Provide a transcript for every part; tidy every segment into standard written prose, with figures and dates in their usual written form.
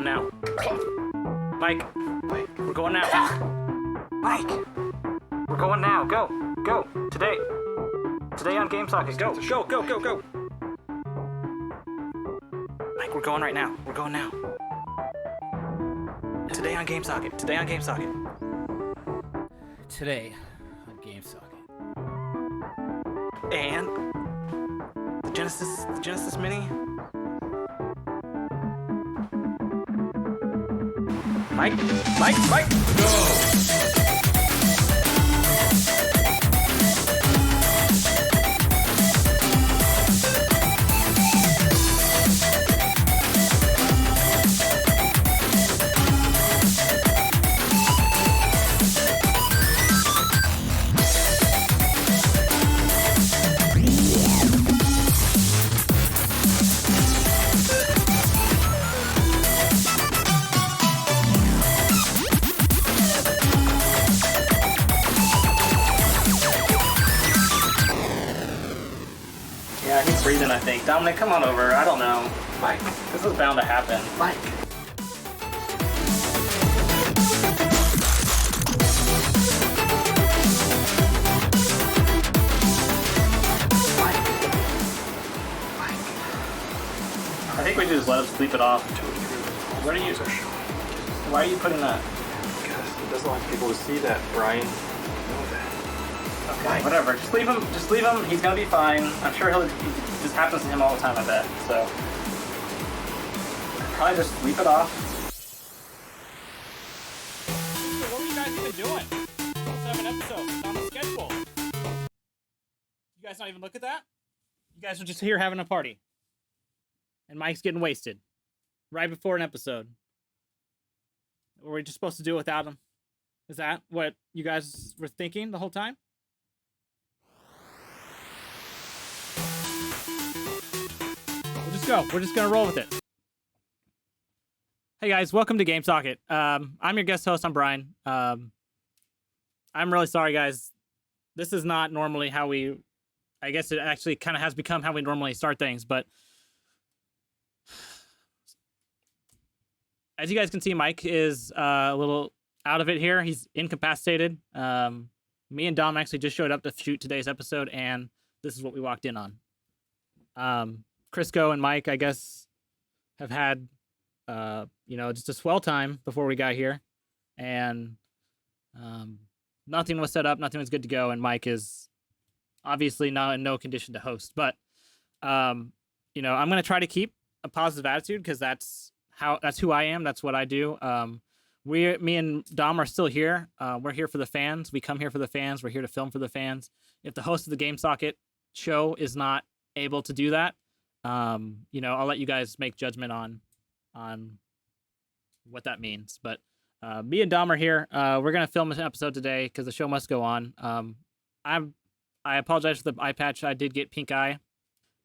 going now. Mike, we're going now. Mike, we're going now. Go. Today on GameSocket. Go. Mike, we're going right now. We're going now. Today on GameSocket. Today on GameSocket. And the Genesis Mini. Mike, go! Yeah, he's breathing, I think. Dominic, come on over. I don't know. Mike, this is bound to happen. Mike. I think we should just let him sleep it off. Why are you putting that? Because he doesn't want people to see that, Brian. Okay, whatever. Just leave him. He's gonna be fine. I'm sure this happens to him all the time, I bet. So probably just leave it off. So what were you guys even doing? 7 episodes on the schedule. You guys not even look at that? You guys are just here having a party. And Mike's getting wasted. Right before an episode. Were we just supposed to do it without him? Is that what you guys were thinking the whole time? We'll just go. We're just gonna roll with it. Hey guys, welcome to GameSocket. I'm your guest host. I'm Brian. I'm really sorry, guys. This is not normally how we. I guess it actually kind of has become how we normally start things, but as you guys can see, Mike is a little out of it here. He's incapacitated. Me and Dom actually just showed up to shoot today's episode, and this is what we walked in on. Crisco and Mike, I guess, have had, just a swell time before we got here. And nothing was set up. Nothing was good to go. And Mike is obviously not in no condition to host. But, I'm going to try to keep a positive attitude because that's who I am. That's what I do. Me and Dom are still here. We're here for the fans. We come here for the fans. We're here to film for the fans. If the host of the GameSocket show is not able to do that, I'll let you guys make judgment on what that means. But me and Dom are here. We're gonna film an episode today because the show must go on. I apologize for the eye patch. I did get pink eye.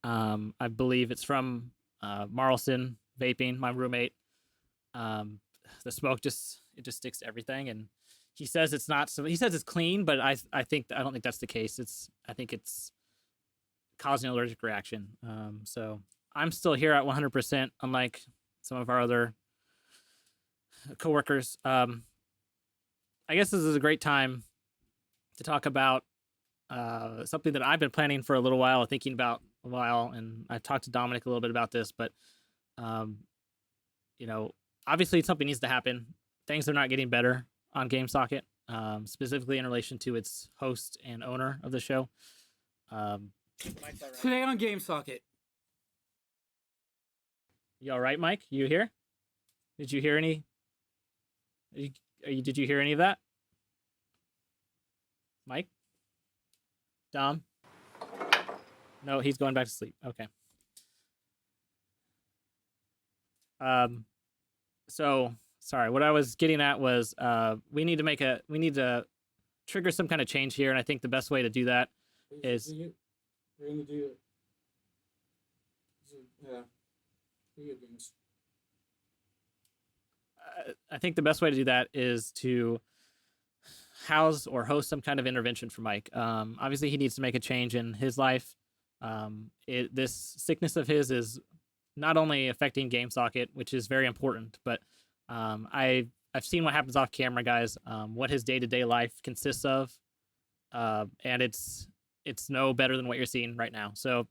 I believe it's from Marlson vaping, my roommate. The smoke just sticks to everything, and he says it's not. So he says it's clean, but I don't think that's the case. I think it's causing an allergic reaction. So I'm still here at 100%, unlike some of our other coworkers. I guess this is a great time to talk about something that I've been planning for a little while, thinking about a while, and I've talked to Dominic a little bit about this, but obviously something needs to happen. Things are not getting better on GameSocket, specifically in relation to its host and owner of the show. Today on GameSocket. You all right, Mike? You here? Did you hear any? Did you hear any of that? Mike? Dom? No, he's going back to sleep. Okay. So sorry. What I was getting at was we need to trigger some kind of change here, and I think the best way to do that is. We're gonna do video games. I think the best way to do that is to house or host some kind of intervention for Mike. Obviously, he needs to make a change in his life. This sickness of his is not only affecting GameSocket, which is very important, but I've seen what happens off camera, guys. What his day-to-day life consists of, and it's no better than what you're seeing right now. So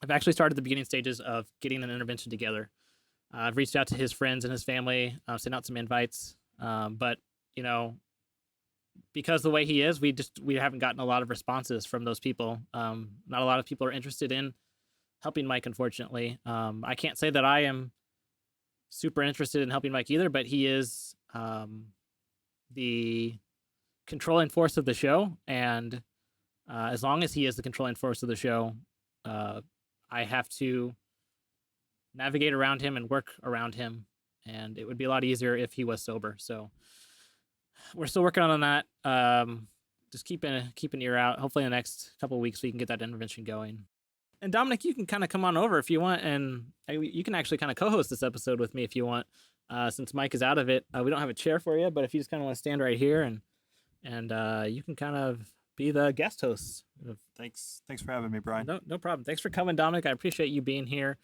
I've actually started the beginning stages of getting an intervention together. I've reached out to his friends and his family, sent out some invites, but you know, because the way he is, we haven't gotten a lot of responses from those people. Not a lot of people are interested in helping Mike, unfortunately. I can't say that I am super interested in helping Mike either, but he is the controlling force of the show, and as long as he is the controlling force of the show, I have to navigate around him and work around him, and it would be a lot easier if he was sober. So we're still working on that. Just keep an ear out. Hopefully in the next couple of weeks we can get that intervention going. And Dominic, you can kind of come on over if you want, and you can actually kind of co-host this episode with me if you want. Since Mike is out of it, we don't have a chair for you, but if you just kind of want to stand right here and you can kind of be the guest host. Thanks for having me, Brian. No problem. Thanks for coming, Dominic. I appreciate you being here.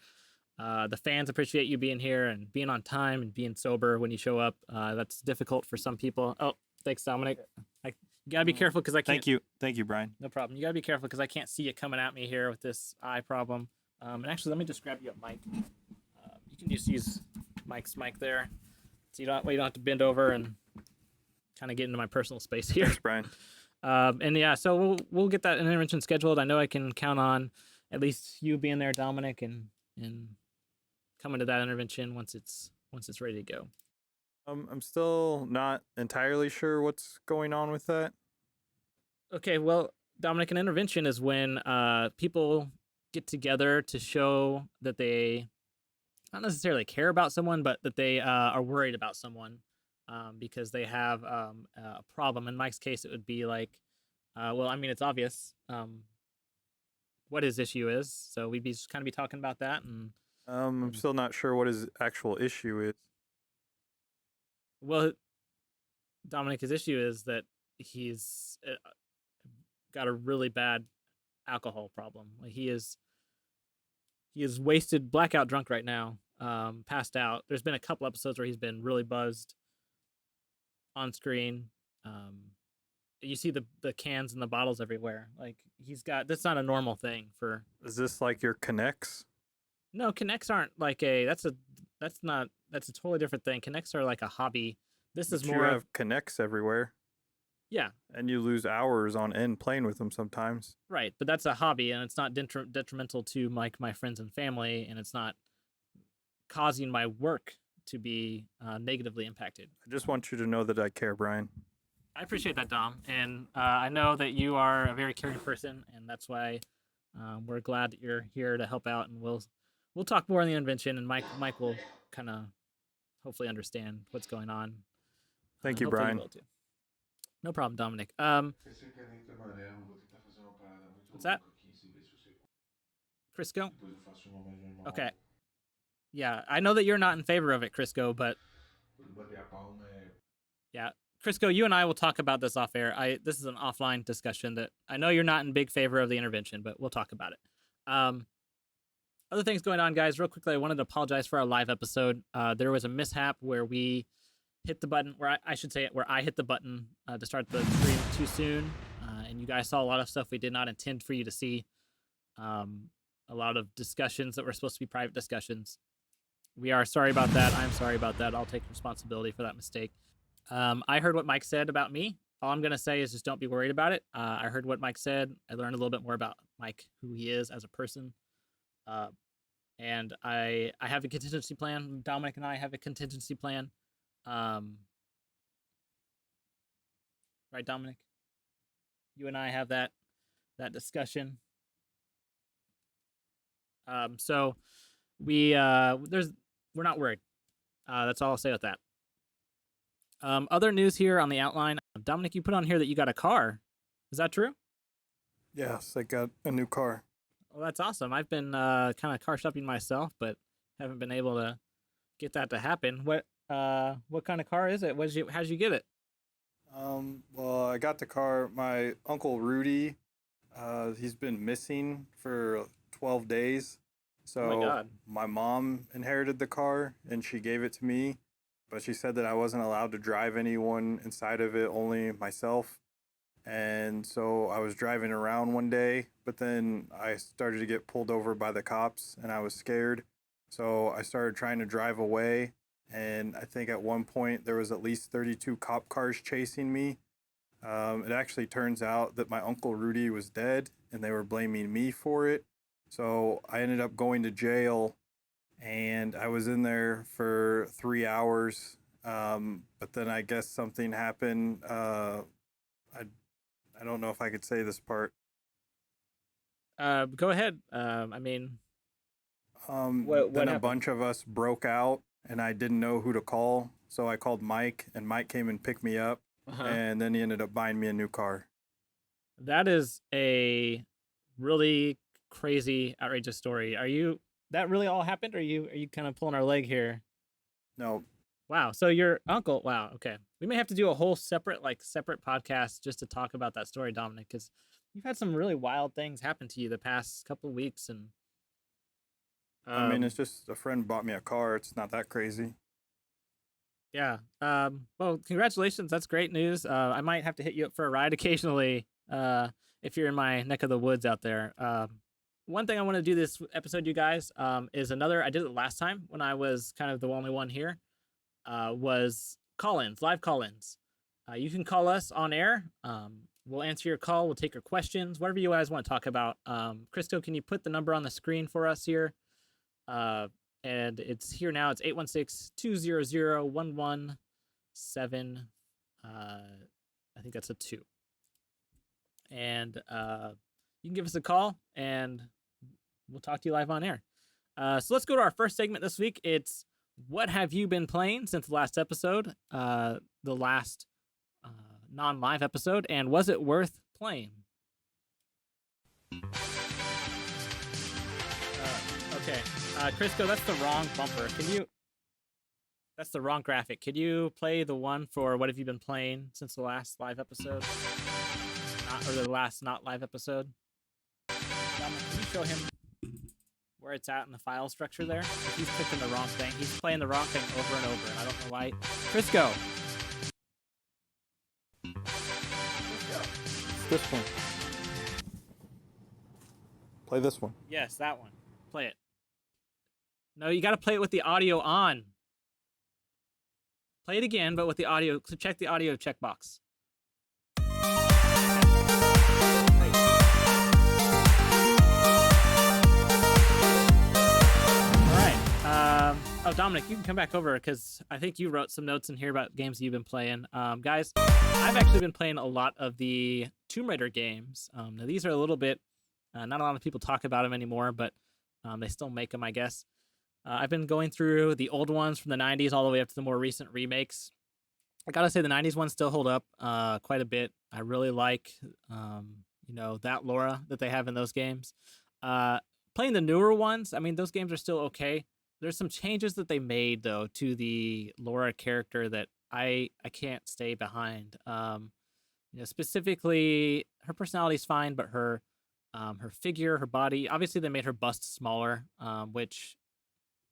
The fans appreciate you being here and being on time and being sober when you show up. That's difficult for some people. Oh, thanks, Dominic. You gotta be careful because I can't. Thank you, Brian. No problem. You gotta be careful because I can't see it coming at me here with this eye problem. And actually, let me just grab you a mic. You can just use Mike's mic there, so you don't have to bend over and kind of get into my personal space here. Thanks, Brian. And yeah, so we'll get that intervention scheduled. I know I can count on at least you being there, Dominic, and coming to that intervention once it's ready to go. I'm still not entirely sure what's going on with that. Okay, well, Dominic, an intervention is when people get together to show that they not necessarily care about someone, but that they are worried about someone because they have a problem. In Mike's case, it would be like, well, I mean, it's obvious what his issue is, so we'd be just kind of be talking about that. And I'm still not sure what his actual issue is. Well, Dominic, his issue is that he's got a really bad alcohol problem. Like he is wasted, blackout drunk right now, passed out. There's been a couple episodes where he's been really buzzed on screen. You see the cans and the bottles everywhere. Like that's not a normal thing for. Is this like your connects? No, connects aren't like that's a totally different thing. Connects are like a hobby. This is more. You have connects everywhere. Yeah. And you lose hours on end playing with them sometimes. Right, but that's a hobby, and it's not detrimental to my friends and family, and it's not causing my work to be negatively impacted. I just want you to know that I care, Brian. I appreciate that, Dom, and I know that you are a very caring person, and that's why we're glad that you're here to help out, and we'll talk more on the intervention, and Mike will kind of hopefully understand what's going on. Thank you, Brian. No problem, Dominic. What's that? Crisco? Okay. Yeah, I know that you're not in favor of it, Crisco, but yeah, Crisco, you and I will talk about this off air. This is an offline discussion that I know you're not in big favor of the intervention, but we'll talk about it. Other things going on, guys. Real quickly, I wanted to apologize for our live episode. There was a mishap where we hit the button, where I hit the button to start the stream too soon, and you guys saw a lot of stuff we did not intend for you to see. A lot of discussions that were supposed to be private discussions. We are sorry about that. I'm sorry about that. I'll take responsibility for that mistake. I heard what Mike said about me. All I'm going to say is just don't be worried about it. I heard what Mike said. I learned a little bit more about Mike, who he is as a person. And I have a contingency plan. Dominic and I have a contingency plan. Right, Dominic? You and I have that discussion. So we're not worried. That's all I'll say with that. Other news here on the outline. Dominic, you put on here that you got a car. Is that true? Yes, I got a new car. Well, that's awesome. I've been kind of car shopping myself, but haven't been able to get that to happen. What kind of car is it? How'd you get it? Well, I got the car. My uncle Rudy, he's been missing for 12 days. So Oh my God. my mom inherited the car and she gave it to me, but she said that I wasn't allowed to drive anyone inside of it, only myself. And so I was driving around one day, but then I started to get pulled over by the cops and I was scared. So I started trying to drive away. And I think at one point there was at least 32 cop cars chasing me. It actually turns out that my Uncle Rudy was dead and they were blaming me for it. So I ended up going to jail and I was in there for 3 hours. But then I guess something happened. I don't know if I could say this part. Go ahead. I mean, Then what a happened? bunch of us broke out and I didn't know who to call. So I called Mike and Mike came and picked me up. Uh-huh. And then he ended up buying me a new car. That is a really crazy, outrageous story. That really all happened? Or are you kind of pulling our leg here? No, Wow. So your uncle, wow. Okay. We may have to do a whole separate podcast just to talk about that story, Dominic, because you've had some really wild things happen to you the past couple of weeks. And I mean, it's just a friend bought me a car. It's not that crazy. yeah. Well, congratulations. That's great news. I might have to hit you up for a ride occasionally if you're in my neck of the woods out there. One thing I want to do this episode, you guys, is I did it last time when I was kind of the only one here, was call-ins, live call-ins. You can call us on air. We'll answer your call. We'll take your questions, whatever you guys want to talk about. Christo, can you put the number on the screen for us here? And it's here now. It's 816-200-117. I think that's a 2. And you can give us a call and we'll talk to you live on air. So let's go to our first segment this week. It's what have you been playing since the last episode, the last non-live episode, and was it worth playing? Okay. Crisco, that's the wrong bumper. That's the wrong graphic. Could you play the one for what have you been playing since the last live episode? Or the last not live episode? Dominic, can you show him where it's at in the file structure there? He's clicking the wrong thing. He's playing the wrong thing over and over, and I don't know why. Crisco! It's this one. Play this one. Yes, that one. Play it. No, you gotta play it with the audio on. Play it again, but with the audio. Check the audio checkbox. Oh, Dominic, you can come back over because I think you wrote some notes in here about games you've been playing. Guys, I've actually been playing a lot of the Tomb Raider games. Now, these are a little bit, not a lot of people talk about them anymore, but they still make them, I guess. I've been going through the old ones from the 90s all the way up to the more recent remakes. I gotta say the 90s ones still hold up quite a bit. I really like, that Laura that they have in those games. Playing the newer ones, I mean, those games are still okay. There's some changes that they made though to the Laura character that I can't stay behind. Specifically, her personality's fine, but her figure, her body, obviously they made her bust smaller, which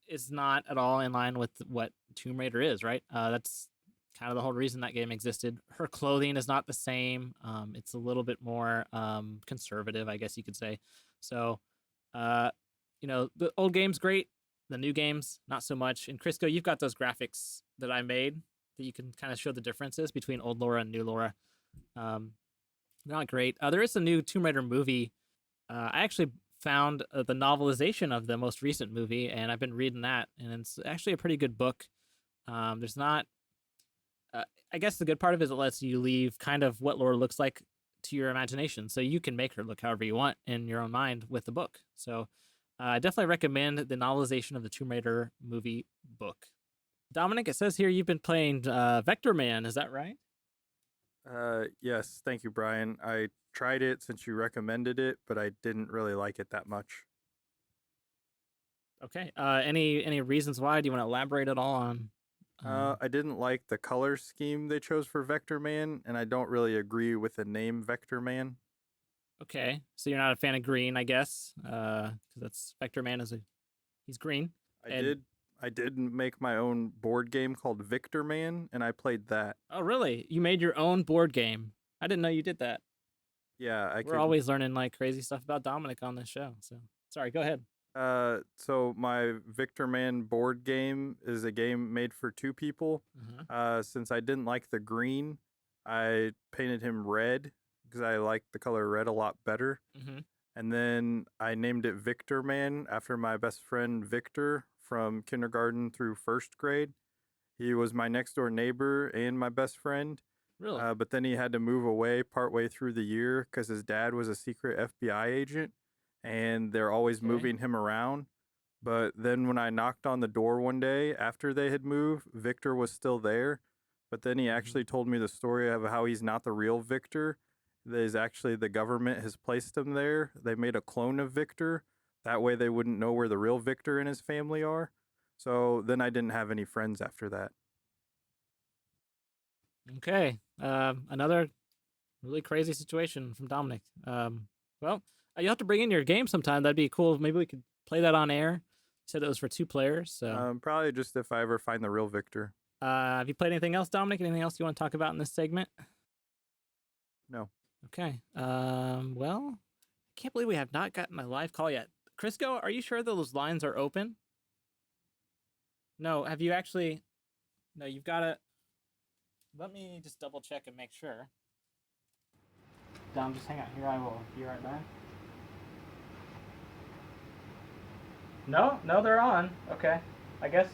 is not at all in line with what Tomb Raider is, right? That's kind of the whole reason that game existed. Her clothing is not the same. It's a little bit more conservative, I guess you could say. So, the old game's great. The new games, not so much. And Crisco, you've got those graphics that I made that you can kind of show the differences between old Laura and new Laura. They're not great. There is a new Tomb Raider movie. I actually found the novelization of the most recent movie, and I've been reading that, and it's actually a pretty good book. There's not... I guess the good part of it is it lets you leave kind of what Laura looks like to your imagination, so you can make her look however you want in your own mind with the book. So I definitely recommend the novelization of the Tomb Raider movie book. Dominic, it says here you've been playing Vector Man. Is that right? Yes, thank you, Brian. I tried it since you recommended it, but I didn't really like it that much. Okay. Any reasons why? Do you want to elaborate at all on? I didn't like the color scheme they chose for Vector Man, and I don't really agree with the name Vector Man. Okay, so you're not a fan of green, I guess, because that's Vector Man is a He's green. I And- did. I did make my own board game called Victor Man, and I played that. Oh, really? You made your own board game? I didn't know you did that. Yeah, We're always learning like crazy stuff about Dominic on this show. So sorry, go ahead. So my Victor Man board game is a game made for 2 people. Since I didn't like the green, I painted him red because I like the color red a lot better. Mm-hmm. And then I named it Victor Man after my best friend Victor from kindergarten through 1st grade. He was my next door neighbor and my best friend. Really? But then he had to move away partway through the year because his dad was a secret FBI agent, and they're always Okay. moving him around. But then when I knocked on the door one day after they had moved, Victor was still there. But then he actually told me the story of how he's not the real Victor. That is actually the government has placed him there. They made a clone of Victor. That way they wouldn't know where the real Victor and his family are. So then I didn't have any friends after that. Okay. Another really crazy situation from Dominic. Well, you'll have to bring in your game sometime. That'd be cool. Maybe we could play that on air. You said it was for 2 players. So Probably just if I ever find the real Victor. have you played anything else, Dominic? Anything else you want to talk about in this segment? No. Okay. Well, I can't believe we have not gotten a live call yet. Crisco, are you sure that those lines are open? No, have you actually? No, you've got to. Let me just double check and make sure. Dom, just hang out here. I will be right back. No, they're on. Okay. I guess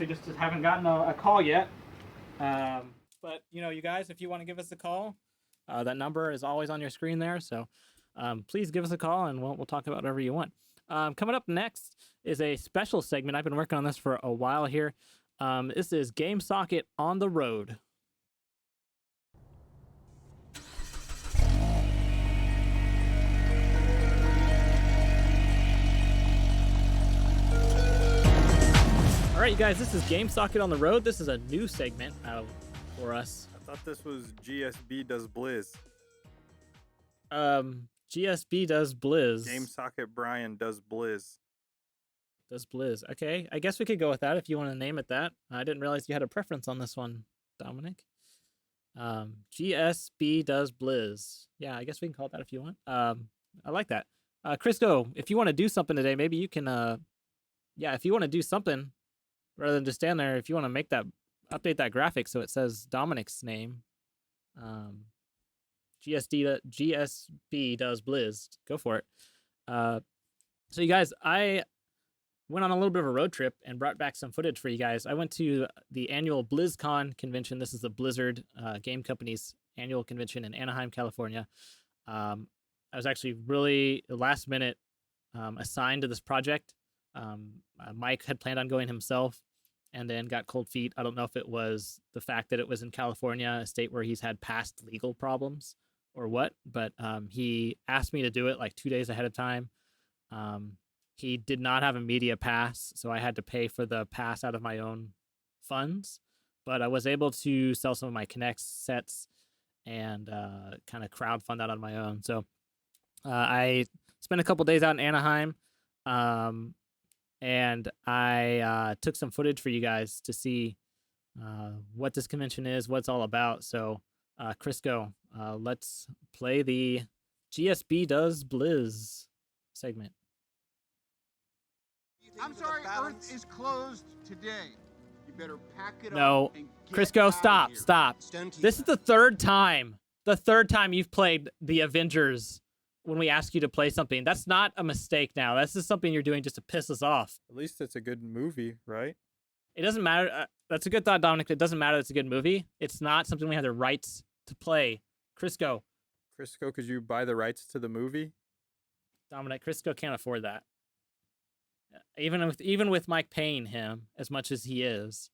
we just haven't gotten a call yet. But you guys, if you want to give us a call, that number is always on your screen there. So please give us a call, and we'll talk about whatever you want. Coming up next is a special segment. I've been working on this for a while here. This is Game Socket on the Road. All right, you guys, this is Game Socket on the Road. This is a new segment for us. I thought this was GSB Does Blizz. GSB does Blizz. Game Socket Brian does Blizz. Does Blizz. Okay, I guess we could go with that if you want to name it that. I didn't realize you had a preference on this one, Dominic. GSB does Blizz. Yeah, I guess we can call it that if you want. I like that. Crisco, if you want to do something today, maybe you can, if you want to do something rather than just stand there, if you want to make that, update that graphic so it says Dominic's name. GSB does Blizz. Go for it. So you guys, I went on a little bit of a road trip and brought back some footage for you guys. I went to the annual BlizzCon convention. This is the Blizzard game company's annual convention in Anaheim, California. I was actually really last minute assigned to this project. Mike had planned on going himself and then got cold feet. I don't know if it was the fact that it was in California, a state where he's had past legal problems or what, but he asked me to do it like 2 days ahead of time. He did not have a media pass, so I had to pay for the pass out of my own funds, but I was able to sell some of my Kinect sets and kind of crowdfund that on my own. So I spent a couple days out in Anaheim, and I took some footage for you guys to see what this convention is, what it's all about. So Crisco, let's play the GSB Does Blizz segment. I'm sorry, Earth is closed today. You better pack it No, up and get Crisco, out stop, of here. stop. Stone to This you. is the third time you've played the Avengers when we ask you to play something. That's not a mistake now. That's just something you're doing just to piss us off. At least it's a good movie, right? It doesn't matter. That's a good thought, Dominic. It doesn't matter that it's a good movie. It's not something we have the rights to play. Crisco, Crisco, could you buy the rights to the movie? Dominic, Crisco can't afford that. Even with Mike paying him as much as he is.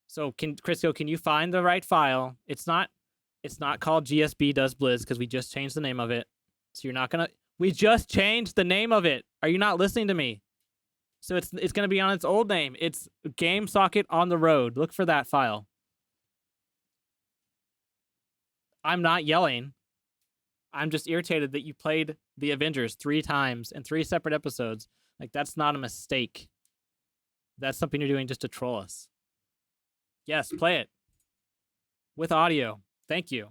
So Crisco, can you find the right file? It's not called GSB Does Blizz because we just changed the name of it. So you're not gonna. We just changed the name of it. Are you not listening to me? So it's gonna be on its old name. It's Game Socket on the Road. Look for that file. I'm not yelling. I'm just irritated that you played the Avengers 3 times in 3 separate episodes. Like, that's not a mistake. That's something you're doing just to troll us. Yes, play it. With audio. Thank you.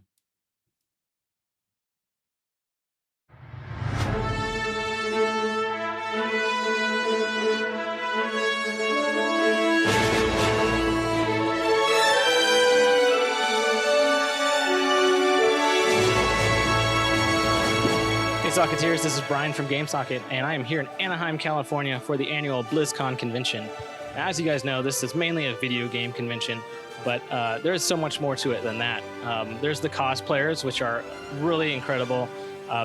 Hey Socketeers, this is Brian from GameSocket, and I am here in Anaheim, California for the annual BlizzCon convention. Now, as you guys know, this is mainly a video game convention, but there's so much more to it than that. There's the cosplayers, which are really incredible.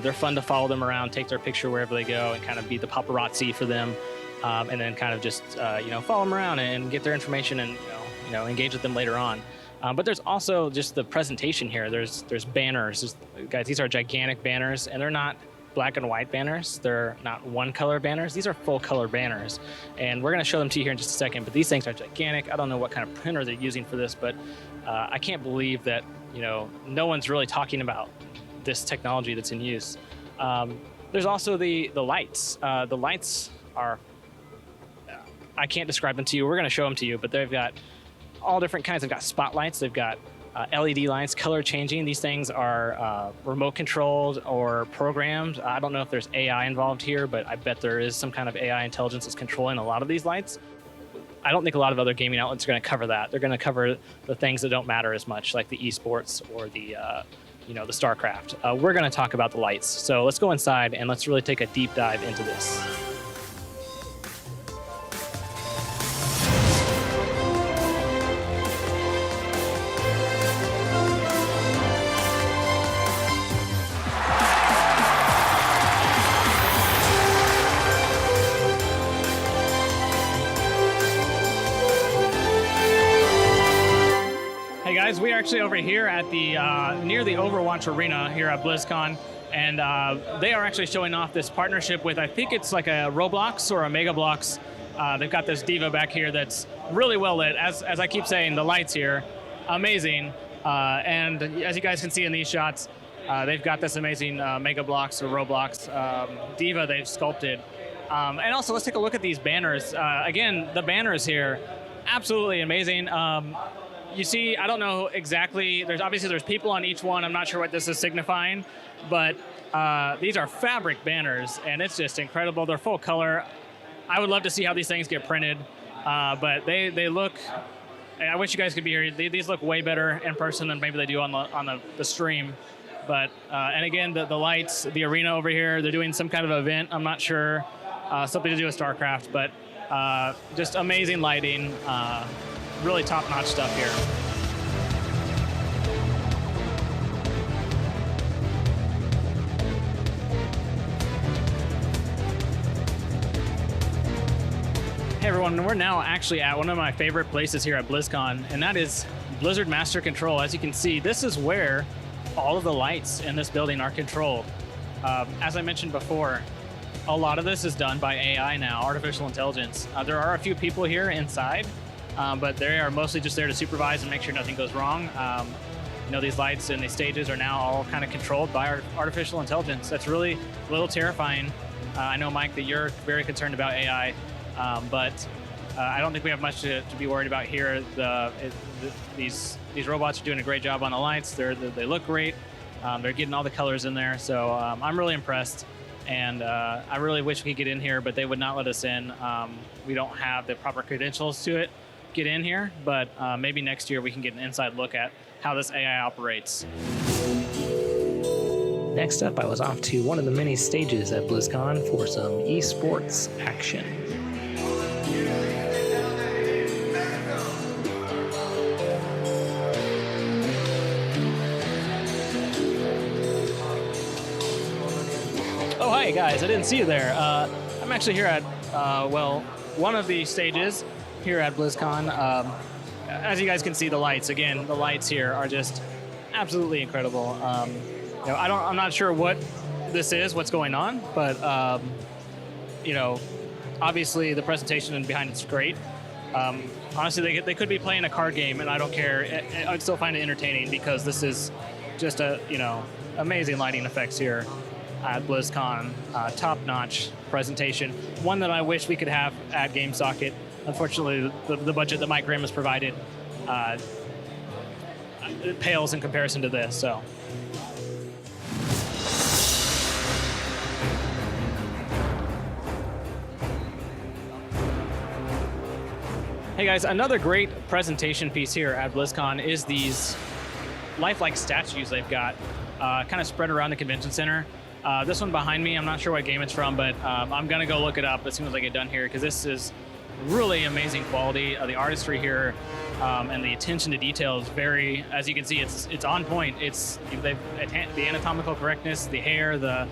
They're fun to follow them around, take their picture wherever they go, and kind of be the paparazzi for them, and then kind of just follow them around and get their information and engage with them later on. But there's also just the presentation here. There's banners. Guys, these are gigantic banners, and they're not black and white banners. They're not one color banners. These are full color banners. And we're going to show them to you here in just a second, but these things are gigantic. I don't know what kind of printer they're using for this, but I can't believe that, no one's really talking about this technology that's in use. There's also the lights. The lights are, I can't describe them to you. We're going to show them to you, but they've got all different kinds. They've got spotlights. They've got LED lights, color changing. These things are remote controlled or programmed. I don't know if there's AI involved here, but I bet there is some kind of AI intelligence that's controlling a lot of these lights. I don't think a lot of other gaming outlets are going to cover that. They're going to cover the things that don't matter as much, like the esports or the StarCraft. We're going to talk about the lights. So let's go inside and let's really take a deep dive into this. Guys, we are actually over here at the near the Overwatch Arena here at BlizzCon, and they are actually showing off this partnership with, I think it's like a Roblox or a Mega Bloks. They've got this diva back here that's really well lit. As I keep saying, the lights here, amazing. And as you guys can see in these shots, they've got this amazing Mega Bloks or Roblox diva they've sculpted. And also, let's take a look at these banners. Again, the banners here, absolutely amazing. You see, I don't know exactly, there's people on each one. I'm not sure what this is signifying, but these are fabric banners, and it's just incredible. They're full color. I would love to see how these things get printed, but they look, I wish you guys could be here. These look way better in person than maybe they do on the stream. But, and again, the lights, the arena over here, they're doing some kind of event. I'm not sure, something to do with StarCraft, but just amazing lighting. Really top-notch stuff here. Hey everyone, we're now actually at one of my favorite places here at BlizzCon, and that is Blizzard Master Control. As you can see, this is where all of the lights in this building are controlled. As I mentioned before, a lot of this is done by AI now, artificial intelligence. There are a few people here inside, but they are mostly just there to supervise and make sure nothing goes wrong. These lights and these stages are now all kind of controlled by our artificial intelligence. That's really a little terrifying. I know, Mike, that you're very concerned about AI, but I don't think we have much to be worried about here. These robots are doing a great job on the lights. They look great. They're getting all the colors in there, so I'm really impressed. And I really wish we could get in here, but they would not let us in. We don't have the proper credentials to get in here, but maybe next year we can get an inside look at how this AI operates. Next up, I was off to one of the many stages at BlizzCon for some esports action. Oh, hi guys, I didn't see you there. I'm actually here at, one of the stages here at BlizzCon. As you guys can see, the lights here are just absolutely incredible. I'm not sure what this is, what's going on, but obviously the presentation and behind it's great. Honestly, they could be playing a card game, and I don't care. I'd still find it entertaining because this is just amazing lighting effects here at BlizzCon. Top-notch presentation. One that I wish we could have at GameSocket. Unfortunately, the budget that Mike Grimm has provided it pales in comparison to this. So. Hey guys, another great presentation piece here at BlizzCon is these lifelike statues they've got kind of spread around the convention center. This one behind me, I'm not sure what game it's from, but I'm gonna go look it up as soon as I get done here, because this is really amazing quality. The artistry here and the attention to detail is very, as you can see, it's on point. The anatomical correctness, the hair, the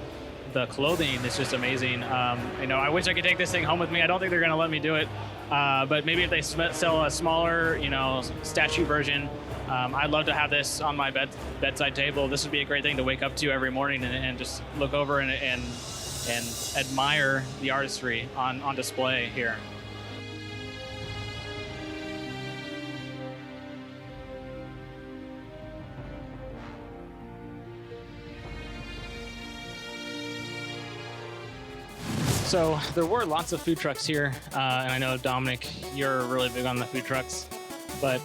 clothing is just amazing. I wish I could take this thing home with me. I don't think they're gonna let me do it. But maybe if they sell a smaller, statue version, I'd love to have this on my bedside table. This would be a great thing to wake up to every morning and just look over and admire the artistry on display here. So there were lots of food trucks here, and I know, Dominic, you're really big on the food trucks, but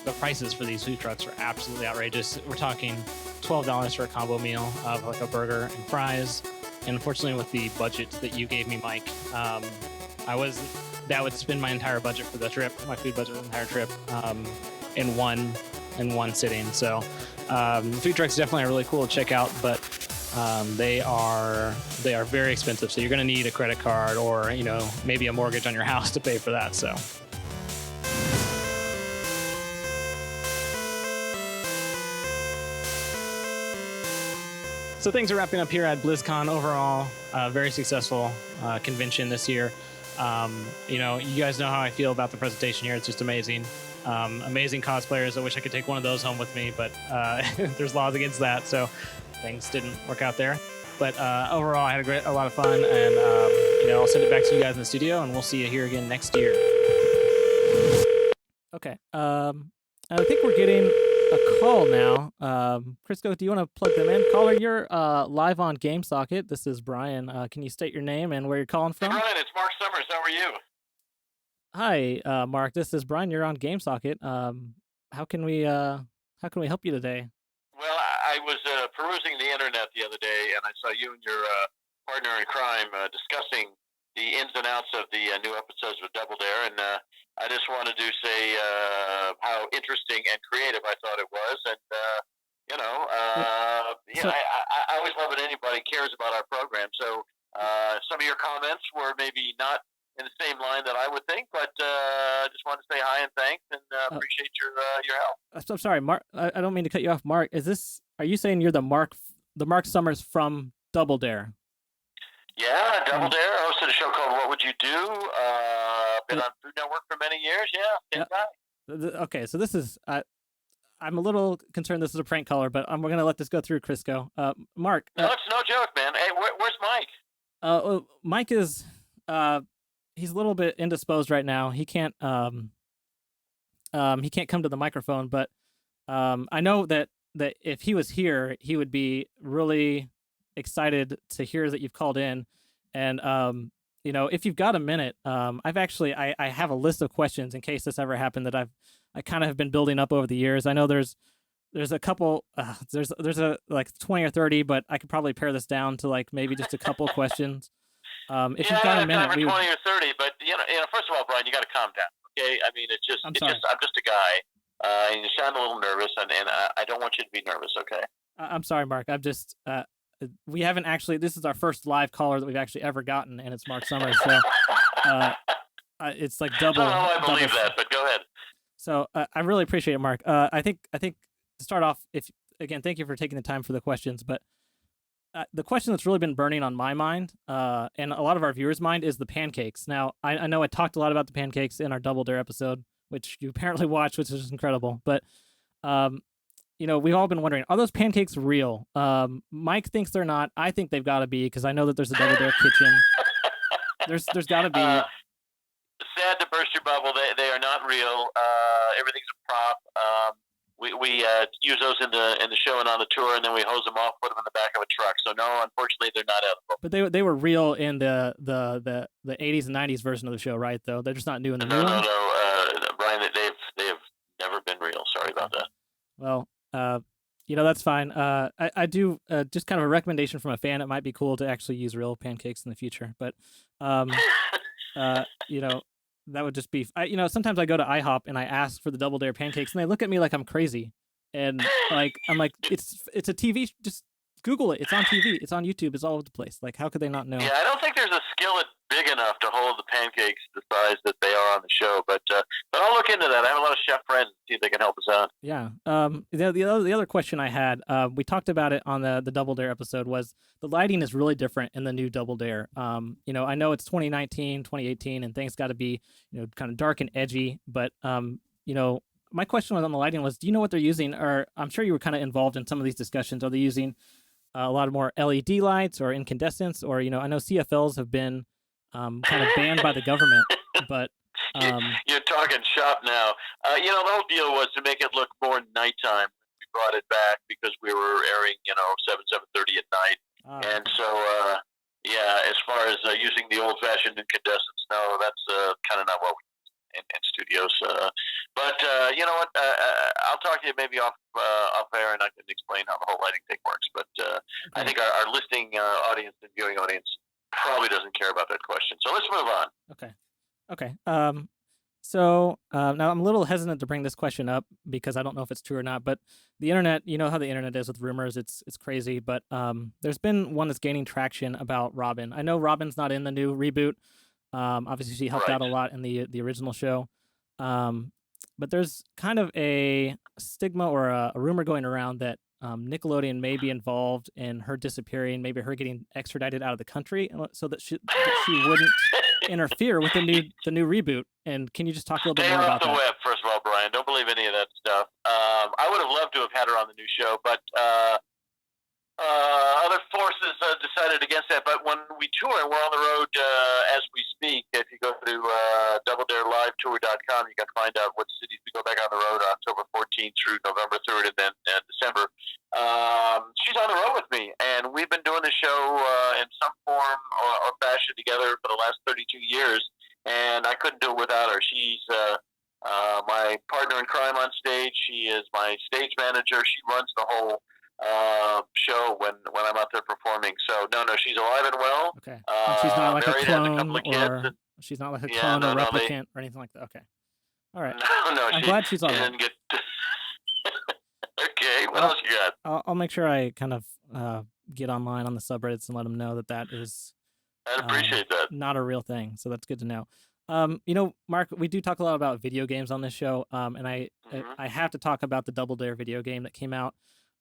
the prices for these food trucks are absolutely outrageous. We're talking $12 for a combo meal of like a burger and fries, and unfortunately with the budget that you gave me, Mike, that would spend my entire budget for the trip, my food budget for the entire trip, in one sitting. So the food trucks definitely are really cool to check out, but they are very expensive. So you're going to need a credit card or maybe a mortgage on your house to pay for that. So things are wrapping up here at BlizzCon. Overall, very successful convention this year. You guys know how I feel about the presentation here. It's just amazing. Amazing cosplayers. I wish I could take one of those home with me, but there's laws against that. So things didn't work out there. But overall, I had a lot of fun, and I'll send it back to you guys in the studio, and we'll see you here again next year. Okay. I think we're getting a call now. Crisco, do you want to plug them in? Caller, you're live on GameSocket. This is Brian. Can you state your name and where you're calling from? Hey Brian, it's Mark Summers. How are you? Hi, Mark. This is Brian. You're on GameSocket. How can we help you today? Well, I was perusing the internet the other day, and I saw you and your partner in crime discussing the ins and outs of the new episodes of Double Dare, and I just wanted to say how interesting and creative I thought it was, and I always love it. Anybody cares about our program, so some of your comments were maybe not in the same line that I would think, but just wanted to say hi and thanks, and appreciate your help. I'm sorry, Mark. I don't mean to cut you off, Mark. Are you saying you're the Mark Summers from Double Dare? Yeah, Double Dare. I hosted a show called What Would You Do? Been on Food Network for many years. Yeah, same guy. Okay, so this is. I'm a little concerned this is a prank caller, but we're gonna let this go through, Crisco. Mark. No, it's no joke, man. Hey, where's Mike? Mike is. He's a little bit indisposed right now. He can't come to the microphone, but I know that if he was here, he would be really excited to hear that you've called in. And if you've got a minute, I have a list of questions in case this ever happened that I kind of have been building up over the years. I know there's a couple, there's a like 20 or 30, but I could probably pare this down to like maybe just a couple questions. If you've got a minute, 20 or 30, but first of all, Brian, you got to calm down, okay? I mean, I'm just a guy, and you sound a little nervous, and I don't want you to be nervous, okay? I'm sorry, Mark. I'm just we haven't actually. This is our first live caller that we've actually ever gotten, and it's Mark Summers. So it's like double. I believe that, but go ahead. So I really appreciate it, Mark. I think to start off, thank you for taking the time for the questions, but. The question that's really been burning on my mind, and a lot of our viewers' mind, is the pancakes. Now, I know I talked a lot about the pancakes in our Double Dare episode, which you apparently watched, which is incredible. But, we've all been wondering, are those pancakes real? Mike thinks they're not. I think they've got to be, because I know that there's a Double Dare kitchen. There's got to be. Sad to burst your bubble. They are not real. Everything's a prop. we use those in the show and on the tour, and then we hose them off, put them in the back of a truck. So no, unfortunately, they're not edible. But they were real in the 80s and 90s version of the show, right? Though they're just not new in the new one. No, Brian, they've never been real. Sorry about that. Well, that's fine. I do just kind of a recommendation from a fan. It might be cool to actually use real pancakes in the future, but that would just be. Sometimes I go to IHOP and I ask for the Double Dare pancakes, and they look at me like I'm crazy, and I'm like, it's a TV. Just Google it. It's on TV. It's on YouTube. It's all over the place. Like, how could they not know? Yeah, I don't think there's a skillet big enough to hold the pancakes the size that they are on the show. But I'll look into that. I have a lot of chef friends and see if they can help us out. Yeah. The other question I had, we talked about it on the Double Dare episode, was the lighting is really different in the new Double Dare. I know it's 2019, 2018, and things got to be kind of dark and edgy. But my question was on the lighting was, do you know what they're using? Or I'm sure you were kind of involved in some of these discussions. Are they using a lot of more LED lights or incandescents? Or I know CFLs have been kind of banned by the government, but you're talking shop now. The whole deal was to make it look more nighttime. We brought it back because we were airing 7:30 at night, and so as far as using the old-fashioned incandescents, no, that's kind of not what we in studios. But you know what? I'll talk to you maybe off air, and I can explain how the whole lighting thing works. But I think our listening audience and viewing audience probably doesn't care about that question. So let's move on. Okay. So now I'm a little hesitant to bring this question up because I don't know if it's true or not. But the internet, you know how the internet is with rumors. It's crazy. But there's been one that's gaining traction about Robin. I know Robin's not in the new reboot. Obviously, she helped out a lot in the original show. But there's kind of a stigma or a rumor going around that Nickelodeon may be involved in her disappearing, maybe her getting extradited out of the country, so that she wouldn't interfere with the new reboot. And can you just talk a little bit more about that? Stay off the web, first of all, Brian. Don't believe any of that stuff. I would have loved to have had her on the new show, but other forces decided against that. But when we tour, and we're on the road as we speak. If you go to DoubleDareLiveTour.com, you can find out what cities we go back on the road October 14th through November 3rd, and then December. She's on the road with me, and we've been doing the show in some form or fashion together for the last 32 years, and I couldn't do it without her. She's my partner in crime on stage. She is my stage manager. She runs the whole show when I'm out there performing. So no, she's alive and well. Okay. And she's not like a clone or she's not like a clone or replicant or anything like that. Okay. All right. No, I'm glad she's on. Didn't get... Okay. What else you got? I'll make sure I kind of get online on the subreddits and let them know that is. I'd appreciate that. Not a real thing. So that's good to know. Mark, we do talk a lot about video games on this show. And I have to talk about the Double Dare video game that came out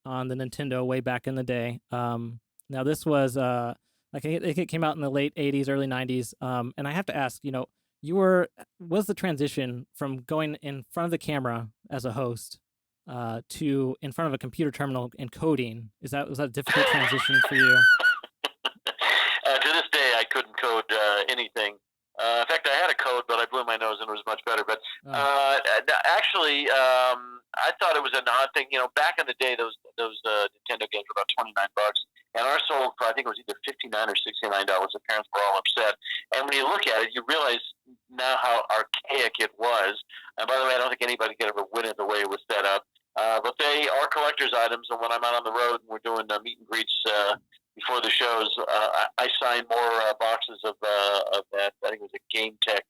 on the Nintendo way back in the day. Now this was it came out in the late 80s, early 90s. And I have to ask, was the transition from going in front of the camera as a host to in front of a computer terminal and coding, was that a difficult transition for you? To this day, I couldn't code anything. In fact, I had a code, but I blew my nose and it was much better. But actually, I thought it was an odd thing. Back in the day, those Nintendo games were about $29, and ours sold for, I think it was either $59 or $69. The parents were all upset. And when you look at it, you realize now how archaic it was. And by the way, I don't think anybody could ever win it the way it was set up. But they are collector's items, and when I'm out on the road and we're doing meet and greets before the shows, I sign more boxes of that. I think it was a Game Tech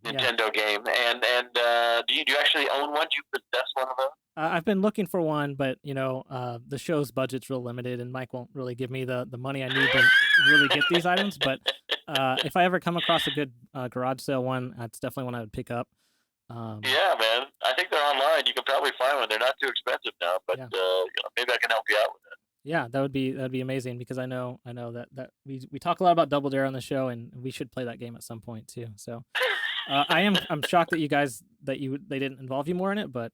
Nintendo game. And do you actually own one? Do you possess one of those? I've been looking for one, but the show's budget's real limited, and Mike won't really give me the money I need to really get these items. But if I ever come across a good garage sale one, that's definitely one I would pick up. Yeah, man. I think they're online. You can probably find one. They're not too expensive now, but maybe I can help you out with it. Yeah, that'd be amazing, because I know that we talk a lot about Double Dare on the show, and we should play that game at some point too. So I'm shocked that they didn't involve you more in it, but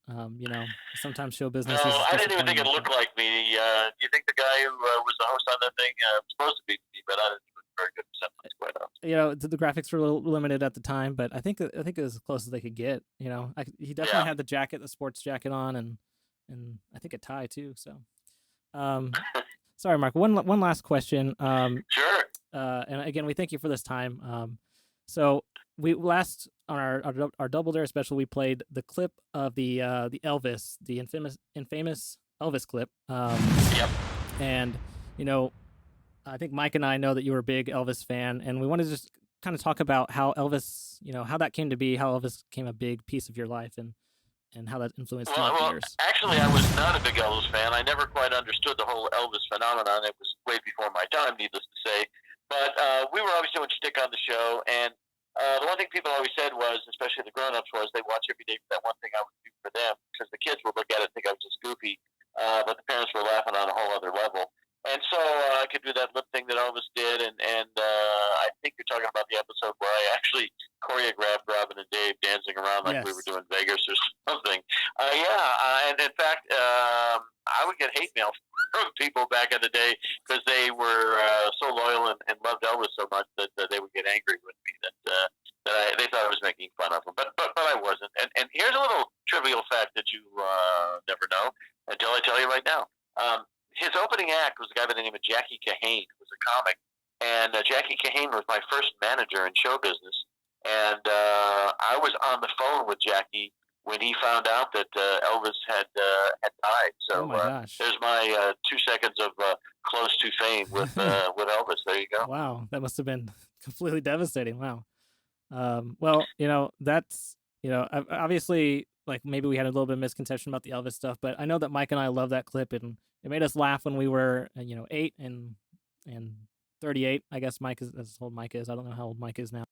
sometimes show business. No, is I didn't even think it looked like me. Do you think the guy who was the host on that thing was supposed to be me? But I didn't very good resemblance, quite honestly. You know, the graphics were a little limited at the time, but I think it was as close as they could get. You know, he definitely had the jacket, the sports jacket on, and I think a tie too. So, sorry, Mark. One last question. Sure. And again, we thank you for this time. So we last on our Double Dare special, we played the clip of the Elvis, the infamous Elvis clip. Yep. And you know, I think Mike and I know that you were a big Elvis fan, and we wanted to just kind of talk about how Elvis, you know, how that came to be, how Elvis became a big piece of your life, and how that influenced you over the years. Actually, I was not a big Elvis fan. I never quite understood the whole Elvis phenomenon. It was way before my time, needless to say. But we were always doing shtick on the show, and the one thing people always said was, especially the grown-ups, was they watch every day for that one thing I would do for them, because the kids would look at it and think I was just goofy, but the parents were laughing on a whole other level. And so I could do that lip thing that Elvis did, and I think you're talking about the episode where I actually choreographed Robin and Dave dancing around like we were doing Vegas or something. And in fact, I would get hate mail from people back in the day because they were so loyal and loved Elvis so much that they would get angry with me that they thought I was making fun of them. But I wasn't. And here's a little trivial fact that you never know until I tell you right now. His opening act was a guy by the name of Jackie Kahane, who was a comic. And Jackie Kahane was my first manager in show business. And I was on the phone with Jackie when he found out that Elvis had died. So there's my 2 seconds of close to fame with Elvis. There you go. Wow, that must have been completely devastating. Wow. Well, you know, that's, you know, obviously, like, maybe we had a little bit of misconception about the Elvis stuff, but I know that Mike and I love that clip, and it made us laugh when we were, 8 and 38. I guess Mike is, that's how old Mike is. I don't know how old Mike is now.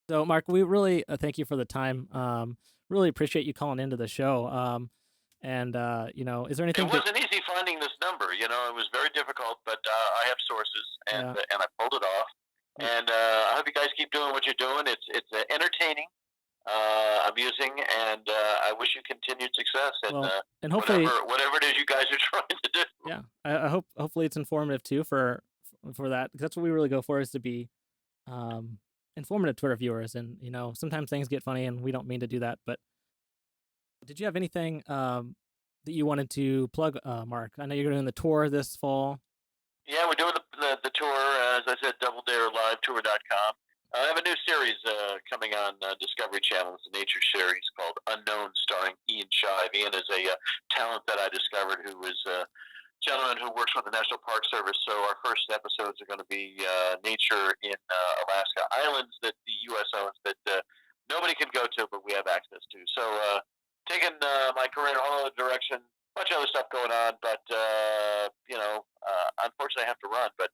So, Mark, we really thank you for the time. Really appreciate you calling into the show. Is there anything? It wasn't easy finding this number. You know, it was very difficult, but I have sources, and I pulled it off. And I hope you guys keep doing what you're doing. It's entertaining, amusing, and I wish you continued success. And hopefully, whatever it is you guys are trying to do. Yeah, I hope hopefully it's informative too for that, because that's what we really go for, is to be informative to our viewers. And you know, sometimes things get funny, and we don't mean to do that. But did you have anything that you wanted to plug, Mark? I know you're doing the tour this fall. Yeah, we're doing the tour, as I said, DoubleDareLiveTour.com. I have a new series coming on Discovery Channel. It's a nature series called Unknown, starring Ian Shive. Ian is a talent that I discovered who is a gentleman who works with the National Park Service. So our first episodes are going to be nature in Alaska, islands that the U.S. owns that nobody can go to, but we have access to. So taking my career in a whole other direction. Bunch of other stuff going on, but unfortunately I have to run. But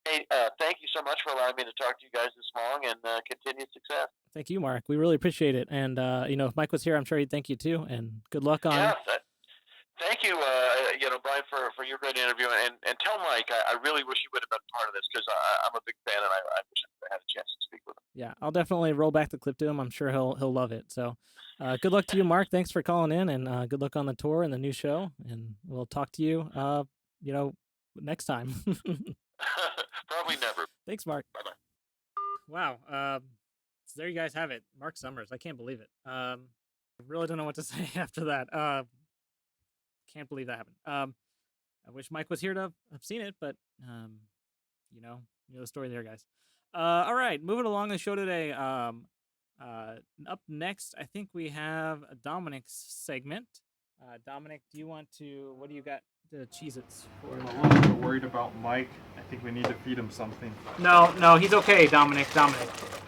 hey, thank you so much for allowing me to talk to you guys this long, and continued success. Thank you, Mark. We really appreciate it. And if Mike was here, I'm sure he'd thank you too. And good luck on. Yeah, thank you, Brian, for your great interview. And tell Mike, I really wish he would have been part of this, because I'm a big fan, and I wish I had a chance to speak with him. Yeah, I'll definitely roll back the clip to him. I'm sure he'll love it. So. Good luck to you, Mark. Thanks for calling in, and good luck on the tour and the new show. And we'll talk to you, next time. Probably never. Thanks, Mark. Bye-bye. Wow. So there you guys have it. Mark Summers. I can't believe it. I really don't know what to say after that. Can't believe that happened. I wish Mike was here to have seen it, but, you know the story there, guys. All right, moving along the show today. Up next, I think we have Dominic's segment. Dominic, what do you got to Cheez-Its for? I'm a little bit worried about Mike. I think we need to feed him something. No, he's okay, Dominic.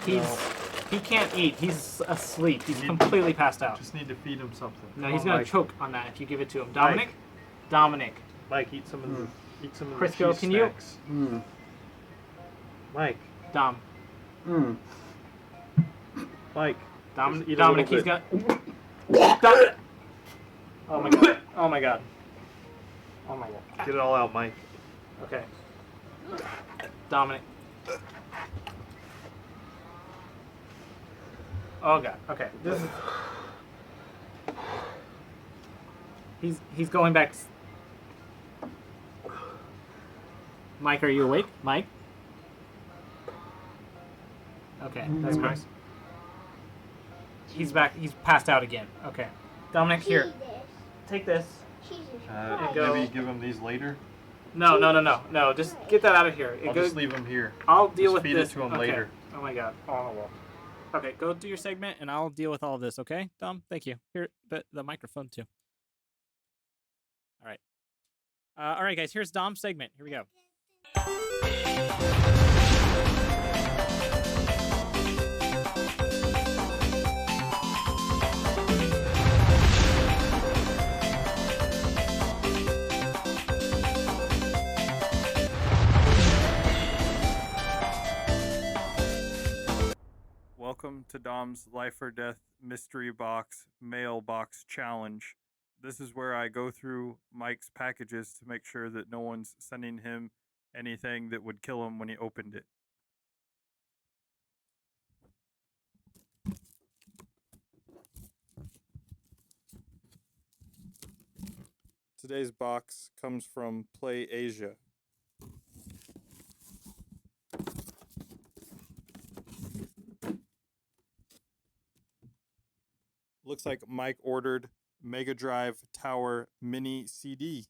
He can't eat. He's asleep. He's completely passed out. Just need to feed him something. No, he's gonna choke on that if you give it to him. Dominic. Mike, eat some of the Crisco, cheese can snacks. you? Mike. Dom. Mike. Dominic, he's got. Oh my god. Oh my god. Oh my god. Get it all out, Mike. Okay. Dominic. Oh god. Okay. This is. He's going back. Mike, are you awake? Mike. Okay, that's gross. He's back. He's passed out again. Okay. Dominic, here. Take this. And go. Maybe give him these later. No. Just get that out of here. I'll just leave them here. I'll deal with feed this. it to him Okay. later. Oh my god. Okay, go do your segment, and I'll deal with all of this. Okay, Dom. Thank you. Here, the microphone too. All right. All right, guys. Here's Dom's segment. Here we go. Welcome to Dom's Life or Death Mystery Box Mailbox Challenge. This is where I go through Mike's packages to make sure that no one's sending him anything that would kill him when he opened it. Today's box comes from Play Asia. Looks like Mike ordered Mega Drive Tower Mini CD,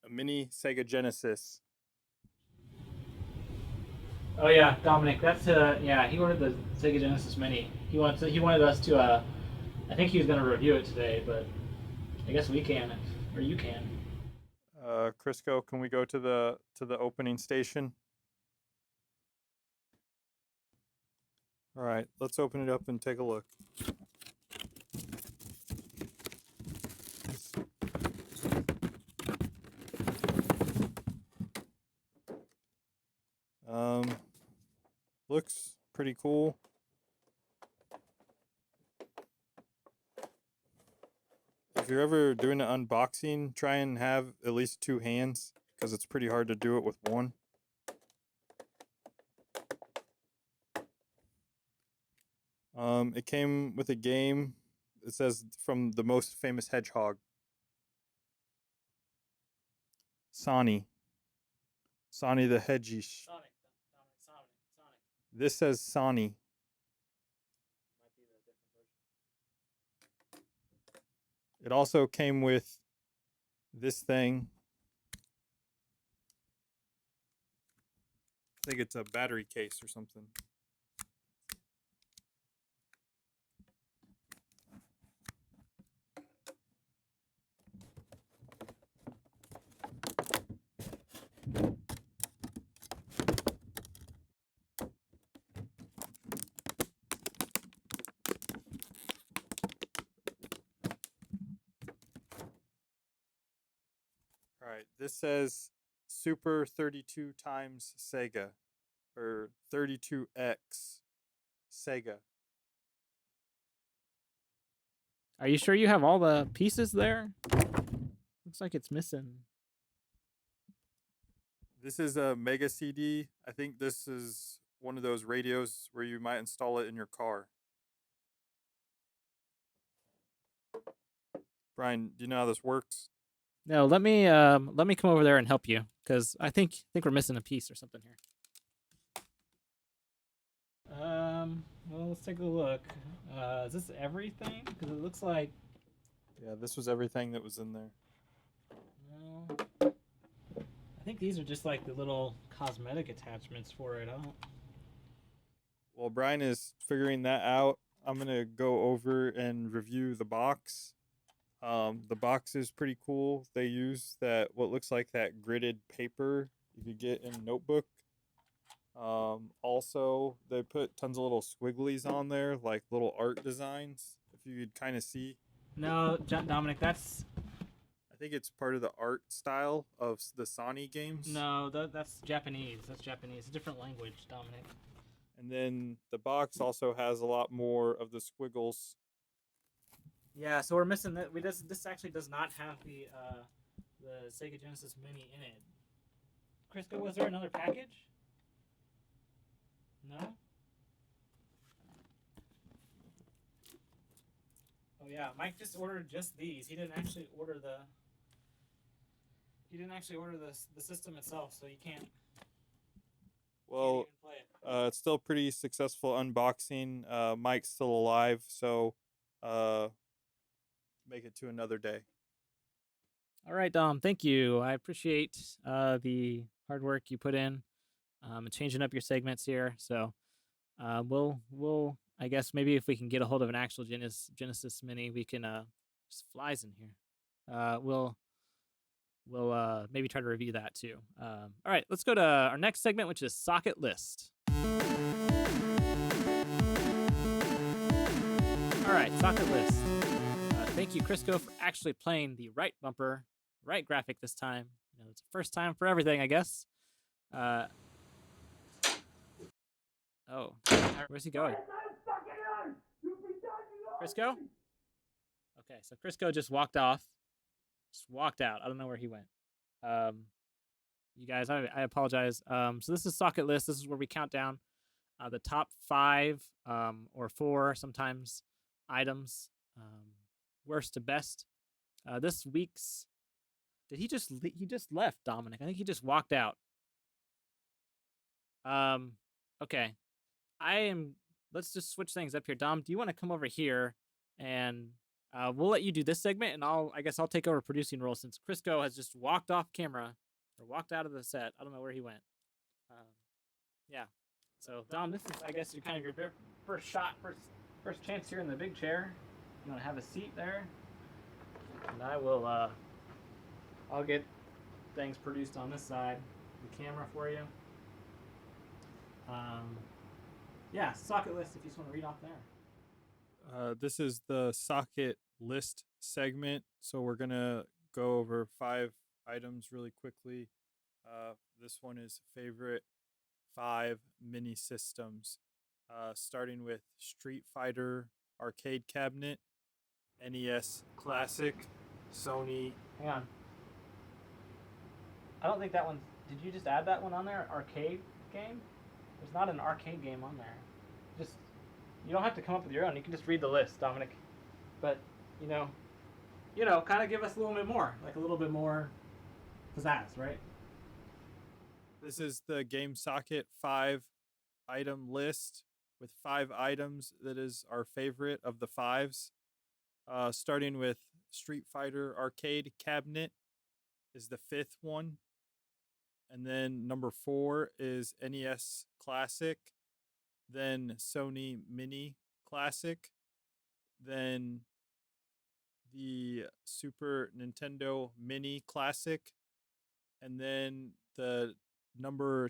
a mini Sega Genesis. Oh yeah, Dominic. That's yeah. He ordered the Sega Genesis Mini. He wanted us to. I think he was gonna review it today, but I guess we can, or you can. Crisco, can we go to the opening station? All right, let's open it up and take a look. Looks pretty cool. If you're ever doing an unboxing, try and have at least 2 hands, because it's pretty hard to do it with one. It came with a game. It says from the most famous hedgehog, Sonny the Hedgehog. Sonic. This says Sonny. Might be the different version. It also came with this thing. I think it's a battery case or something. All right, this says Super 32 times Sega, or 32X Sega. Are you sure you have all the pieces there? Looks like it's missing. This is a Mega CD. I think this is one of those radios where you might install it in your car. Brian, do you know how this works? No, let me come over there and help you, because I think we're missing a piece or something here. Well, let's take a look. Is this everything? Because it looks like. Yeah, this was everything that was in there. No. I think these are just like the little cosmetic attachments for it. I don't. While Brian is figuring that out, I'm gonna go over and review the box. The box is pretty cool. They use what looks like that gridded paper you could get in a notebook. Also, they put tons of little squigglies on there, like little art designs. If you could kind of see. No, Dominic, that's. I think it's part of the art style of the Sony games. No, that's Japanese. That's Japanese. It's a different language, Dominic. And then the box also has a lot more of the squiggles. Yeah, so we're missing that. This actually does not have the Sega Genesis Mini in it. Crisco, was there another package? No. Oh yeah, Mike just ordered just these. He didn't actually order the. He didn't actually order the system itself, so you can't. Well, Can't even play it. It's still pretty successful unboxing. Mike's still alive, so make it to another day. All right, Dom. Thank you. I appreciate the hard work you put in and changing up your segments here. So we'll I guess maybe if we can get a hold of an actual Genesis Mini, we can just flies in here. We'll maybe try to review that too. All right, let's go to our next segment, which is Socket List. All right, Socket List. Thank you, Crisco, for actually playing the right bumper, right graphic this time. You know, it's the first time for everything, I guess. Oh, where's he going? Crisco? Okay, so Crisco just walked off. Just walked out. I don't know where he went. You guys, I apologize. So this is Socket List. This is where we count down the top 5 or 4 sometimes items, worst to best. This week's he just left, Dominic. I think he just walked out. Okay. Let's just switch things up here. Dom, do you want to come over here and we'll let you do this segment, and I guess I'll take over producing role since Crisco has just walked off camera or walked out of the set. I don't know where he went. Yeah. So Dom, this is I guess your first shot, first chance here in the big chair. You want to have a seat there, and I will. I'll get things produced on this side, the camera for you. Yeah, Socket List. If you just want to read off there. This is the Socket List segment, so we're gonna go over 5 items really quickly. This one is favorite 5 mini systems, starting with Street Fighter arcade cabinet, NES Classic, Sony. Hang on. I don't think that one. Did you just add that one on there? Arcade game? There's not an arcade game on there. Just you don't have to come up with your own. You can just read the list, Dominic. But you know, kind of give us a little bit more, like a little bit more pizzazz, right? This is the Game Socket 5 item list with 5 items that is our favorite of the 5s. Starting with Street Fighter arcade cabinet is the 5th one. And then number 4 is NES Classic. Then Sony Mini Classic. Then the Super Nintendo Mini Classic. And then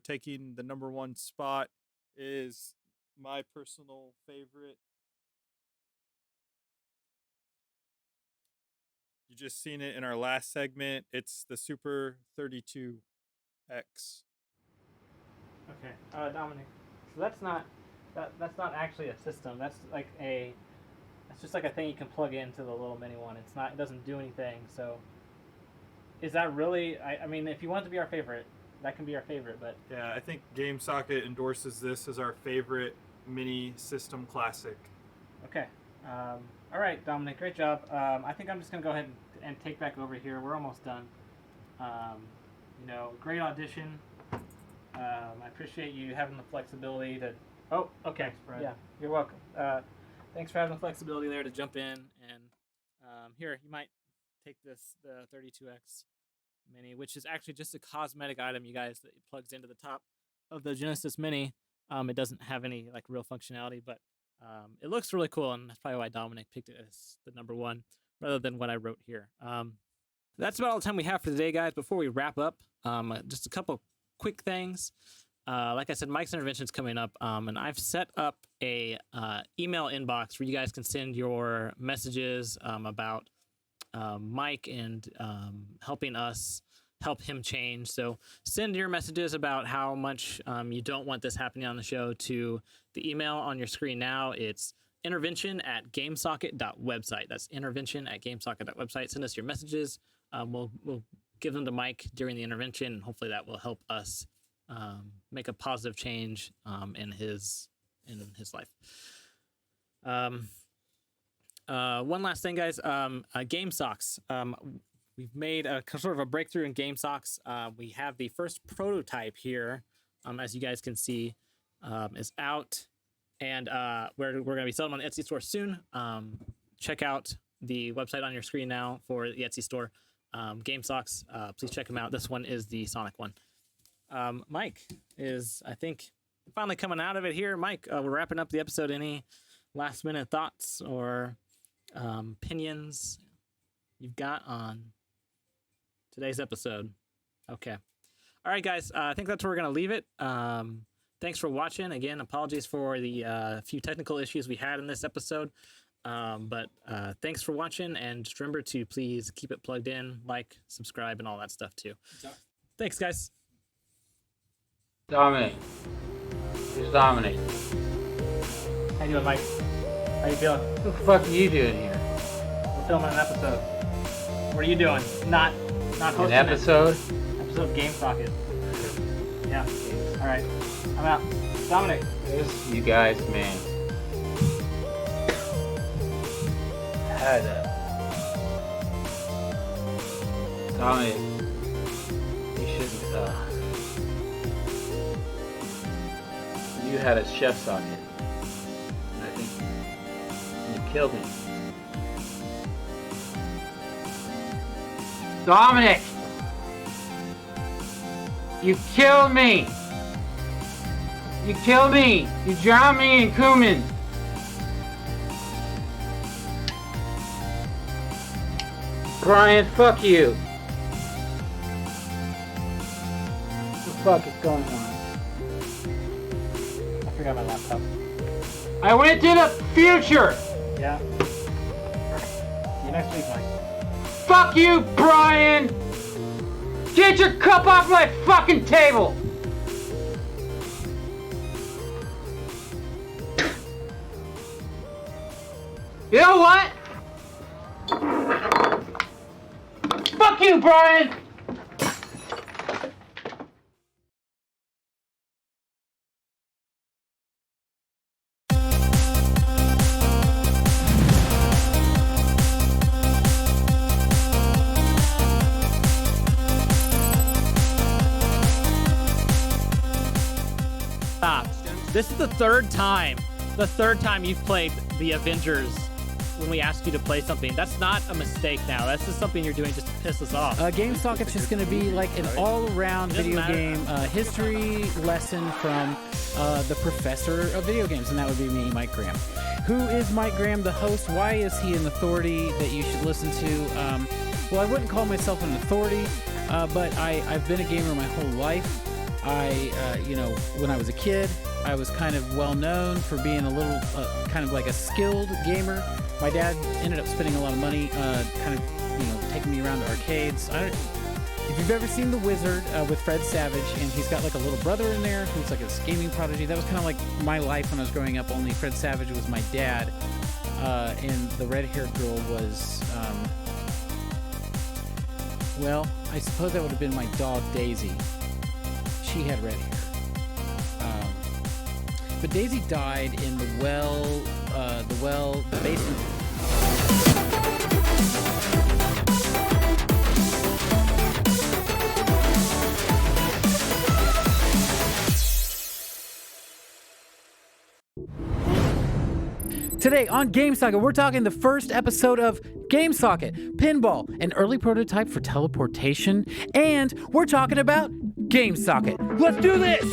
taking the number 1 spot is my personal favorite. You just seen it in our last segment. It's the Super 32X. Okay, Dominic. So that's not actually a system. That's just like a thing you can plug into the little mini one. It doesn't do anything. So is that really? I mean, if you want it to be our favorite, that can be our favorite. But yeah, I think Game Socket endorses this as our favorite mini system classic. Okay. All right, Dominic, great job. I think I'm just gonna go ahead and take back over here. We're almost done. Great audition. I appreciate you having the flexibility to. Oh, okay. Thanks, Brad. Yeah, you're welcome. Thanks for having the flexibility there to jump in and here you might take the 32X Mini, which is actually just a cosmetic item, you guys, that plugs into the top of the Genesis Mini. It doesn't have any like real functionality, but it looks really cool, and that's probably why Dominic picked it as the number 1 rather than what I wrote here. That's about all the time we have for today, guys. Before we wrap up, just a couple quick things. Like I said, Mike's intervention is coming up, and I've set up a email inbox where you guys can send your messages about Mike and helping us help him change. So send your messages about how much you don't want this happening on the show to the email on your screen now. It's intervention@gamesocket.website. That's intervention@gamesocket.website. Send us your messages. We'll give them to Mike during the intervention, and hopefully that will help us make a positive change in his life. One last thing, guys. Game Socks. We've made a sort of a breakthrough in Game Socks. We have the first prototype here, as you guys can see, is out, and we're going to be selling on the Etsy store soon. Check out the website on your screen now for the Etsy store. Game Socks, please check them out. This one is the Sonic one. Mike is, I think, finally coming out of it here. Mike, we're wrapping up the episode. Any last minute thoughts or opinions you've got on today's episode? Okay. All right, guys. I think that's where we're going to leave it. Thanks for watching. Again, apologies for the few technical issues we had in this episode. But thanks for watching, and just remember to please keep it plugged in, like, subscribe, and all that stuff too. Thanks, guys. Dominic. Who's Dominic? How you doing, Mike? How you feeling? What the fuck are you doing here? We're filming an episode. What are you doing? Not hosting An episode? Episode of Game Socket. Yeah. All right. I'm out. Dominic. This, you guys, man. Had Dominic, you shouldn't, you had a chef socket. And I think you killed me. Dominic! You killed me! You killed me! You drowned me in cumin! Brian, fuck you! What the fuck is going on? I forgot my laptop. I went to the future! Yeah. See you next week, Mike. Fuck you, Brian! Get your cup off my fucking table! You know what? Fuck you, Brian! Stop. This is the third time you've played the Avengers when we ask you to play something. That's not a mistake now. That's just something you're doing just to piss us off. Game Socket's just going to be like an all-around Doesn't video matter. game history lesson from the professor of video games, and that would be me, Mike Graham. Who is Mike Graham, the host? Why is he an authority that you should listen to? Well, I wouldn't call myself an authority, but I've been a gamer my whole life. When I was a kid, I was kind of well known for being a little, kind of like a skilled gamer. My dad ended up spending a lot of money, taking me around to arcades. If you've ever seen The Wizard with Fred Savage, and he's got like a little brother in there who's like a gaming prodigy, that was kind of like my life when I was growing up, only Fred Savage was my dad, and the red-haired girl was, well, I suppose that would have been my dog Daisy. She had red hair. But Daisy died in the basement. Today on Game Socket, we're talking the first episode of Game Socket, Pinball, an early prototype for teleportation, and we're talking about Game Socket. Let's do this!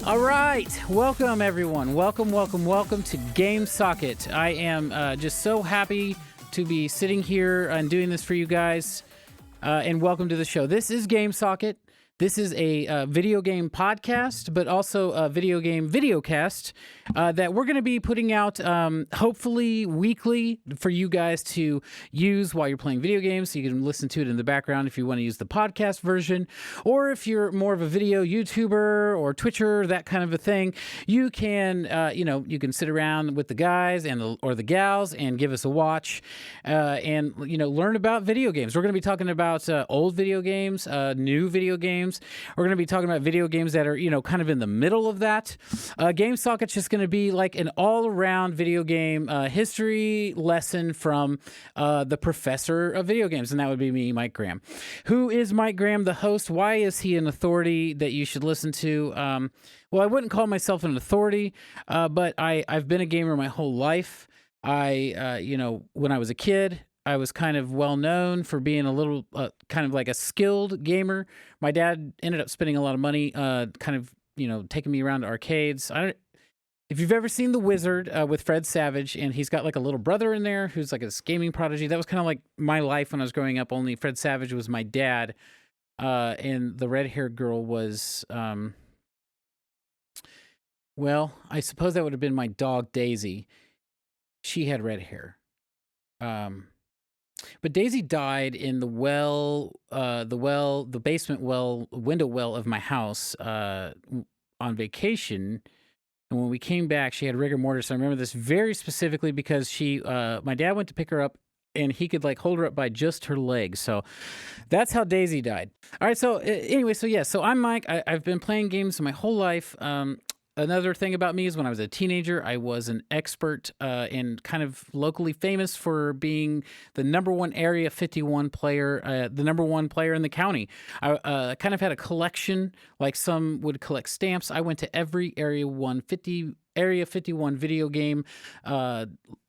All right, welcome everyone. Welcome to Game Socket. I am just so happy to be sitting here and doing this for you guys. And welcome to the show. This is Game Socket. This is a video game podcast, but also a video game videocast that we're going to be putting out hopefully weekly for you guys to use while you're playing video games. So you can listen to it in the background if you want to use the podcast version, or if you're more of a video YouTuber or Twitcher, that kind of a thing, you can you can sit around with the guys or the gals and give us a watch and learn about video games. We're going to be talking about old video games, new video games. We're going to be talking about video games that are kind of in the middle of that. Game Socket's just going to be like an all-around video game history lesson from the professor of video games, and that would be me, Mike Graham. Who is Mike Graham, the host? Why is he an authority that you should listen to? Well, I wouldn't call myself an authority, but I've been a gamer my whole life. When I was a kid, I was kind of well known for being a little kind of like a skilled gamer. My dad ended up spending a lot of money taking me around to arcades. If you've ever seen The Wizard with Fred Savage, and he's got like a little brother in there who's like a gaming prodigy, that was kind of like my life when I was growing up, only Fred Savage was my dad, and the red-haired girl was, well, I suppose that would have been my dog Daisy. She had red hair. But Daisy died in the basement window well of my house on vacation. And when we came back, she had rigor mortis. I remember this very specifically because my dad went to pick her up, and he could like hold her up by just her legs. So that's how Daisy died. All right. So anyway, so I'm Mike. I've been playing games my whole life. Another thing about me is when I was a teenager, I was an expert and kind of locally famous for being the #1 Area 51 player, the #1 player in the county. I kind of had a collection, like some would collect stamps. I went to every Area 51 video game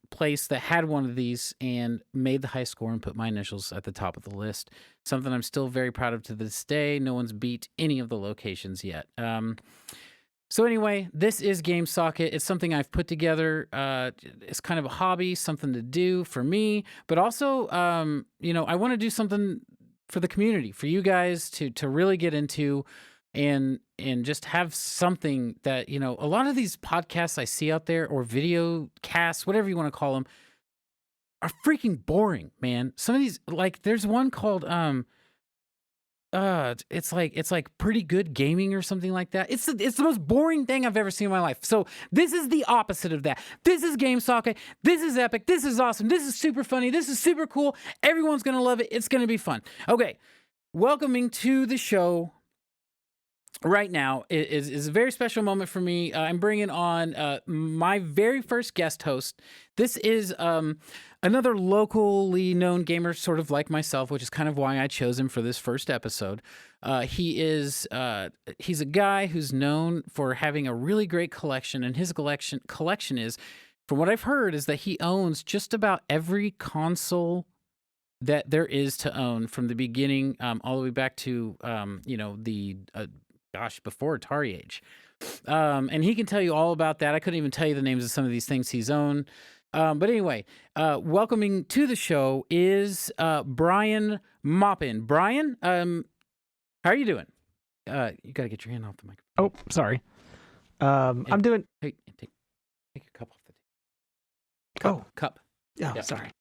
place that had one of these and made the high score and put my initials at the top of the list. Something I'm still very proud of to this day. No one's beat any of the locations yet. So anyway, this is Game Socket. It's something I've put together. It's kind of a hobby, something to do for me, but also, I want to do something for the community, for you guys to really get into and just have something that, a lot of these podcasts I see out there, or video casts, whatever you want to call them, are freaking boring, man. Some of these, like, there's one called, it's like Pretty Good Gaming or something like that. It's the most boring thing I've ever seen in my life. So this is the opposite of that. This is Game Socket. This is epic. This is awesome. This is super funny. This is super cool. Everyone's gonna love it. It's gonna be fun. Okay, welcoming to the show right now is a very special moment for me. I'm bringing on my very first guest host. This is another locally known gamer, sort of like myself, which is kind of why I chose him for this first episode. He's a guy who's known for having a really great collection, and his collection is, from what I've heard, is that he owns just about every console that there is to own, from the beginning all the way back to before Atari age. And he can tell you all about that. I couldn't even tell you the names of some of these things he's owned. But anyway, welcoming to the show is Brian Maupin. Brian, how are you doing? You got to get your hand off the microphone. Oh, sorry. I'm doing... Hey, take your cup off the table. Cup. Oh, sorry.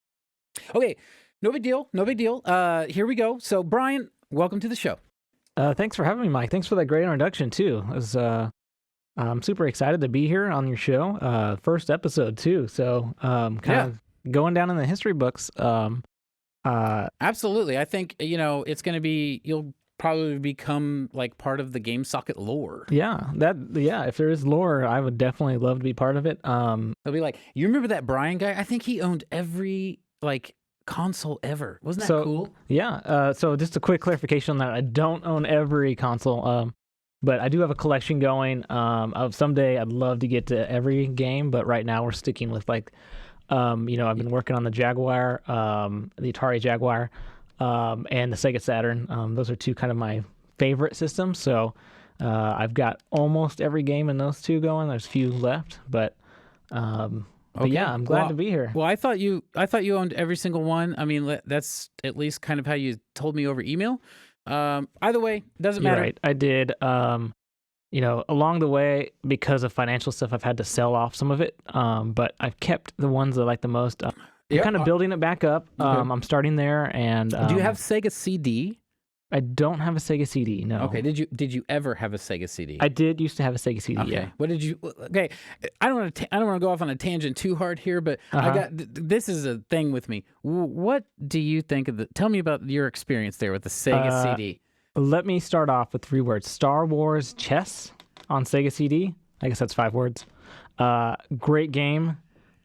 Okay, no big deal. Here we go. So, Brian, welcome to the show. Thanks for having me, Mike. Thanks for that great introduction, too. I'm super excited to be here on your show. First episode, too. So kind of going down in the history books. Absolutely. I think, it's going to be, you'll probably become like part of the Game Socket lore. Yeah. If there is lore, I would definitely love to be part of it. It'll be like, you remember that Brian guy? I think he owned every, console ever. Wasn't that cool? Yeah. So just a quick clarification on that. I don't own every console. But I do have a collection going. Of someday I'd love to get to every game, but right now we're sticking with I've been working on the Jaguar, the Atari Jaguar, and the Sega Saturn. Those are two kind of my favorite systems. So I've got almost every game in those two going. There's a few left, but yeah, I'm glad to be here. Well, I thought you owned every single one. I mean, that's at least kind of how you told me over email. Either way, doesn't You're matter. right. I did. Along the way, because of financial stuff, I've had to sell off some of it. But I've kept the ones I like the most. I'm Yeah, kind of building it back up. okay. I'm starting there, and Do you have Sega CD? I don't have a Sega CD. No. Okay. Did you ever have a Sega CD? I did used to have a Sega CD. Okay. Yeah. What did you? Okay. I don't want to go off on a tangent too hard here, but I Uh-huh. got this is a thing with me. What do you think of the? Tell me about your experience there with the Sega CD. Let me start off with 3 words: Star Wars Chess on Sega CD. I guess that's 5 words. Great game.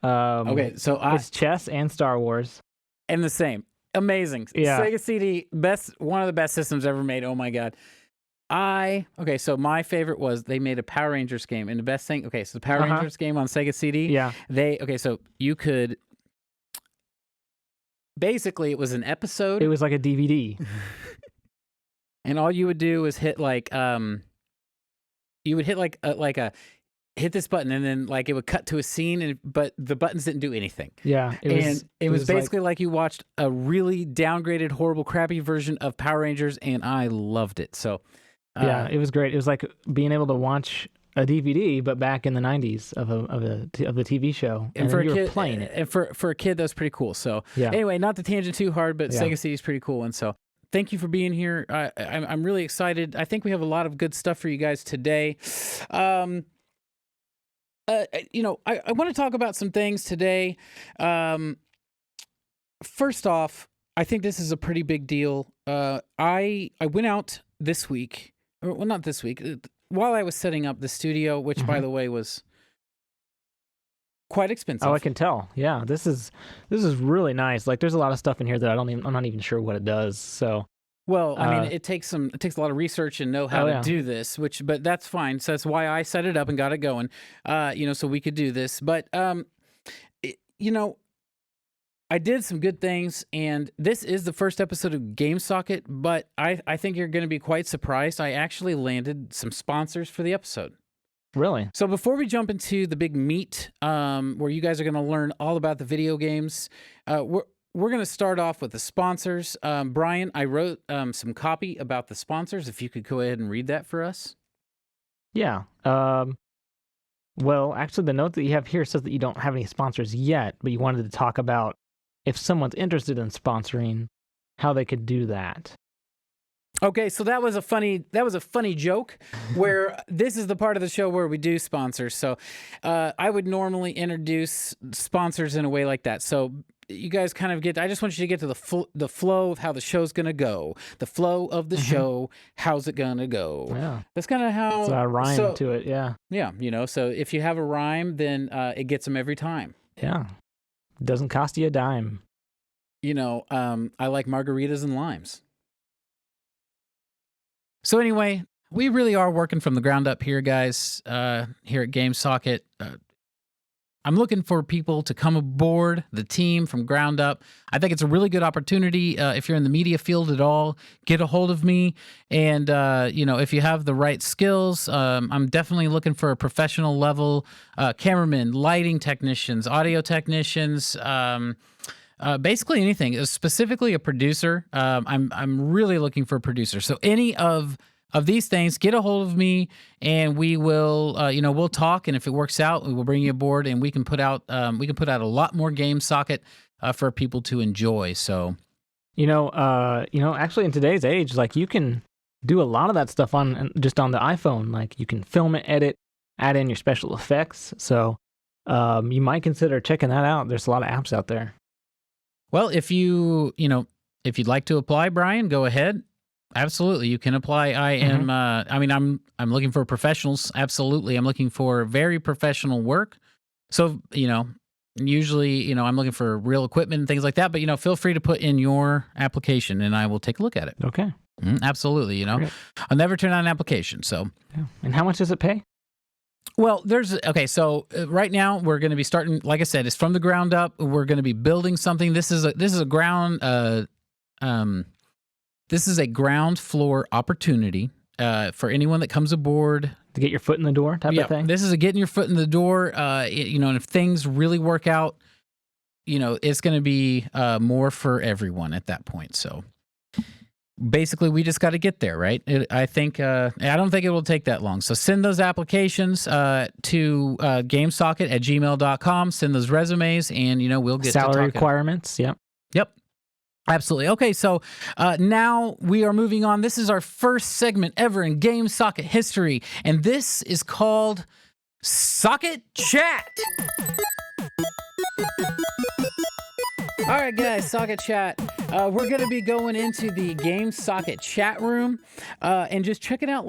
Okay, so it's chess and Star Wars. and the same. Amazing. Yeah. Sega CD, one of the best systems ever made. Oh my god. So my favorite was they made a Power Rangers game, and the best thing. Okay, so the Power Rangers game on Sega CD. Yeah. So you could. Basically, it was an episode. It was like a DVD. And all you would do is hit you would hit hit this button, and then it would cut to a scene, but the buttons didn't do anything. Yeah. It was basically like you watched a really downgraded, horrible, crappy version of Power Rangers, and I loved it. So yeah, it was great. It was like being able to watch a DVD, but back in the 90s of the TV show, and for then a you were kid, playing it. and for a kid, that's pretty cool. So Yeah. anyway, not to tangent too hard, but Yeah. Sega CD is pretty cool, and so. Thank you for being here. I'm really excited. I think we have a lot of good stuff for you guys today. I want to talk about some things today. First off, I think this is a pretty big deal. I went out this week, well, not this week, while I was setting up the studio, which, by the way, was quite expensive. Oh, I can tell. Yeah, this is really nice. Like, there's a lot of stuff in here that I'm not even sure what it does. So, well, I mean, it takes a lot of research and know how to do this, but that's fine. So that's why I set it up and got it going. So we could do this. But I did some good things, and this is the first episode of Game Socket. But I think you're going to be quite surprised. I actually landed some sponsors for the episode. Really? So before we jump into the big meat, where you guys are going to learn all about the video games, we're going to start off with the sponsors. Brian, I wrote some copy about the sponsors. If you could go ahead and read that for us. Yeah. Well, actually, the note that you have here says that you don't have any sponsors yet, but you wanted to talk about if someone's interested in sponsoring, how they could do that. Okay, so that was a funny joke where this is the part of the show where we do sponsors. So I would normally introduce sponsors in a way like that. So you guys kind of I just want you to get to the flow of how the show's going to go. The flow of the show, how's it going to go? Yeah. That's kind of how... It's a rhyme to it, yeah. Yeah, so if you have a rhyme, then it gets them every time. Yeah. It doesn't cost you a dime. I like margaritas and limes. So anyway, we really are working from the ground up here, guys, here at Game Socket. I'm looking for people to come aboard the team from ground up. I think it's a really good opportunity. If you're in the media field at all, get a hold of me. And, if you have the right skills, I'm definitely looking for a professional level cameraman, lighting technicians, audio technicians, basically anything, specifically a producer. I'm really looking for a producer. So any of these things, get a hold of me, and we will, we'll talk. And if it works out, we will bring you aboard, and we can put out a lot more Game Socket for people to enjoy. So, actually in today's age, like, you can do a lot of that stuff on the iPhone. Like, you can film it, edit, add in your special effects. So, you might consider checking that out. There's a lot of apps out there. Well, if you'd like to apply, Brian, go ahead. Absolutely, you can apply. I am. I'm looking for professionals. Absolutely, I'm looking for very professional work. So usually, I'm looking for real equipment and things like that. But feel free to put in your application, and I will take a look at it. Okay. Absolutely. Great. I'll never turn down an application. So. Yeah. And how much does it pay? Well, so right now we're going to be starting, like I said, it's from the ground up. We're going to be building something. This is a ground floor opportunity for anyone that comes aboard. To get your foot in the door type of thing? This is a getting your foot in the door. And if things really work out, it's going to be more for everyone at that point. So basically we just got to get there, right? I don't think it will take that long. So send those applications to gamesocket@gmail.com. Send those resumes, and we'll get salary to talking. requirements. Yep. Absolutely. Okay, so now we are moving on. This is our first segment ever in Game Socket history, and this is called Socket Chat. All right, guys, Socket Chat. We're going to be going into the Game Socket chat room and just checking out,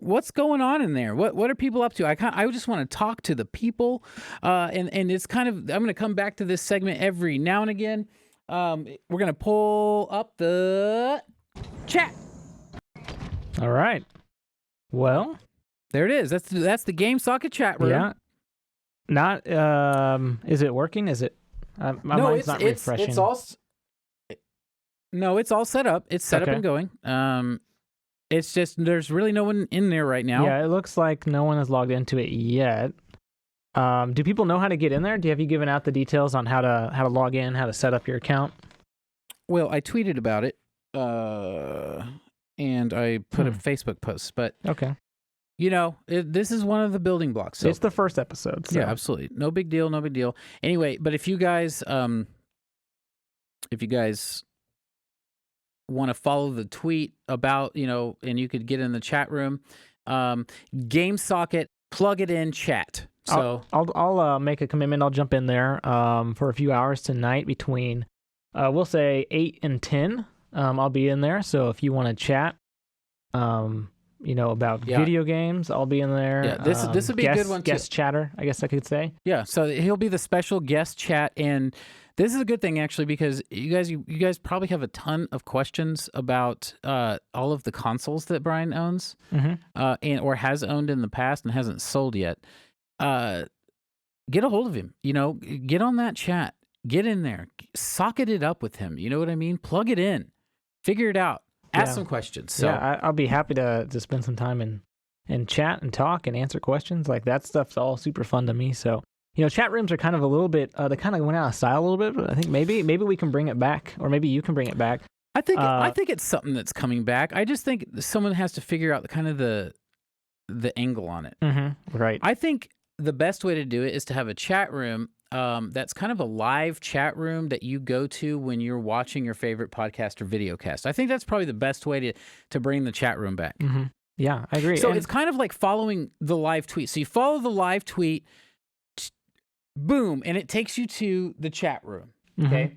what's going on in there. What are people up to? I just want to talk to the people, and it's kind of, I'm going to come back to this segment every now and again. We're going to pull up the chat. All right. Well, there it is. That's the Game Socket chat room. Yeah. Not is it working? Is it my mind's not refreshing. It's all set up. It's set up and going. It's just there's really no one in there right now. Yeah, it looks like no one has logged into it yet. Do people know how to get in there? Have you given out the details on how to log in, how to set up your account? Well, I tweeted about it, and I put a Facebook post. But okay, this is one of the building blocks. So. It's the first episode. So. Yeah, absolutely, no big deal, no big deal. Anyway, but if you guys want to follow the tweet about and you could get in the chat room, Game Socket, plug it in chat. So I'll make a commitment. I'll jump in there for a few hours tonight between we'll say 8 and 10. I'll be in there. So if you want to chat, about video games, I'll be in there. Yeah, this would be a good one too. Guest chatter, I guess I could say. Yeah, so he'll be the special guest chat, and this is a good thing actually because you guys probably have a ton of questions about all of the consoles that Brian owns, or has owned in the past and hasn't sold yet. Get a hold of him. Get on that chat. Get in there. Socket it up with him. You know what I mean? Plug it in. Figure it out. Ask some questions. So. Yeah, I'll be happy to spend some time and chat and talk and answer questions. Like that stuff's all super fun to me. So chat rooms are kind of a little bit. They kind of went out of style a little bit. But I think maybe we can bring it back, or maybe you can bring it back. I think it's something that's coming back. I just think someone has to figure out kind of the angle on it. Right. I think the best way to do it is to have a chat room that's kind of a live chat room that you go to when you're watching your favorite podcast or video cast. I think that's probably the best way to bring the chat room back. Yeah, I agree. So it's kind of like following the live tweet. So you follow the live tweet, boom, and it takes you to the chat room. Okay.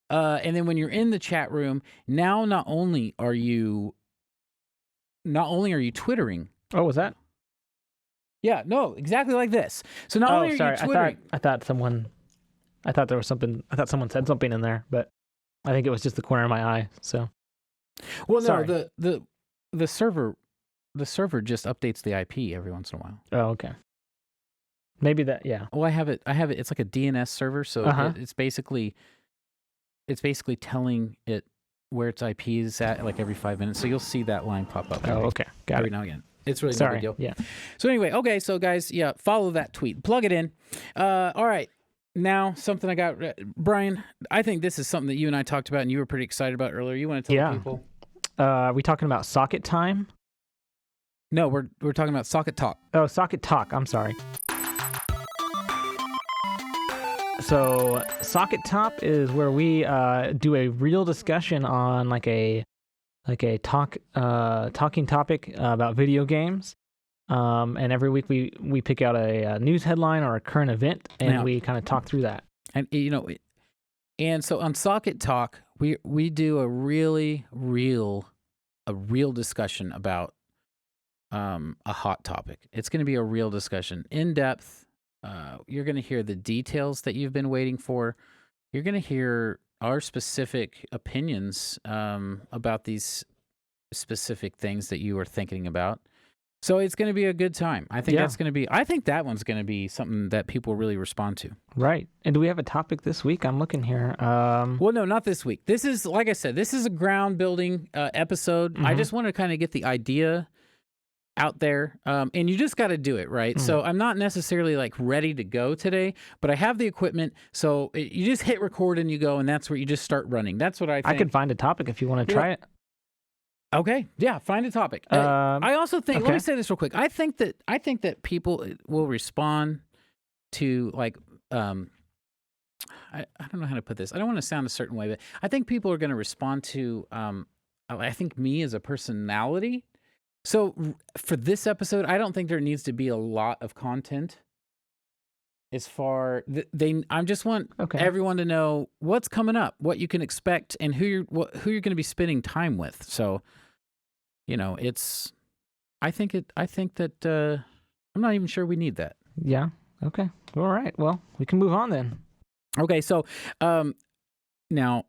And then when you're in the chat room, now not only are you twittering. Oh, was that? Yeah, no, exactly like this. So not only are you twittering. I thought someone said something in there, but I think it was just the corner of my eye. So, well, no, sorry. the server just updates the IP every once in a while. Oh, okay. Maybe that, yeah. Well, I have it. It's like a DNS server, so it's basically telling it where its IP is at like every 5 minutes. So you'll see that line pop up. Okay, got every it. now and again. It's really Sorry. no big deal. Yeah. So anyway, okay, so guys, follow that tweet, plug it in. All right, now something I got, Brian. I think this is something that you and I talked about, and you were pretty excited about earlier. You want to tell people? Are we talking about Socket Time? No, we're talking about Socket Talk. Oh, Socket Talk. I'm sorry. So Socket Top is where we do a real discussion on like a talking topic about video games. And every week we pick out a news headline or a current event, and we kind of talk through that. And and so on Socket Talk, we do a really real discussion about a hot topic. It's going to be a real discussion, in depth. You're going to hear the details that you've been waiting for. You're going to hear our specific opinions about these specific things that you are thinking about. So it's going to be a good time. I think I think that one's going to be something that people really respond to. Right. And do we have a topic this week? I'm looking here. Well, no, not this week. This is, like I said, this is a ground building episode. I just want to kind of get the idea out there, and you just got to do it, right? So I'm not necessarily like ready to go today, but I have the equipment, so you just hit record and you go, and that's where you just start running. That's what I think. I could find a topic if you want to try it. Okay, yeah, find a topic. I also think. Let okay. me say this real quick. I think that people will respond to like. I don't know how to put this. I don't want to sound a certain way, but I think people are going to respond to. I think me as a personality. So for this episode, I don't think there needs to be a lot of content. As far I just want everyone to know what's coming up, what you can expect, and who you're going to be spending time with. So, it's. I think that I'm not even sure we need that. Yeah. Okay. All right. Well, we can move on then. Okay. So, now,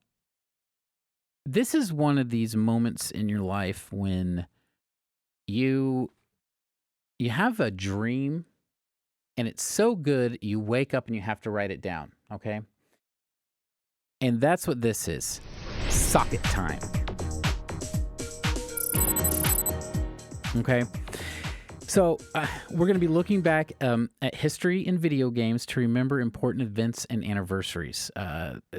this is one of these moments in your life when you have a dream. And it's so good, you wake up and you have to write it down, okay? And that's what this is. Socket time. Okay? So, we're going to be looking back at history in video games to remember important events and anniversaries.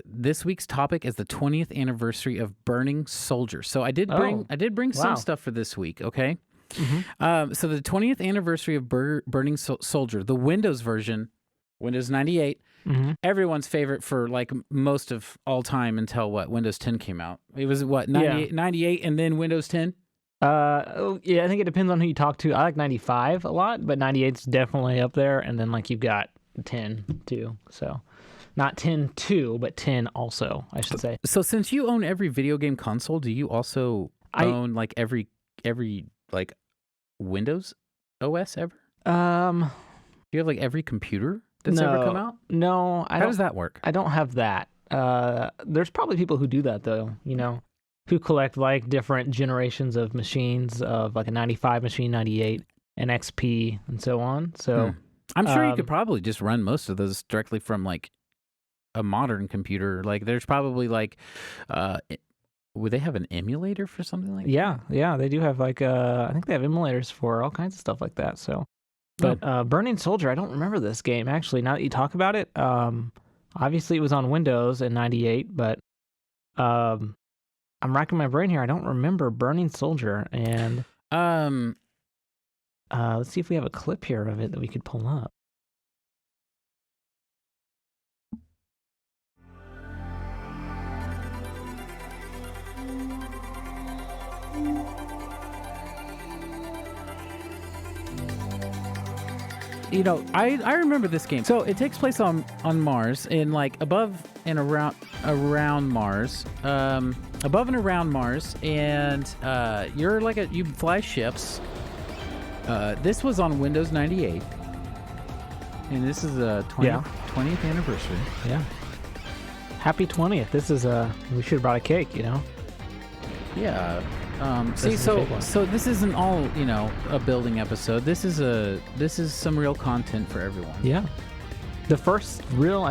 This week's topic is the 20th anniversary of Burning Soldier. So, I did bring some stuff for this week, okay? Mm-hmm. So the 20th anniversary of Burning Soldier, the Windows version, Windows 98, everyone's favorite for like most of all time until Windows 10 came out. It was 98 and then Windows 10? Yeah, I think it depends on who you talk to. I like 95 a lot, but 98's definitely up there. And then like you've got 10 too. So not 10-2, but 10 also, I should say. So since you own every video game console, do you also own like every like Windows OS ever? Do you have like every computer that's ever come out? No, How does that work? I don't have that. There's probably people who do that though, who collect like different generations of machines of like a 95 machine, 98, an XP, and so on. So I'm sure you could probably just run most of those directly from like a modern computer. Like there's probably like would they have an emulator for something like that? Yeah, they do have like I think they have emulators for all kinds of stuff like that. So, but Burning Soldier, I don't remember this game actually. Now that you talk about it, obviously it was on Windows in '98, but I'm racking my brain here. I don't remember Burning Soldier, and let's see if we have a clip here of it that we could pull up. I remember this game. So it takes place on Mars, in like above and around Mars, above and around Mars, and you're like you fly ships. This was on Windows 98, and this is a 20th anniversary. Yeah. Happy 20th. This is we should have brought a cake, Yeah. So this isn't all, a building episode. This is some real content for everyone. Yeah. The first real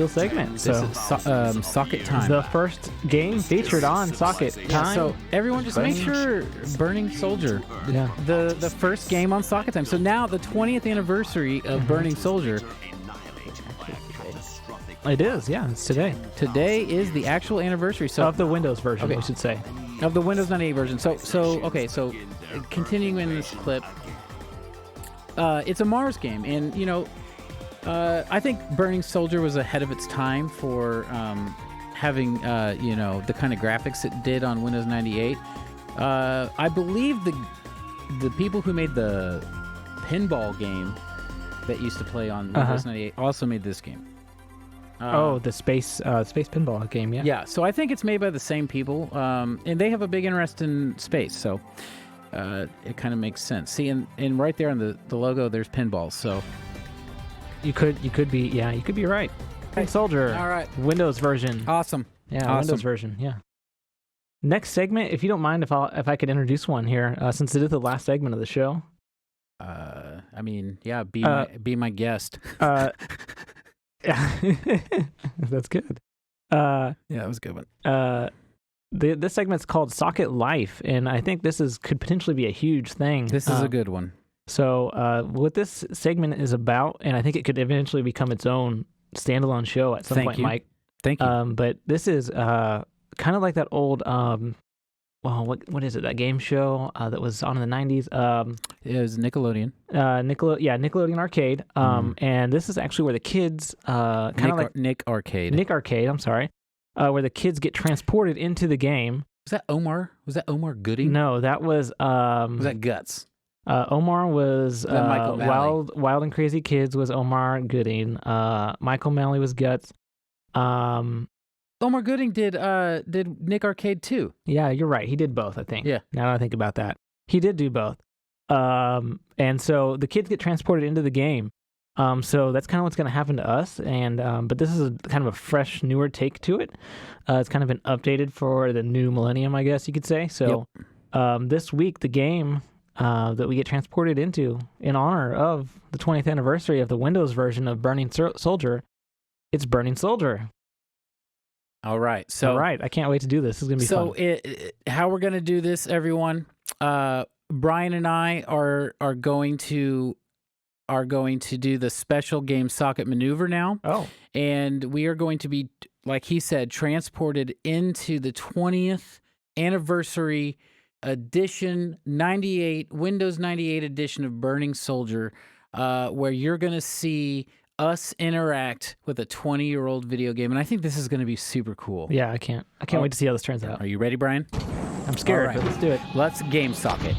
segment. This is Socket Time. The first game featured on Socket Time. So everyone just make sure Burning Soldier. Yeah. The first game on Socket Time. So now the 20th anniversary of Burning Soldier. It is, yeah. It's today. Today is the actual anniversary. So of the Windows version, we should say. Of the Windows 98 version. So continuing in this clip, it's a Mars game, and I think Burning Soldier was ahead of its time for having the kind of graphics it did on Windows 98. I believe the people who made the pinball game that used to play on Windows 98 also made this game. The space pinball game, yeah. Yeah, so I think it's made by the same people, and they have a big interest in space, so it kind of makes sense. See, and right there on the logo, there's pinballs, so you could be right. Burning Soldier, all right, Windows version, awesome, yeah, awesome. Windows version, yeah. Next segment, if you don't mind, if I could introduce one here, since it is the last segment of the show. Be my guest. That's good. Yeah, that was a good one. This segment's called Socket Life, and I think could potentially be a huge thing. This is a good one. So, what this segment is about, and I think it could eventually become its own standalone show at some point, Mike. Thank you. But this is kind of like that old what is it? That game show that was on in the 90s. It was Nickelodeon. Nickelodeon Arcade. And this is actually where the kids kind of like Nick Arcade. Nick Arcade. I'm sorry, where the kids get transported into the game. Was that Omar? Was that Omar Gooding? No, that was Was that Guts? Omar was Michael Malley? Wild and Crazy Kids was Omar Gooding. Michael Malley was Guts. Omar Gooding did Nick Arcade too. Yeah, you're right. He did both, I think. Yeah. Now that I think about that, he did do both. And so the kids get transported into the game. So that's kind of what's going to happen to us. And but this is kind of a fresh, newer take to it. It's kind of been updated for the new millennium, I guess you could say. So this week, the game that we get transported into in honor of the 20th anniversary of the Windows version of Burning Soldier, it's Burning Soldier. All right. So all right, I can't wait to do this. This is gonna be fun. So how we're gonna do this, everyone? Brian and I are going to do the special game socket maneuver now. Oh. And we are going to be, like he said, transported into the 20th anniversary edition, Windows 98 edition of Burning Soldier, where you're going to see us interact with a 20-year-old video game. And I think this is going to be super cool. Yeah, I can't wait to see how this turns out. Are you ready, Brian? I'm scared, but let's do it. Let's game socket.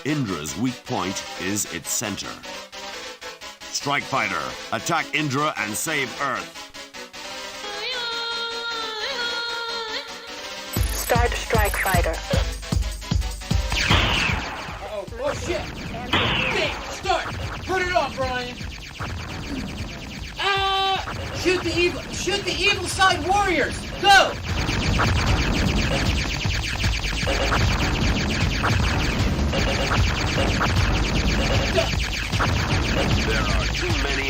Indra's weak point is its center. Strike Fighter, attack Indra and save Earth. Start Strike Fighter. Oh shit! Game, start! Put it on, Brian! Shoot the evil side warriors! Go! There are too many.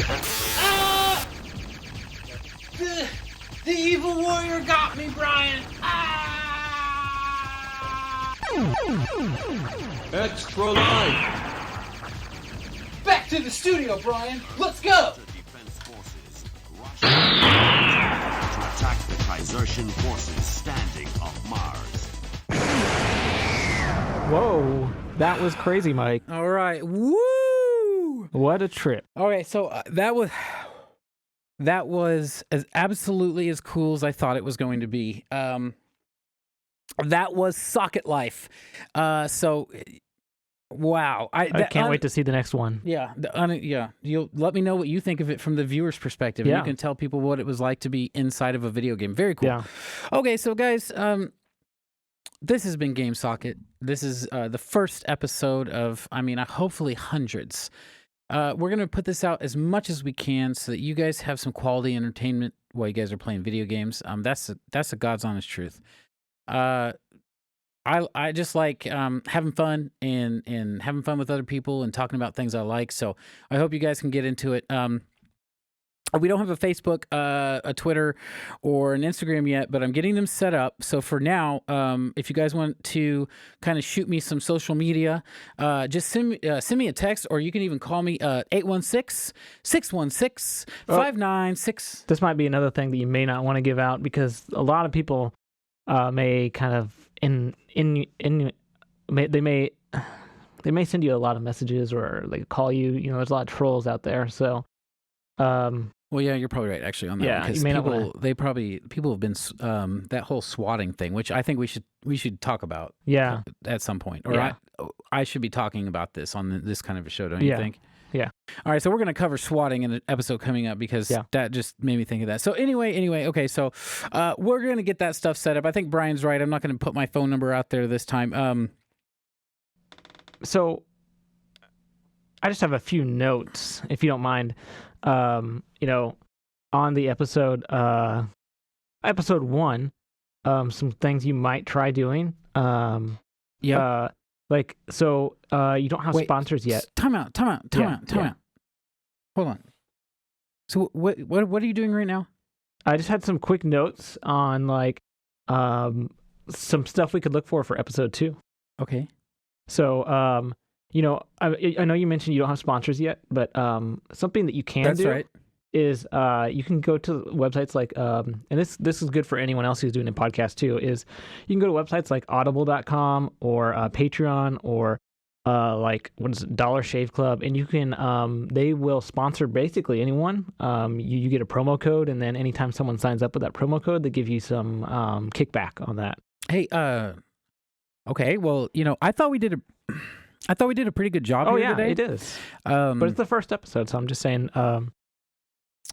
The evil warrior got me, Brian! Extra life! Back to the studio, Brian! Let's go! Defense forces rush to attack the Kaisertian forces standing off Mars. Whoa, that was crazy, Mike. All right. Woo! What a trip. All right, so that was as absolutely as cool as I thought it was going to be. That was Socket Life. Wow. I can't wait to see the next one. Yeah, you'll let me know what you think of it from the viewer's perspective. Yeah. You can tell people what it was like to be inside of a video game. Very cool. Yeah. Okay, so guys, this has been Game Socket. This is the first episode of, hopefully hundreds. We're going to put this out as much as we can so that you guys have some quality entertainment while you guys are playing video games. That's a God's honest truth. I just like having fun and having fun with other people and talking about things I like. So I hope you guys can get into it. We don't have a Facebook, a Twitter, or an Instagram yet, but I'm getting them set up. So for now, if you guys want to kind of shoot me some social media, just send me a text, or you can even call me 816-616-596. This might be another thing that you may not want to give out because a lot of people may kind of they may send you a lot of messages or like call you. You know, there's a lot of trolls out there. So. Well, yeah, you're probably right actually on that. Yeah, because you may people have been that whole swatting thing, which I think we should talk about. Yeah. At some point, or Yeah. I should be talking about this on this kind of a show, don't you think? Yeah. All right, so we're going to cover swatting in an episode coming up because that just made me think of that. So anyway, okay, so we're going to get that stuff set up. I think Brian's right. I'm not going to put my phone number out there this time. So I just have a few notes, if you don't mind. On the episode 1, some things you might try doing. You don't have sponsors yet. Time out. Hold on. So what are you doing right now? I just had some quick notes on like some stuff we could look for episode 2. Okay. So you know, I know you mentioned you don't have sponsors yet, but something that you can do right. is you can go to websites like and this is good for anyone else who's doing a podcast too, is you can go to websites like audible.com or Patreon or like what is it, Dollar Shave Club, and you can they will sponsor basically anyone. You get a promo code, and then anytime someone signs up with that promo code, they give you some kickback on that. Hey, okay. Well, you know, I thought we did a pretty good job here today. It is. But it's the first episode, so I'm just saying,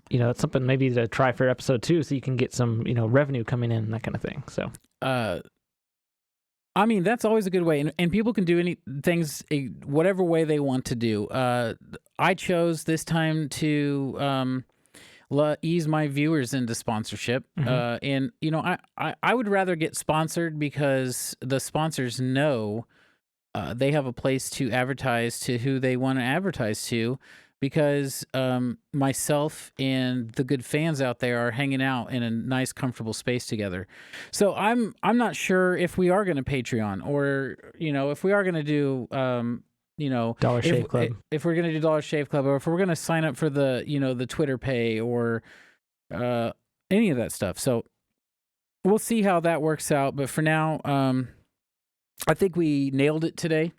you know, it's something maybe to try for episode 2, so you can get some, you know, revenue coming in and that kind of thing. So, I mean, that's always a good way, and people can do things whatever way they want to do. I chose this time to ease my viewers into sponsorship, and you know, I would rather get sponsored because the sponsors know they have a place to advertise to who they want to advertise to, because myself and the good fans out there are hanging out in a nice, comfortable space together. So I'm not sure if we are going to Patreon, or you know, if we are going to do you know, Dollar Shave Club. If we're going to do Dollar Shave Club, or if we're going to sign up for the, you know, the Twitter pay or any of that stuff. So we'll see how that works out. But for now, I think we nailed it today.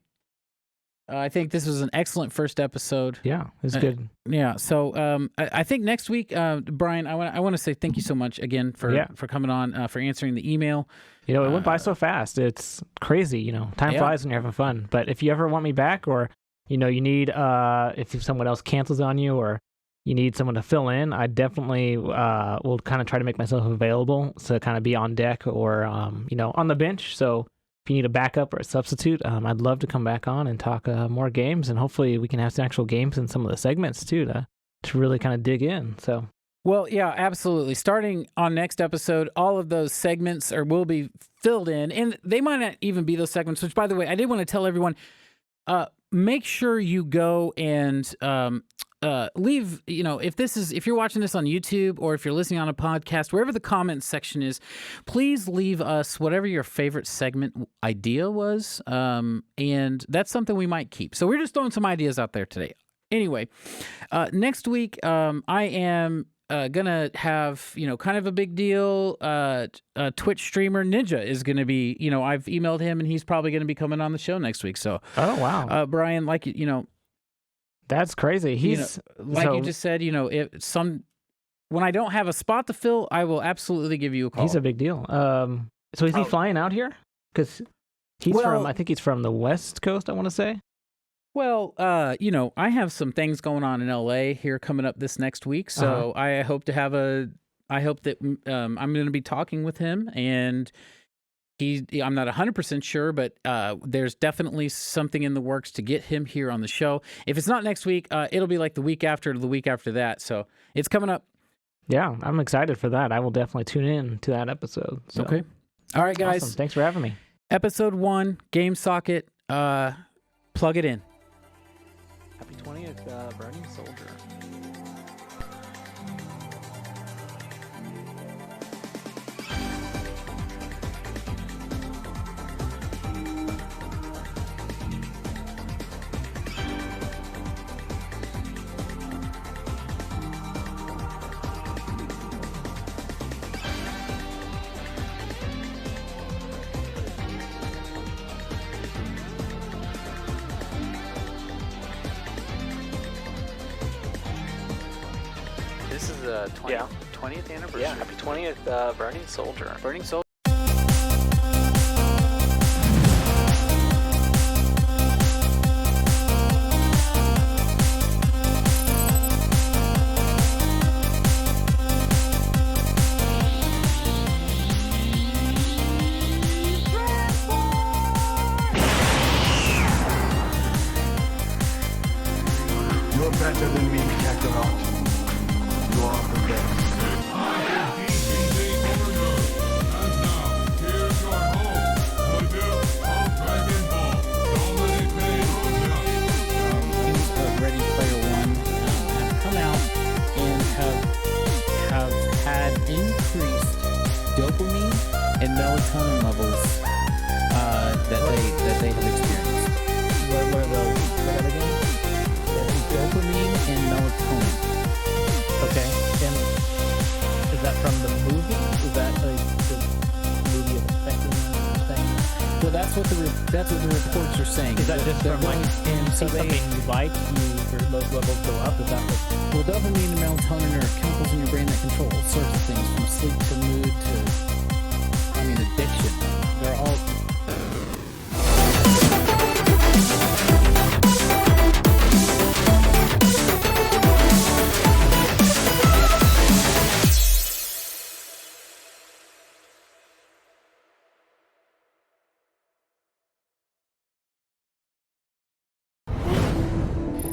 I think this was an excellent first episode. Yeah, it's good. Yeah, so I think next week, Brian, I want to say thank you so much again for coming on, for answering the email. You know, it went by so fast. It's crazy. You know, time flies when you're having fun. But if you ever want me back, or you know, you need if someone else cancels on you, or you need someone to fill in, I definitely will kind of try to make myself available to kind of be on deck or you know, on the bench. So if you need a backup or a substitute, I'd love to come back on and talk more games, and hopefully we can have some actual games in some of the segments too to really kind of dig in. So, well, yeah, absolutely. Starting on next episode, all of those segments will be filled in, and they might not even be those segments. Which, by the way, I did want to tell everyone: make sure you go and leave, you know, if you're watching this on YouTube or if you're listening on a podcast, wherever the comments section is, please leave us whatever your favorite segment idea was. And that's something we might keep. So we're just throwing some ideas out there today. Anyway, next week, I am gonna have, you know, kind of a big deal. Twitch streamer Ninja is gonna be, you know, I've emailed him and he's probably gonna be coming on the show next week. So, oh wow, Brian, like, you know, that's crazy. He's, you know, like you just said, you know, when I don't have a spot to fill, I will absolutely give you a call. He's a big deal. So is he flying out here? Because I think he's from the West Coast, I want to say. Well, you know, I have some things going on in LA here coming up this next week, so I hope that I'm going to be talking with him, and I'm not 100% sure, but there's definitely something in the works to get him here on the show. If it's not next week, it'll be like the week after or the week after that. So it's coming up. Yeah, I'm excited for that. I will definitely tune in to that episode. So. Okay. All right, guys. Awesome. Thanks for having me. Episode 1, Game Socket. Plug it in. Happy 20th, Burning Soldier. This is the 20th anniversary. Yeah, happy 20th, Burning Soldier. Burning Soldier. You're better than me, Kakarot. You are the best. Ready Player One have come out and have had in melatonin levels that they have experienced. What are those? What are they again? Dopamine and melatonin. Okay. And is that from the movie? Is that like the movie affecting thing? Well, that's what the reports are saying. Is that just they're from like and so something you like, those levels go up? Is that what? Well, dopamine and melatonin are chemicals in your brain that control all sorts of things, from sleep to mood to, addiction. They're all.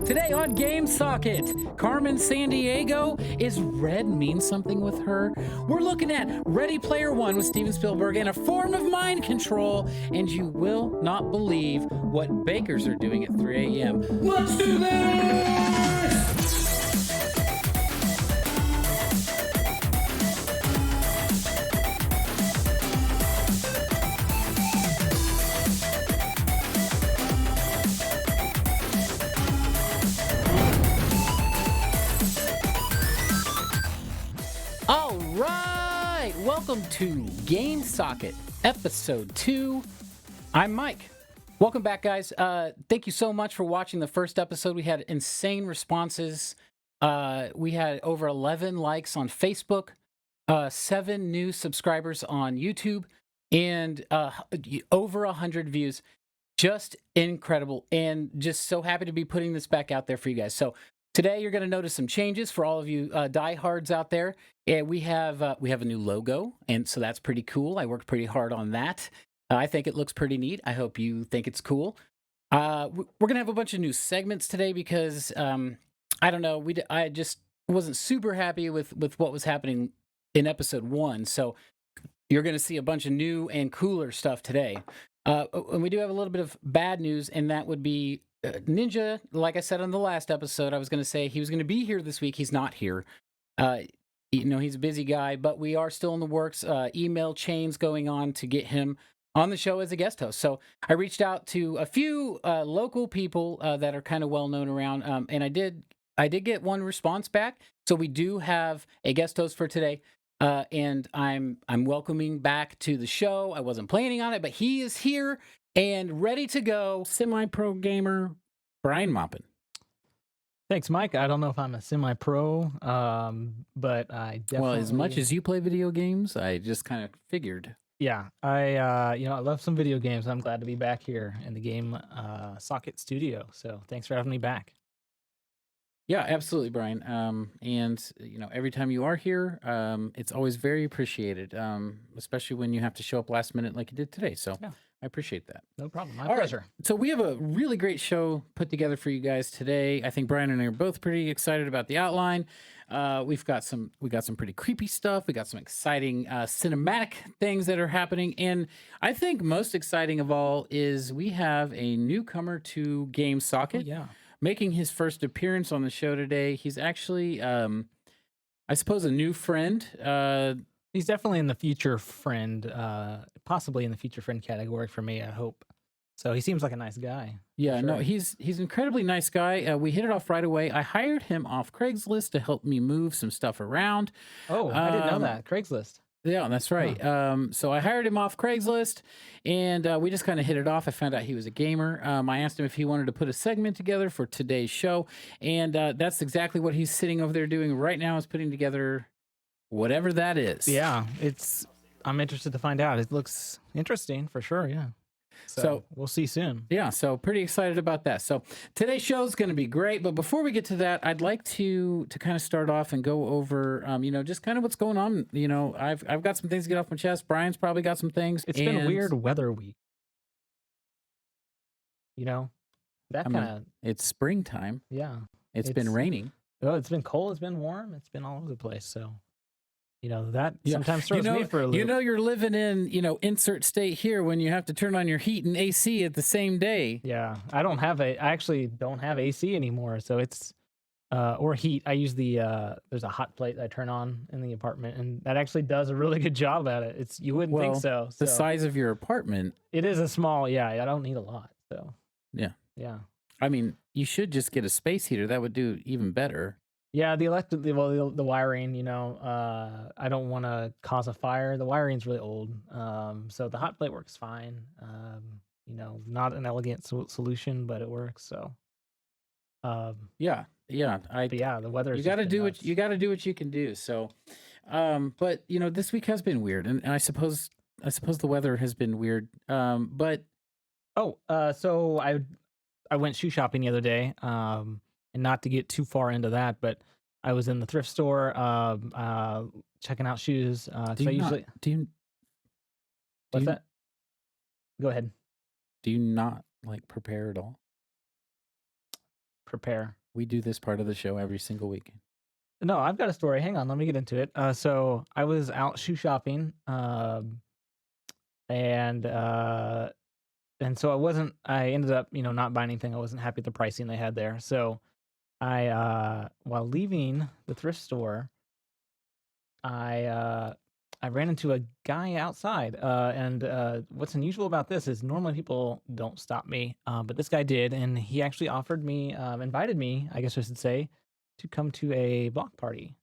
Today on Game Socket, Carmen Sandiego, is red mean something with her? We're looking at Ready Player One with Steven Spielberg and a form of mind control, and you will not believe what bakers are doing at 3 a.m. Let's do this! All right, welcome to Game Socket, episode 2. I'm Mike. Welcome back, guys. Thank you so much for watching the first episode. We had insane responses. We had over 11 likes on Facebook, 7 new subscribers on YouTube, and over 100 views. Just incredible, and just so happy to be putting this back out there for you guys. So today you're going to notice some changes for all of you diehards out there. And we have a new logo, and so that's pretty cool. I worked pretty hard on that. I think it looks pretty neat. I hope you think it's cool. We're going to have a bunch of new segments today because I don't know. I just wasn't super happy with what was happening in episode 1. So you're going to see a bunch of new and cooler stuff today. And we do have a little bit of bad news, and that would be Ninja. Like I said on the last episode, I was going to say he was going to be here this week. He's not here. He's a busy guy, but we are still in the works. Email chains going on to get him on the show as a guest host. So I reached out to a few local people that are kind of well known around, and I did get one response back. So we do have a guest host for today. And I'm welcoming back to the show. I wasn't planning on it, but he is here and ready to go. Semi-pro gamer Brian Maupin. Thanks, Mike. I don't know if I'm a semi-pro, but I definitely... Well, as much as you play video games, I just kind of figured. Yeah, I love some video games. I'm glad to be back here in the Game Socket studio. So thanks for having me back. Yeah, absolutely, Brian. And every time you are here, it's always very appreciated, especially when you have to show up last minute like you did today. So yeah. I appreciate that. No problem. My All pleasure. Right. So we have a really great show put together for you guys today. I think Brian and I are both pretty excited about the outline. We got some pretty creepy stuff. We got some exciting cinematic things that are happening, and I think most exciting of all is we have a newcomer to Game Socket. Oh, yeah. Making his first appearance on the show today. He's actually, I suppose, a new friend. He's definitely in the future friend, possibly in the future friend category for me, I hope. So he seems like a nice guy. Yeah, sure. No, he's an incredibly nice guy. We hit it off right away. I hired him off Craigslist to help me move some stuff around. Oh, I didn't know that. Craigslist. Yeah, that's right. Huh. So I hired him off Craigslist, and we just kind of hit it off. I found out he was a gamer. I asked him if he wanted to put a segment together for today's show, and that's exactly what he's sitting over there doing right now, is putting together whatever that is. Yeah, I'm interested to find out. It looks interesting for sure, yeah. So we'll see soon. Yeah, so pretty excited about that. So today's show is going to be great, but before we get to that, I'd like to kind of start off and go over, just kind of what's going on. I've got some things to get off my chest. Brian's probably got some things. It's been a weird weather week. That kind of. It's springtime. Yeah, it's been raining. Oh, it's been cold. It's been warm. It's been all over the place. So. That sometimes throws me for a loop. You're living in, insert state here when you have to turn on your heat and AC at the same day. Yeah, I actually don't have AC anymore, so it's or heat. I use there's a hot plate that I turn on in the apartment, and that actually does a really good job at it. You wouldn't think so. The size of your apartment. It is a small, yeah. I don't need a lot, so. Yeah. Yeah. I mean, you should just get a space heater. That would do even better. Yeah, the wiring, I don't want to cause a fire. The wiring's really old, so the hot plate works fine. Not an elegant solution, but it works. So, yeah. But yeah, the weather. You got to do what you got to do what you can do. So, but this week has been weird, and I suppose the weather has been weird. But so I went shoe shopping the other day. And not to get too far into that, but I was in the thrift store checking out shoes. What's that? Go ahead. Do you not prepare at all? Prepare. We do this part of the show every single week. No, I've got a story. Hang on, let me get into it. So I was out shoe shopping, and so I ended up, not buying anything. I wasn't happy with the pricing they had there. So I while leaving the thrift store, I ran into a guy outside, and what's unusual about this is normally people don't stop me, but this guy did, and he actually invited me, I guess I should say, to come to a block party,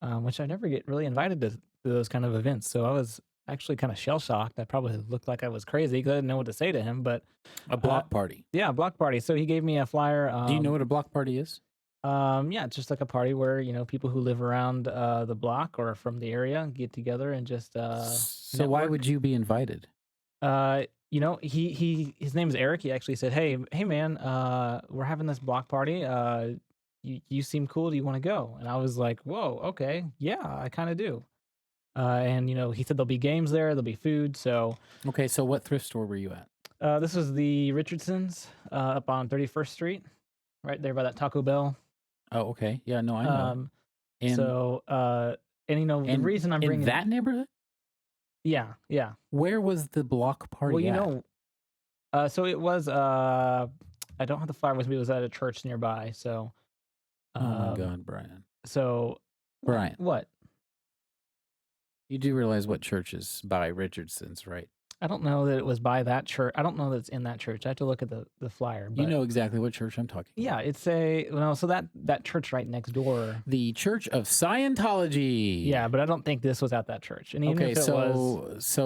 which I never get really invited to those kind of events. So I was actually kind of shell shocked. I probably looked like I was crazy because I didn't know what to say to him. But a block party, yeah, a block party. So he gave me a flyer. Do you know what a block party is? Yeah, it's just like a party where people who live around the block or from the area get together and just. So why would you be invited? His name is Eric. He actually said, "Hey man, we're having this block party. You seem cool. Do you want to go?" And I was like, "Whoa, okay, yeah, I kind of do." And he said there'll be games there, there'll be food. So okay, so what thrift store were you at? This was the Richardsons up on 31st Street, right there by that Taco Bell. Oh, okay. Yeah, no, I know. The reason I'm bringing in that neighborhood. Yeah. Where was the block party? Well, so it was. I don't have the flyer with me. It was at a church nearby. So. Oh my God, Brian. So. Brian, what? You do realize what church is by Richardson's, right? I don't know that it was by that church. I don't know that it's in that church. I have to look at the flyer. But you know exactly what church I'm talking about. Yeah, it's so that church right next door. The Church of Scientology. Yeah, but I don't think this was at that church. And even if it was...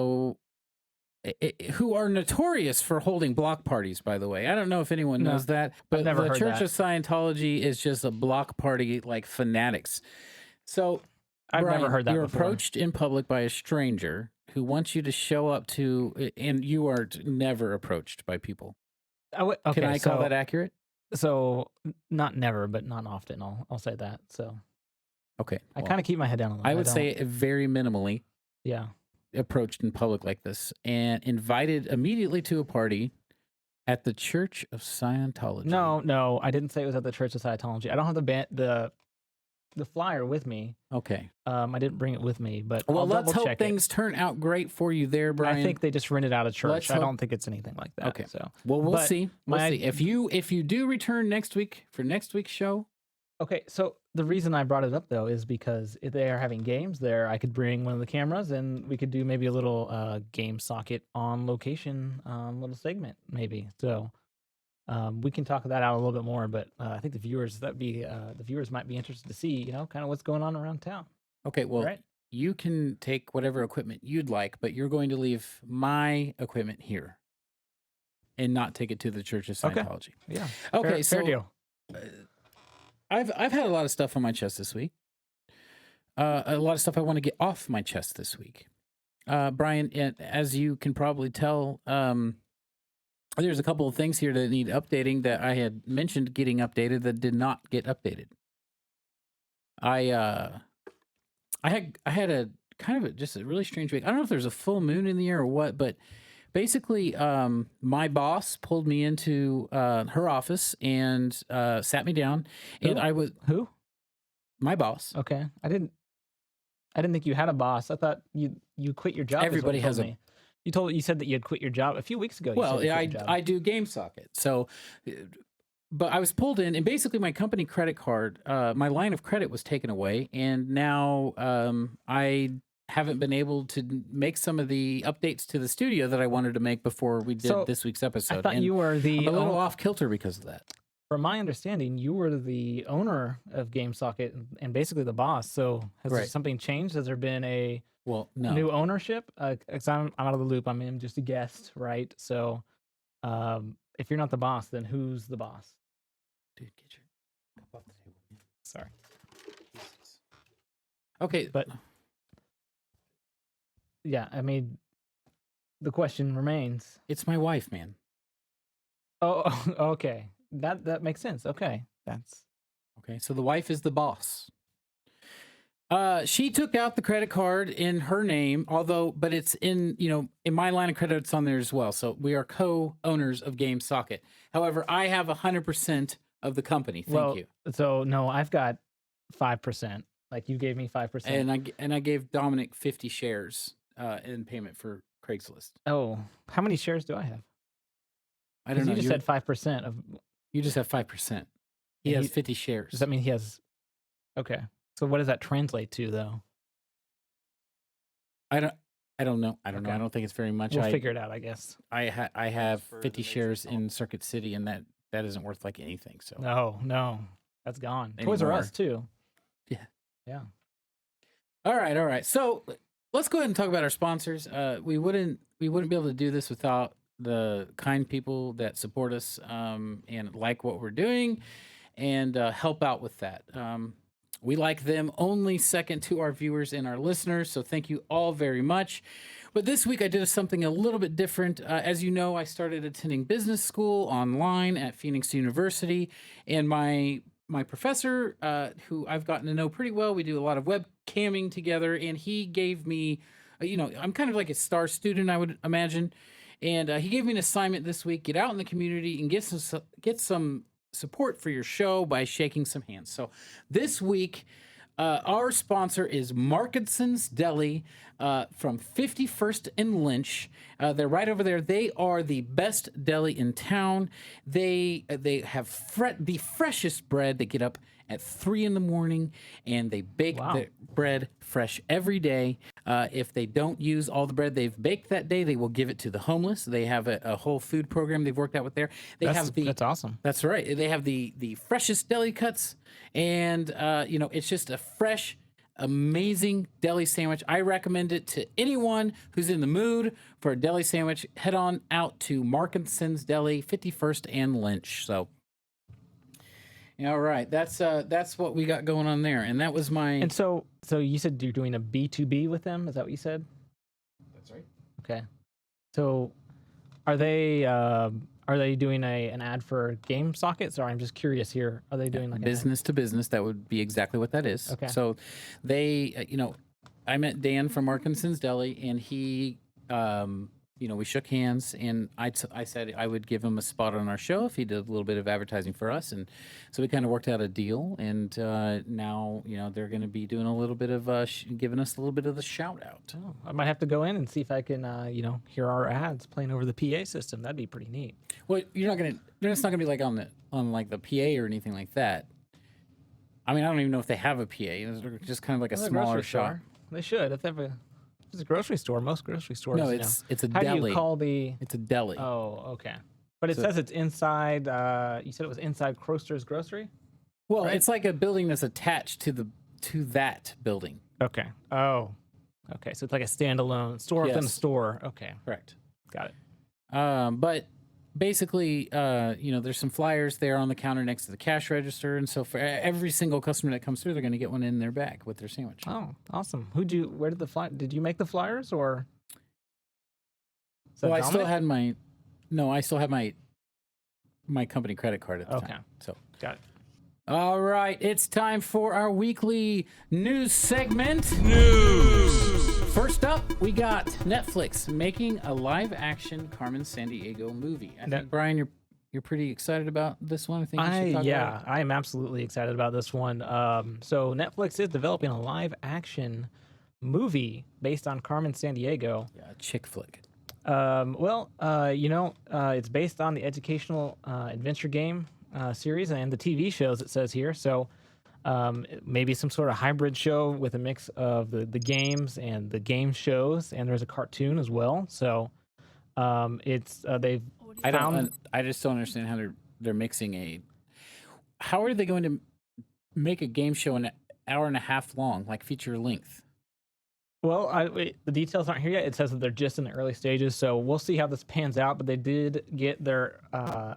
who are notorious for holding block parties, by the way. I don't know if anyone knows that, but I've never the heard Church that. of Scientology is just a block party like fanatics. So I've Brian, never heard that you're before. approached in public by a stranger who wants you to show up to, and you are never approached by people. Okay, can I call that accurate? So not never, but not often. I'll say that. So okay, I kind of keep my head down a little. I would say very minimally. Yeah, approached in public like this and invited immediately to a party at the Church of Scientology. No, I didn't say it was at the Church of Scientology. I don't have the flyer with me. Okay. I didn't bring it with me, but well, let's hope check things turn out great for you there, Brian. I think they just rented out a church. I don't think it's anything like that. Okay. So we'll see. We'll see. If you do return next week for next week's show. Okay, so the reason I brought it up though is because if they are having games there, I could bring one of the cameras and we could do maybe a little game socket on location, little segment maybe. So we can talk that out a little bit more, but I think the viewers might be interested to see, kind of what's going on around town. Okay, well, right? You can take whatever equipment you'd like, but you're going to leave my equipment here and not take it to the Church of Scientology. Okay. Yeah. Okay, fair deal. I've had a lot of stuff on my chest this week. A lot of stuff I want to get off my chest this week. Brian, as you can probably tell, there's a couple of things here that need updating that I had mentioned getting updated that did not get updated. I had a kind of just a really strange week. I don't know if there's a full moon in the air or what, but basically, my boss pulled me into her office and sat me down, and I was who? My boss. Okay, I didn't think you had a boss. I thought you quit your job. Everybody has me. You said that you had quit your job a few weeks ago. Well, yeah, I do Game Socket. So but I was pulled in, and basically my company credit card, my line of credit was taken away, and now I haven't been able to make some of the updates to the studio that I wanted to make before we did this week's episode. I thought you were I'm a little off kilter because of that. From my understanding, you were the owner of GameSocket and basically the boss. So has there something changed? Has there been a new ownership? Because I'm out of the loop. I'm just a guest, right? So if you're not the boss, then who's the boss? Dude, get your cup off the table. Sorry. Okay, but yeah, I mean, the question remains. It's my wife, man. Oh, okay. That makes sense. Okay, that's okay. So the wife is the boss. She took out the credit card in her name, but it's in my line of credit, it's on there as well. So we are co-owners of GameSocket. However, I have 100% of the company. Thank you. So no, I've got 5%. Like you gave me 5%, and I gave Dominic 50 shares in payment for Craigslist. Oh, how many shares do I have? I don't know. You just said 5% of. You just have 5%. He has 50 shares. Does that mean he has? Okay. So what does that translate to, though? I don't know. I don't know. I don't think it's very much. We'll figure it out, I guess. I have 50 shares in Circuit City, and that isn't worth like anything. So no, that's gone. Anymore. Toys R Us too. Yeah. All right. So let's go ahead and talk about our sponsors. We wouldn't be able to do this without the kind people that support us and like what we're doing and help out with that. We like them only second to our viewers and our listeners, so thank you all very much. But this week I did something a little bit different. As you know, I started attending business school online at Phoenix University, and my professor, who I've gotten to know pretty well, we do a lot of webcamming together, and he gave me, I'm kind of like a star student, I would imagine. And he gave me an assignment this week: get out in the community and get some support for your show by shaking some hands. So this week, our sponsor is Markinson's Deli from 51st and Lynch. They're right over there. They are the best deli in town. They have the freshest bread. They get up at 3 a.m. and they bake the bread fresh every day. If they don't use all the bread they've baked that day, they will give it to the homeless. They have a whole food program they've worked out with there. That's awesome. That's right. They have the freshest deli cuts, and it's just a fresh, amazing deli sandwich. I recommend it to anyone who's in the mood for a deli sandwich. Head on out to Markinson's Deli, 51st and Lynch. So. All right, that's what we got going on there, and that was my. And so you said you're doing a B2B with them. Is that what you said? That's right. Okay. So, are they doing an ad for GameSocket? Sorry, I'm just curious here. Are they doing like business to business? That would be exactly what that is. Okay. So, they, I met Dan from Markinson's Deli, and he, we shook hands, and I said I would give him a spot on our show if he did a little bit of advertising for us, and so we kind of worked out a deal, and now they're going to be doing a little bit of giving us a little bit of the shout out. Oh, I might have to go in and see if I can hear our ads playing over the PA system. That'd be pretty neat. Well, it's not going to be like on the PA or anything like that. I mean, I don't even know if they have a PA. It's just kind of like a smaller shop. They should if they have a. It's a grocery store. Most grocery stores. No, it's a How deli. do you call the? It's a deli. Oh, okay. But it says it's inside. You said it was inside Kroster's Grocery. Well, right? It's like a building that's attached to that building. Okay. Oh, okay. So it's like a standalone store within a store. Okay. Correct. Got it. But basically, there's some flyers there on the counter next to the cash register, and so for every single customer that comes through, they're going to get one in their bag with their sandwich. Oh, awesome! Where did the fly? Did you make the flyers or? Well, I still had my company credit card at the time. So got it. All right, it's time for our weekly news segment. First up, we got Netflix making a live-action Carmen Sandiego movie. I think, Brian, you're pretty excited about this one. I think you should talk about it. I am absolutely excited about this one. So Netflix is developing a live-action movie based on Carmen Sandiego. Yeah, a chick flick. It's based on the educational adventure game series and the TV shows, it says here. So maybe some sort of hybrid show with a mix of the games and the game shows, and there's a cartoon as well. So it's they've I just don't understand how they're mixing a. How are they going to make a game show an hour and a half long, like feature length? Well, the details aren't here yet. It says that they're just in the early stages, so we'll see how this pans out. But they did get their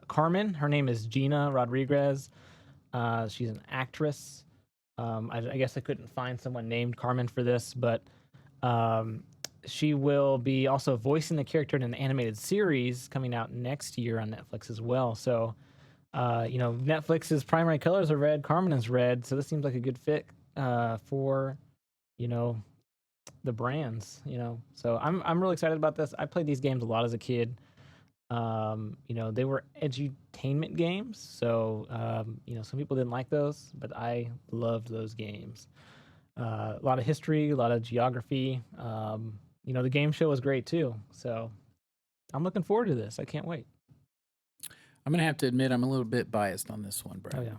Carmen. Her name is Gina Rodriguez. She's an actress. I guess I couldn't find someone named Carmen for this, but she will be also voicing the character in an animated series coming out next year on Netflix as well. So, Netflix's primary colors are red. Carmen is red, so this seems like a good fit for, the brands. So I'm really excited about this. I played these games a lot as a kid. They were edutainment games, so some people didn't like those, but I loved those games. A lot of history, a lot of geography. The game show was great too, so I'm looking forward to this. I can't wait. I'm gonna have to admit I'm a little bit biased on this one, Brad. Oh yeah.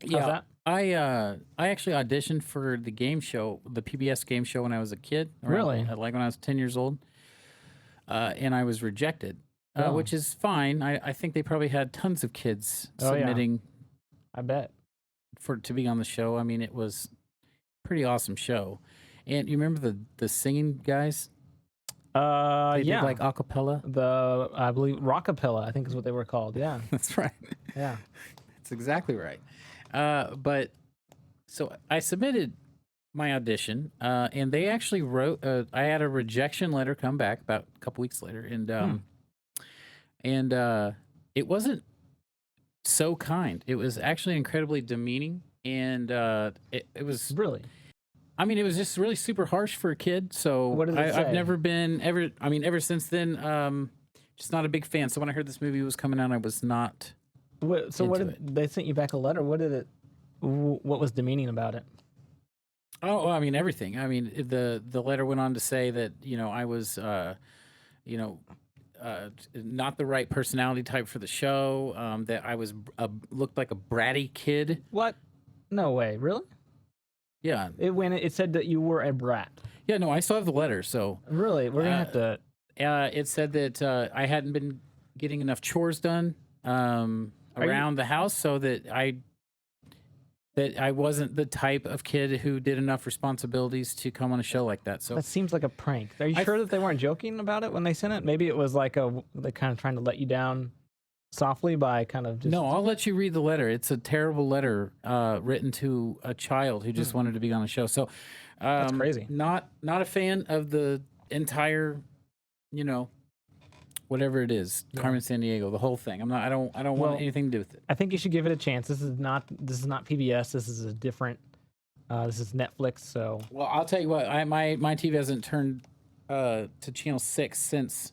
Yeah, that? I actually auditioned for the game show, the PBS game show, when I was a kid. Really? Like when I was 10 years old. And I was rejected, which is fine. I think they probably had tons of kids submitting. I bet. To be on the show. I mean, it was a pretty awesome show. And you remember the singing guys? They did like acapella. I believe rockapella, I think is what they were called. Yeah, that's right. Yeah, that's exactly right. But so I submitted my audition, and they actually wrote. I had a rejection letter come back about a couple weeks later, and it wasn't so kind. It was actually incredibly demeaning, and it was really. I mean, it was just really super harsh for a kid. So what did it say? I've never been ever. I mean, ever since then, just not a big fan. So when I heard this movie was coming out, I was not. What they sent you back a letter? What was demeaning about it? Oh, I mean everything. I mean the letter went on to say that I was not the right personality type for the show. That I was looked like a bratty kid. What? No way. Really? Yeah. It said that you were a brat. Yeah. No, I still have the letter. So really, we're gonna have to. It said that I hadn't been getting enough chores done around the house, so that I wasn't the type of kid who did enough responsibilities to come on a show like that. So that seems like a prank. Are you sure that they weren't joking about it when they sent it? Maybe it was like they kind of trying to let you down softly by kind of just... No, I'll let you read the letter. It's a terrible letter written to a child who just wanted to be on the show. So that's crazy. Not a fan of the entire, whatever it is, Carmen Sandiego, the whole thing. I don't want anything to do with it. I think you should give it a chance. This is not PBS. This is a different. This is Netflix. So well, I'll tell you what. My TV hasn't turned to channel 6 since.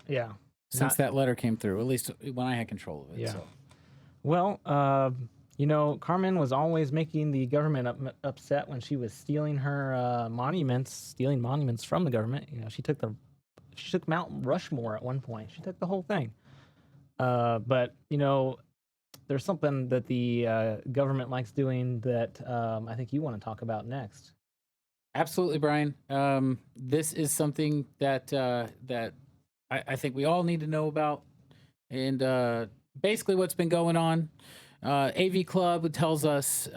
Yeah. Since that letter came through, at least when I had control of it. Yeah. So. Well, Carmen was always making the government upset when she was stealing her monuments from the government. She took Mount Rushmore at one point. She took the whole thing. But there's something that the government likes doing that I think you want to talk about next. Absolutely, Brian. This is something that I think we all need to know about. And basically what's been going on, AV Club tells us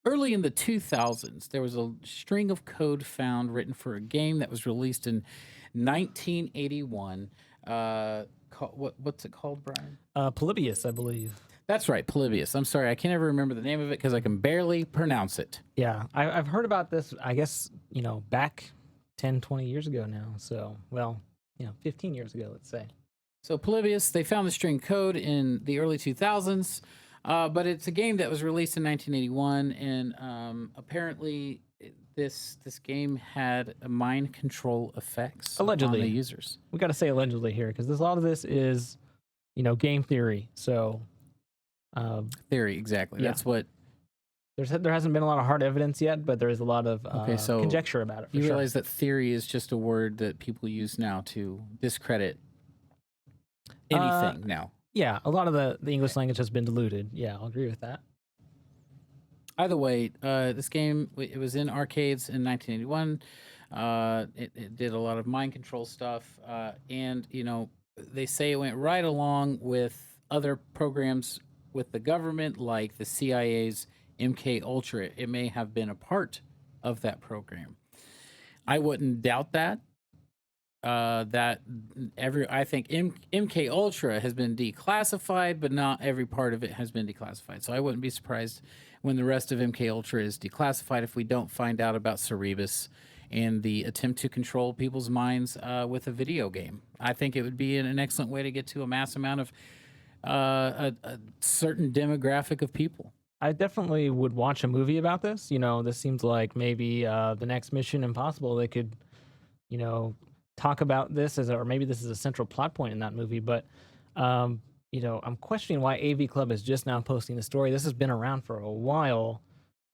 early in the 2000s, there was a string of code found written for a game that was released in 1981. What's it called, Brian? Polybius, I believe. That's right, Polybius. I'm sorry, I can't ever remember the name of it because I can barely pronounce it. Yeah, I've heard about this, I guess, back 10, 20 years ago now. So, 15 years ago, let's say. So Polybius, they found the string code in the early 2000s, but it's a game that was released in 1981, and apparently this game had mind control effects allegedly on the users. We got to say allegedly here because a lot of this is, game theory. So theory, exactly. Yeah. That's what. There hasn't been a lot of hard evidence yet, but there is a lot of conjecture about it. You realize that theory is just a word that people use now to discredit anything now. Yeah, a lot of the English language has been diluted. Yeah, I'll agree with that. Either way, this game, it was in arcades in 1981. It did a lot of mind control stuff. And, they say it went right along with other programs with the government, like the CIA's MK Ultra. It may have been a part of that program. I wouldn't doubt that. I think MK Ultra has been declassified, but not every part of it has been declassified. So I wouldn't be surprised when the rest of MK Ultra is declassified if we don't find out about Cerebus and the attempt to control people's minds with a video game. I think it would be an excellent way to get to a mass amount of a certain demographic of people. I definitely would watch a movie about this. This seems like maybe the next Mission Impossible, they could, talk about this or maybe this is a central plot point in that movie. But, I'm questioning why AV Club is just now posting the story. This has been around for a while.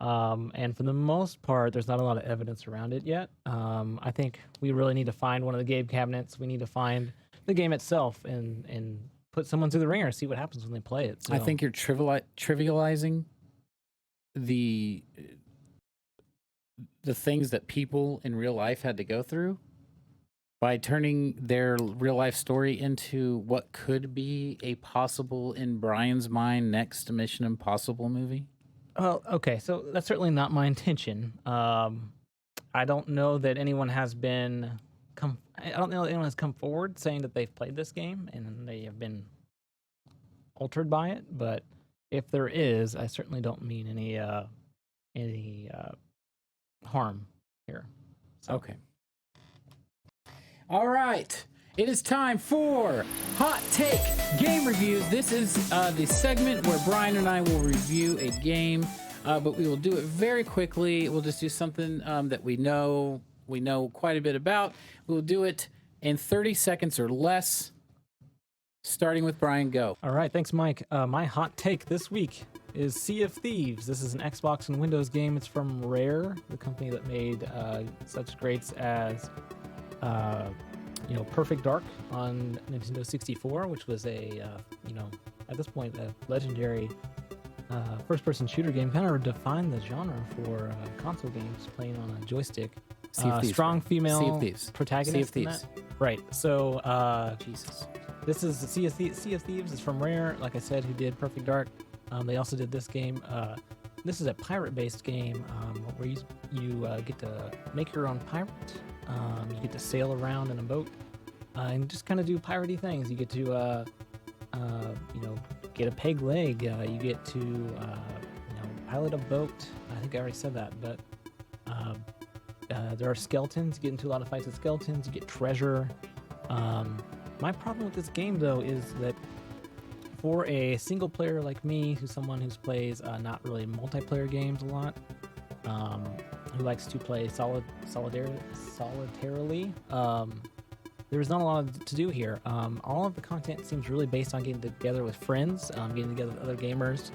And for the most part, there's not a lot of evidence around it yet. I think we really need to find one of the game cabinets. We need to find the game itself and put someone through the ringer, see what happens when they play it. So. I think you're trivializing the things that people in real life had to go through by turning their real life story into what could be a possible, in Brian's mind, next Mission Impossible movie. Well, okay, so that's certainly not my intention. I don't know that anyone has come forward saying that they've played this game and they have been altered by it. But if there is, I certainly don't mean any harm here. So. Okay. All right. It is time for Hot Take Game Reviews. This is the segment where Brian and I will review a game, but we will do it very quickly. We'll just do something that we know quite a bit about. We'll do it in 30 seconds or less. Starting with Brian, go. All right, thanks, Mike. My hot take this week is Sea of Thieves. This is an Xbox and Windows game. It's from Rare, the company that made such greats as... Perfect Dark on Nintendo 64, which was a, at this point, a legendary first-person shooter game. Kind of defined the genre for console games playing on a joystick. Strong female protagonist. Sea of Thieves. Right. So, Jesus. This is Sea of Thieves. It's from Rare, like I said, who did Perfect Dark. They also did this game. This is a pirate-based game where you get to make your own pirate. You get to sail around in a boat and just kind of do piratey things. You get to, get a peg leg. You get to, pilot a boat. I think I already said that, but there are skeletons. You get into a lot of fights with skeletons. You get treasure. My problem with this game, though, is that for a single player like me, who's someone who plays not really multiplayer games a lot, who likes to play solitarily, there's not a lot to do here. All of the content seems really based on getting together with friends, getting together with other gamers,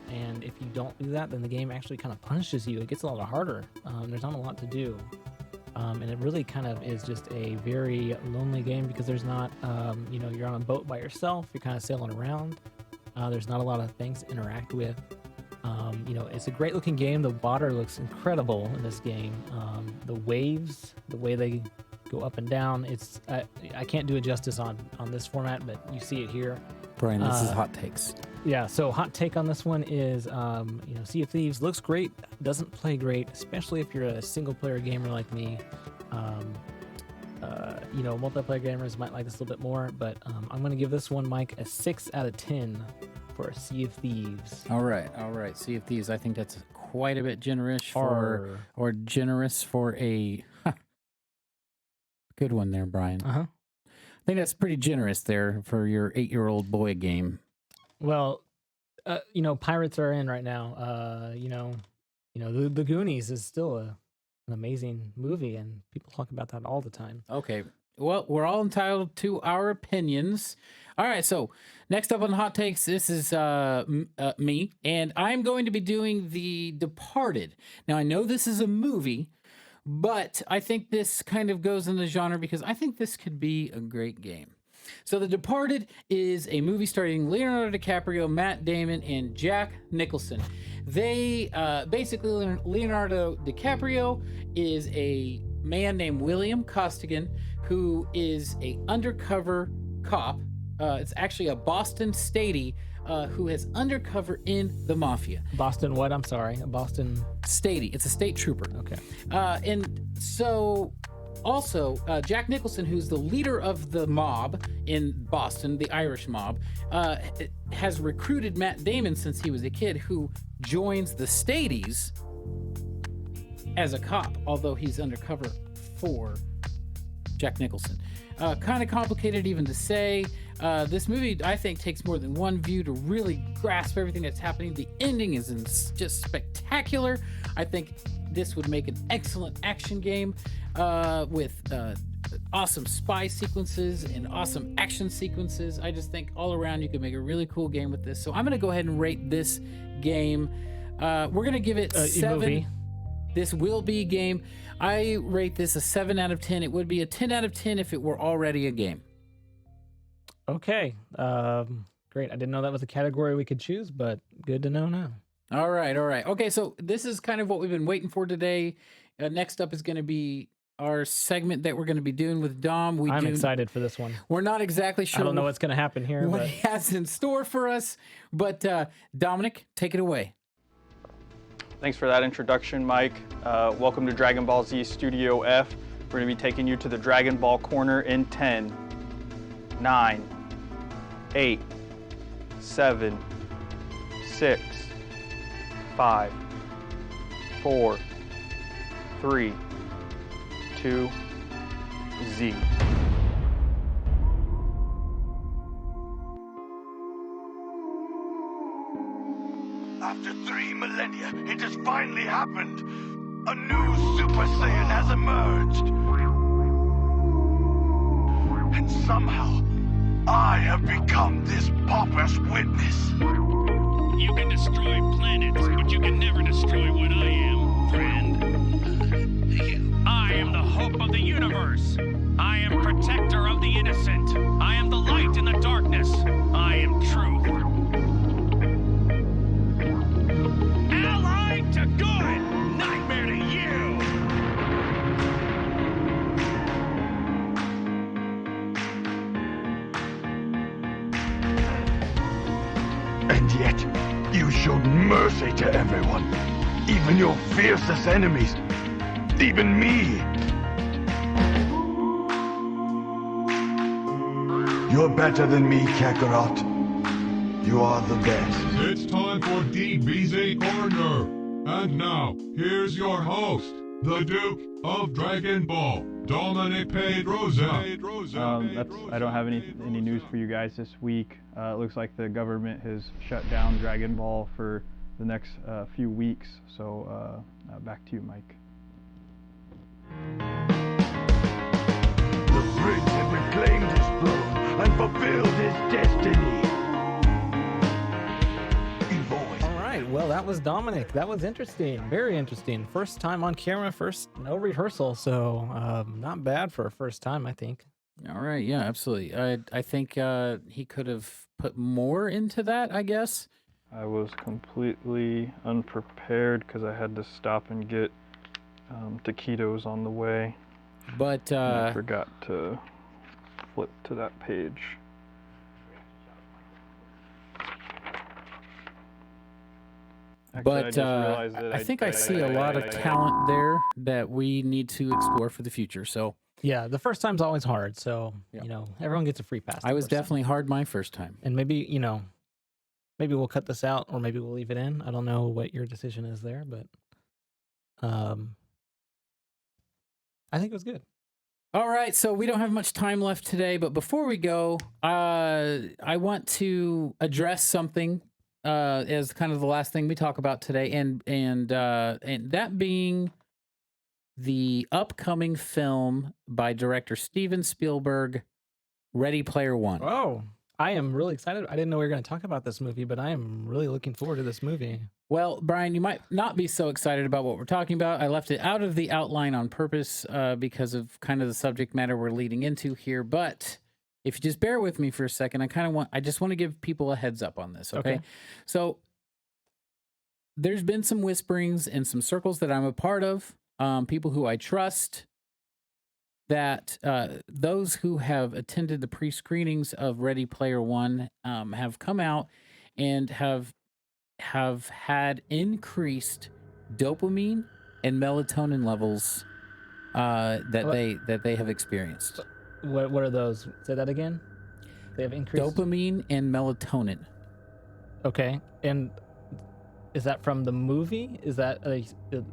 and if you don't do that, then the game actually kind of punishes you. It gets a lot harder. There's not a lot to do. And it really kind of is just a very lonely game because there's not, you're on a boat by yourself. You're kind of sailing around. There's not a lot of things to interact with. It's a great looking game. The water looks incredible in this game. The waves, the way they go up and down, I can't do it justice on this format, but you see it here. Brian, this is hot takes. Yeah, so hot take on this one is, Sea of Thieves looks great, doesn't play great, especially if you're a single player gamer like me. Multiplayer gamers might like this a little bit more, but I'm going to give this one, Mike, a 6 out of 10 for Sea of Thieves. All right. Sea of Thieves, I think that's quite a bit generous for a good one there, Brian. Uh-huh. I think that's pretty generous there for your 8-year-old boy game. Well, pirates are in right now. The Goonies is still an amazing movie, and people talk about that all the time. Okay. Well, we're all entitled to our opinions. All right, so next up on Hot Takes, this is me, and I'm going to be doing The Departed. Now, I know this is a movie, but I think this kind of goes in the genre because I think this could be a great game. So The Departed is a movie starring Leonardo DiCaprio, Matt Damon, and Jack Nicholson. They basically, Leonardo DiCaprio is a man named William Costigan, who is a undercover cop. It's actually a Boston statey who has undercover in the mafia. Boston what? I'm sorry. Boston statey. It's a state trooper. Okay. And so also Jack Nicholson, who's the leader of the mob in Boston, the Irish mob, has recruited Matt Damon since he was a kid, who joins the Stadies as a cop, although he's undercover for Jack Nicholson. Kind of complicated even to say. This movie, I think, takes more than one view to really grasp everything that's happening. The ending is just spectacular. I think this would make an excellent action game with awesome spy sequences and awesome action sequences. I just think all around you could make a really cool game with this. So I'm going to go ahead and rate this game. We're going to give it 7. Movie. This will be game. I rate this a 7 out of 10. It would be a 10 out of 10 if it were already a game. Okay. Great. I didn't know that was a category we could choose, but good to know now. All right. Okay, so this is kind of what we've been waiting for today. Next up is going to be our segment that we're going to be doing with Dom. I'm excited for this one. We're not exactly sure. I don't know what's going to happen here. What But he has in store for us. But Dominic, take it away. Thanks for that introduction, Mike. Welcome to Dragon Ball Z Studio F. We're going to be taking you to the Dragon Ball Corner in 10, 9, 8, 7, 6, 5, 4, 3, 2, Z. After 3 millennia, it has finally happened. A new Super Saiyan has emerged. And somehow, I have become this pauper's witness. You can destroy planets, but you can never destroy what I am, friend. I am the hope of the universe. I am protector of the innocent. I am the light in the darkness. I am truth. Allied to good, nightmare to you. And yet, you showed mercy to everyone. Even your fiercest enemies. Even me. You're better than me, Kakarot. You are the best. It's time for DBZ Corner. And now, here's your host, the Duke of Dragon Ball, Dominic Pedroza. I don't have any news for you guys this week. It looks like the government has shut down Dragon Ball for the next few weeks. So back to you, Mike. The prince had reclaimed his throne and fulfilled his destiny. all right, well, that was Dominic. That was interesting, very interesting. First time on camera, no rehearsal, so not bad for a first time, I think. All right, yeah, absolutely. I think he could have put more into that, I guess. I was completely unprepared because I had to stop and get taquitos on the way. But I forgot to flip to that page. But I think I see a lot of talent there that we need to explore for the future. So yeah, the first time's always hard. So, everyone gets a free pass. I was definitely hard my first time. And maybe, maybe we'll cut this out or maybe we'll leave it in. I don't know what your decision is there, but I think it was good. All right, so we don't have much time left today, but before we go, I want to address something as kind of the last thing we talk about today, and that being the upcoming film by director Steven Spielberg, Ready Player One. Oh, I am really excited. I didn't know we were going to talk about this movie, but I am really looking forward to this movie. Well, Brian, you might not be so excited about what we're talking about. I left it out of the outline on purpose because of kind of the subject matter we're leading into here. But if you just bear with me for a second, I just want to give people a heads up on this. Okay. So there's been some whisperings in some circles that I'm a part of, people who I trust, that those who have attended the pre-screenings of Ready Player One have come out and have had increased dopamine and melatonin levels that they have experienced. What are those? Say that again. They have increased dopamine and melatonin. Okay, and is that from the movie? Is that the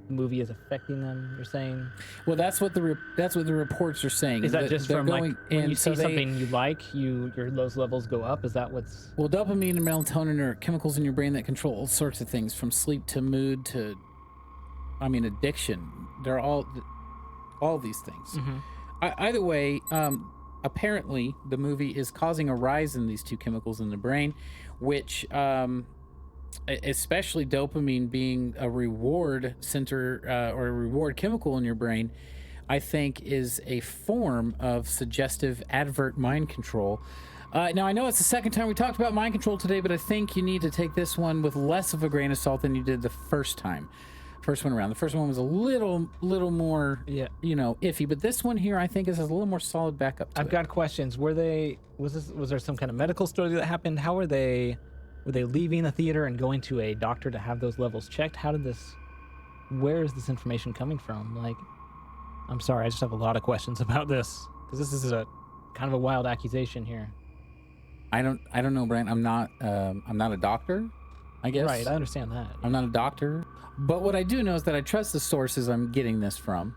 movie is affecting them? You're saying? Well, that's what the reports are saying. Is that just from going, like when you see something you like, those levels go up? Is that what's? Well, dopamine and melatonin are chemicals in your brain that control all sorts of things, from sleep to mood to, addiction. They're all these things. Mm-hmm. Either way, apparently the movie is causing a rise in these two chemicals in the brain, which, especially dopamine being a reward center or a reward chemical in your brain, I think is a form of suggestive advert mind control. Now, I know it's the second time we talked about mind control today, but I think you need to take this one with less of a grain of salt than you did the first one around. The first one was a little more, iffy, but this one here I think is a little more solid backup to I've got questions. Was there some kind of medical story that happened? How were they leaving the theater and going to a doctor to have those levels checked? Where is this information coming from? Like, I'm sorry, I just have a lot of questions about this, because this is a kind of a wild accusation here. I don't know, Brent. I'm not a doctor, I guess. Right, I understand that. I'm not a doctor. But what I do know is that I trust the sources I'm getting this from.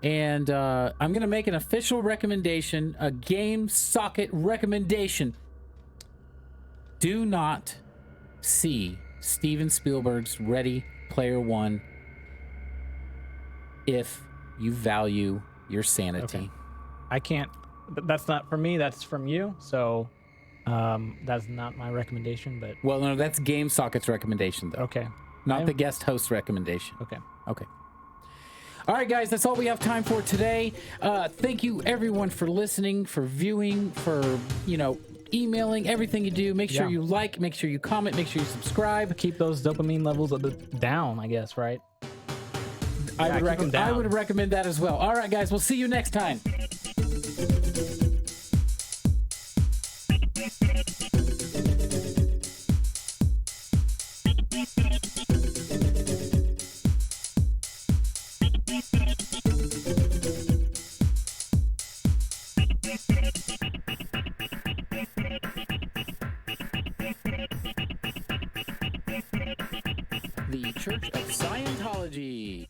And I'm going to make an official recommendation, a game socket recommendation. Do not see Steven Spielberg's Ready Player One if you value your sanity. Okay. I can't. That's not for me. That's from you. So that's not my recommendation. But well, no, that's Game Socket's recommendation, though. Okay. Not the guest host recommendation. Okay. All right, guys, that's all we have time for today. Thank you, everyone, for listening, for viewing, for, emailing, everything you do. Make sure you like, make sure you comment, make sure you subscribe. Keep those dopamine levels down, I guess, right? I would recommend that as well. All right, guys, we'll see you next time. The Church of Scientology.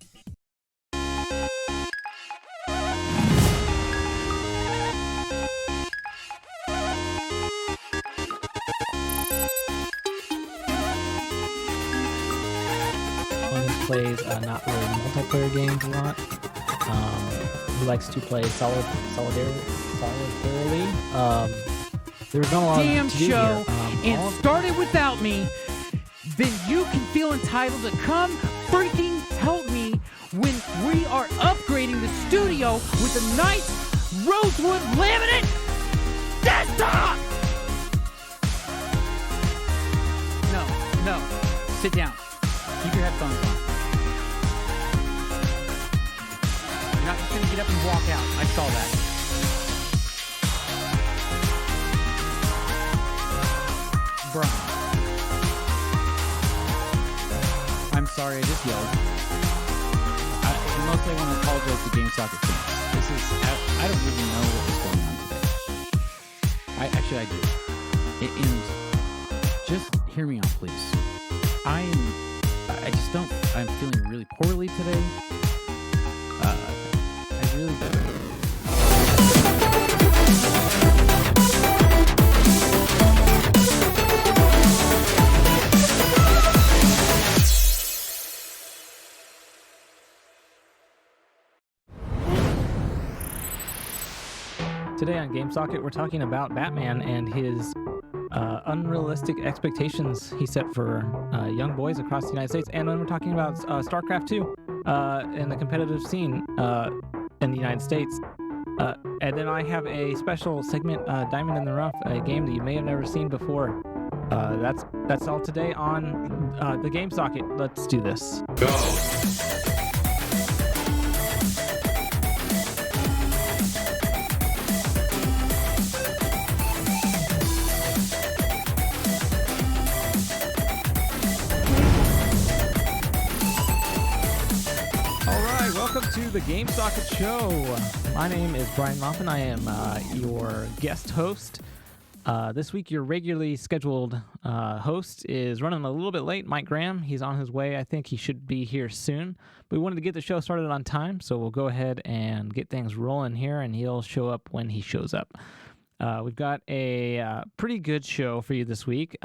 Plays not really multiplayer games a lot. He likes to play solidarily. There's not a lot damn to do show here. and started without me, then you can feel entitled to come freaking help me when we are upgrading the studio with a nice rosewood laminate desktop. No, sit down. Keep your headphones on. You're not just gonna get up and walk out. I saw that. Bruh. I'm sorry, I just yelled. Mostly I want to apologize to Game Socket fans. I don't really know what was going on today. I do. And just hear me out, please. I'm feeling really poorly today. I really Today on Game Socket, we're talking about Batman and his unrealistic expectations he set for young boys across the United States. And then we're talking about StarCraft 2 and the competitive scene in the United States. And then I have a special segment, Diamond in the Rough, a game that you may have never seen before. That's all today on the Game Socket. Let's do this. Go. Welcome to the Game Socket Show. My name is Brian Moffin. I am your guest host. This week, your regularly scheduled host is running a little bit late, Mike Graham. He's on his way. I think he should be here soon. But we wanted to get the show started on time, so we'll go ahead and get things rolling here, and he'll show up when he shows up. We've got a pretty good show for you this week.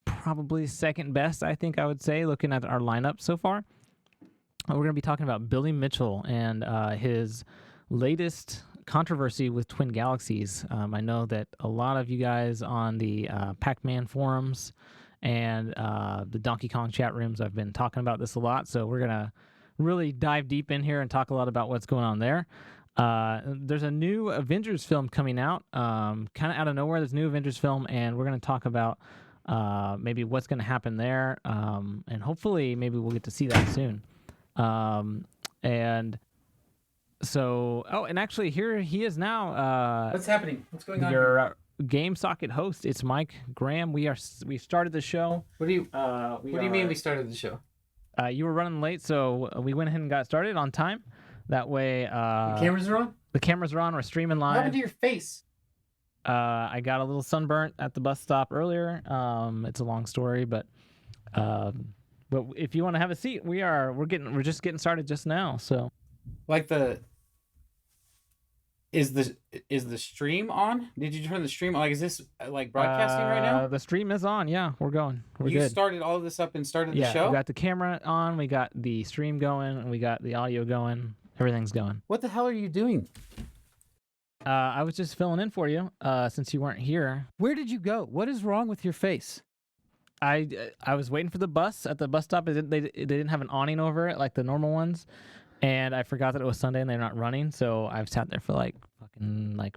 Probably second best, I think I would say, looking at our lineup so far. We're going to be talking about Billy Mitchell and his latest controversy with Twin Galaxies. I know that a lot of you guys on the Pac-Man forums and the Donkey Kong chat rooms have been talking about this a lot, so we're going to really dive deep in here and talk a lot about what's going on there. There's a new Avengers film coming out, kind of out of nowhere. There's a new Avengers film, and we're going to talk about maybe what's going to happen there, and hopefully maybe we'll get to see that soon. And so, and actually here he is now. What's happening? What's going on? Your Game Socket host. It's Mike Graham. We started the show. What do you mean we started the show? You were running late, so we went ahead and got started on time. That way, the cameras are on? The cameras are on. We're streaming live. What happened to your face? I got a little sunburnt at the bus stop earlier. It's a long story, but if you want to have a seat, we're just getting started just now. So, like is the stream on? Did you turn the stream on? Like, is this like broadcasting right now? The stream is on. Yeah, we're going. We're you good. Started all of this up and started the show? Yeah, we got the camera on, we got the stream going, and we got the audio going. Everything's going. What the hell are you doing? I was just filling in for you since you weren't here. Where did you go? What is wrong with your face? I was waiting for the bus at the bus stop. They didn't have an awning over it like the normal ones, and I forgot that it was Sunday and they're not running. So I've sat there for like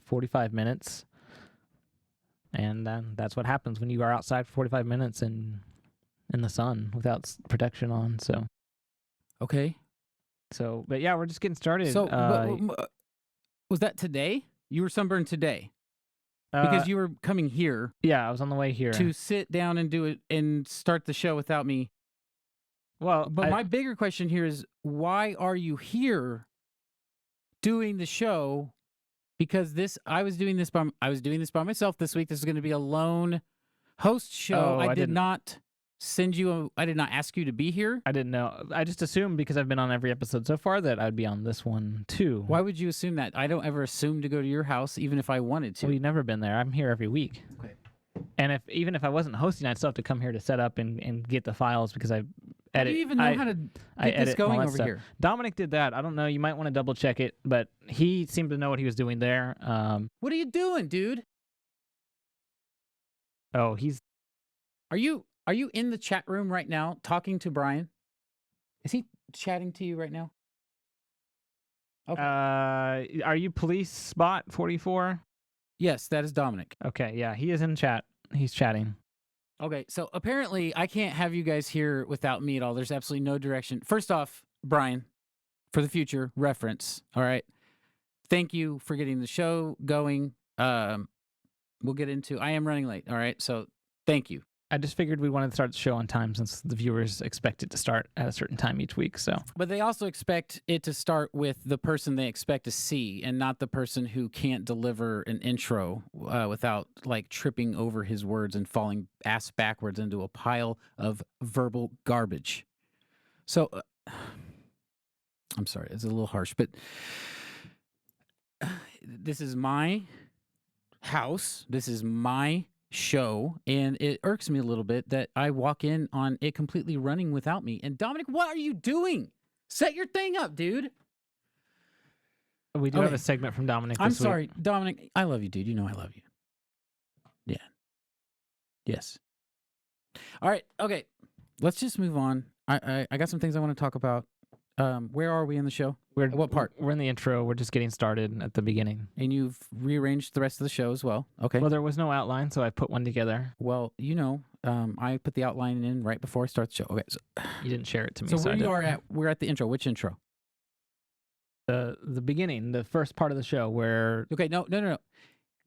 45 minutes, and then that's what happens when you are outside for 45 minutes and in the sun without protection on. So okay. So, but yeah, we're just getting started. So was that today? You were sunburned today? Because you were coming here. Yeah, I was on the way here. To sit down and do it and start the show without me. Well, but my bigger question here is, why are you here doing the show? Because I was doing this by myself this week. This is going to be a lone host show. I did not ask you to be here. I didn't know. I just assumed because I've been on every episode so far that I'd be on this one too. Why would you assume that? I don't ever assume to go to your house, even if I wanted to. Well, you've never been there. I'm here every week. Okay. And even if I wasn't hosting, I'd still have to come here to set up and get the files because I edit. How do you even know how to get this going over here? Dominic did that. I don't know. You might want to double check it, but he seemed to know what he was doing there. What are you doing, dude? Oh, Are you in the chat room right now talking to Brian? Is he chatting to you right now? Okay. Are you Police Spot 44? Yes, that is Dominic. Okay, yeah, he is in chat. He's chatting. Okay, so apparently I can't have you guys here without me at all. There's absolutely no direction. First off, Brian, for the future reference, all right? Thank you for getting the show going. We'll get into, I am running late, all right? So thank you. I just figured we wanted to start the show on time since the viewers expect it to start at a certain time each week. So, but they also expect it to start with the person they expect to see, and not the person who can't deliver an intro without like tripping over his words and falling ass backwards into a pile of verbal garbage. So, I'm sorry, it's a little harsh, but this is my house. This is my show, and it irks me a little bit that I walk in on it completely running without me. And Dominic, what are you doing? Set your thing up, dude. We do have a segment from Dominic this I'm week. sorry, Dominic. I love you, dude. You know I love you. Yeah. Yes. All right. Okay. Let's just move on. I got some things I want to talk about. Where are we in the show? We're What part? We're in the intro. We're just getting started at the beginning. And you've rearranged the rest of the show as well. Okay. Well, there was no outline, so I put one together. Well, I put the outline in right before I start the show. Okay. So, You didn't share it to me. so I didn't. we're at the intro. Which intro? The beginning, the first part of the show where Okay. No.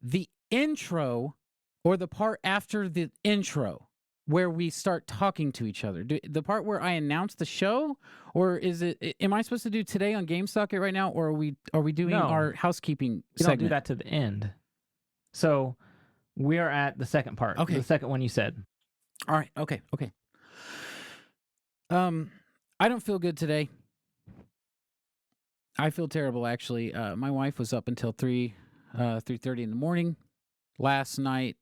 The intro, or the part after the intro, where we start talking to each other. The part where I announce the show, or is it? Am I supposed to do today on GameSocket right now, or are we doing No. our housekeeping you segment? don't do that to the end. So we are at the second part. Okay. The second one you said. All right. Okay. I don't feel good today. I feel terrible, actually. My wife was up until 3:30 in the morning last night.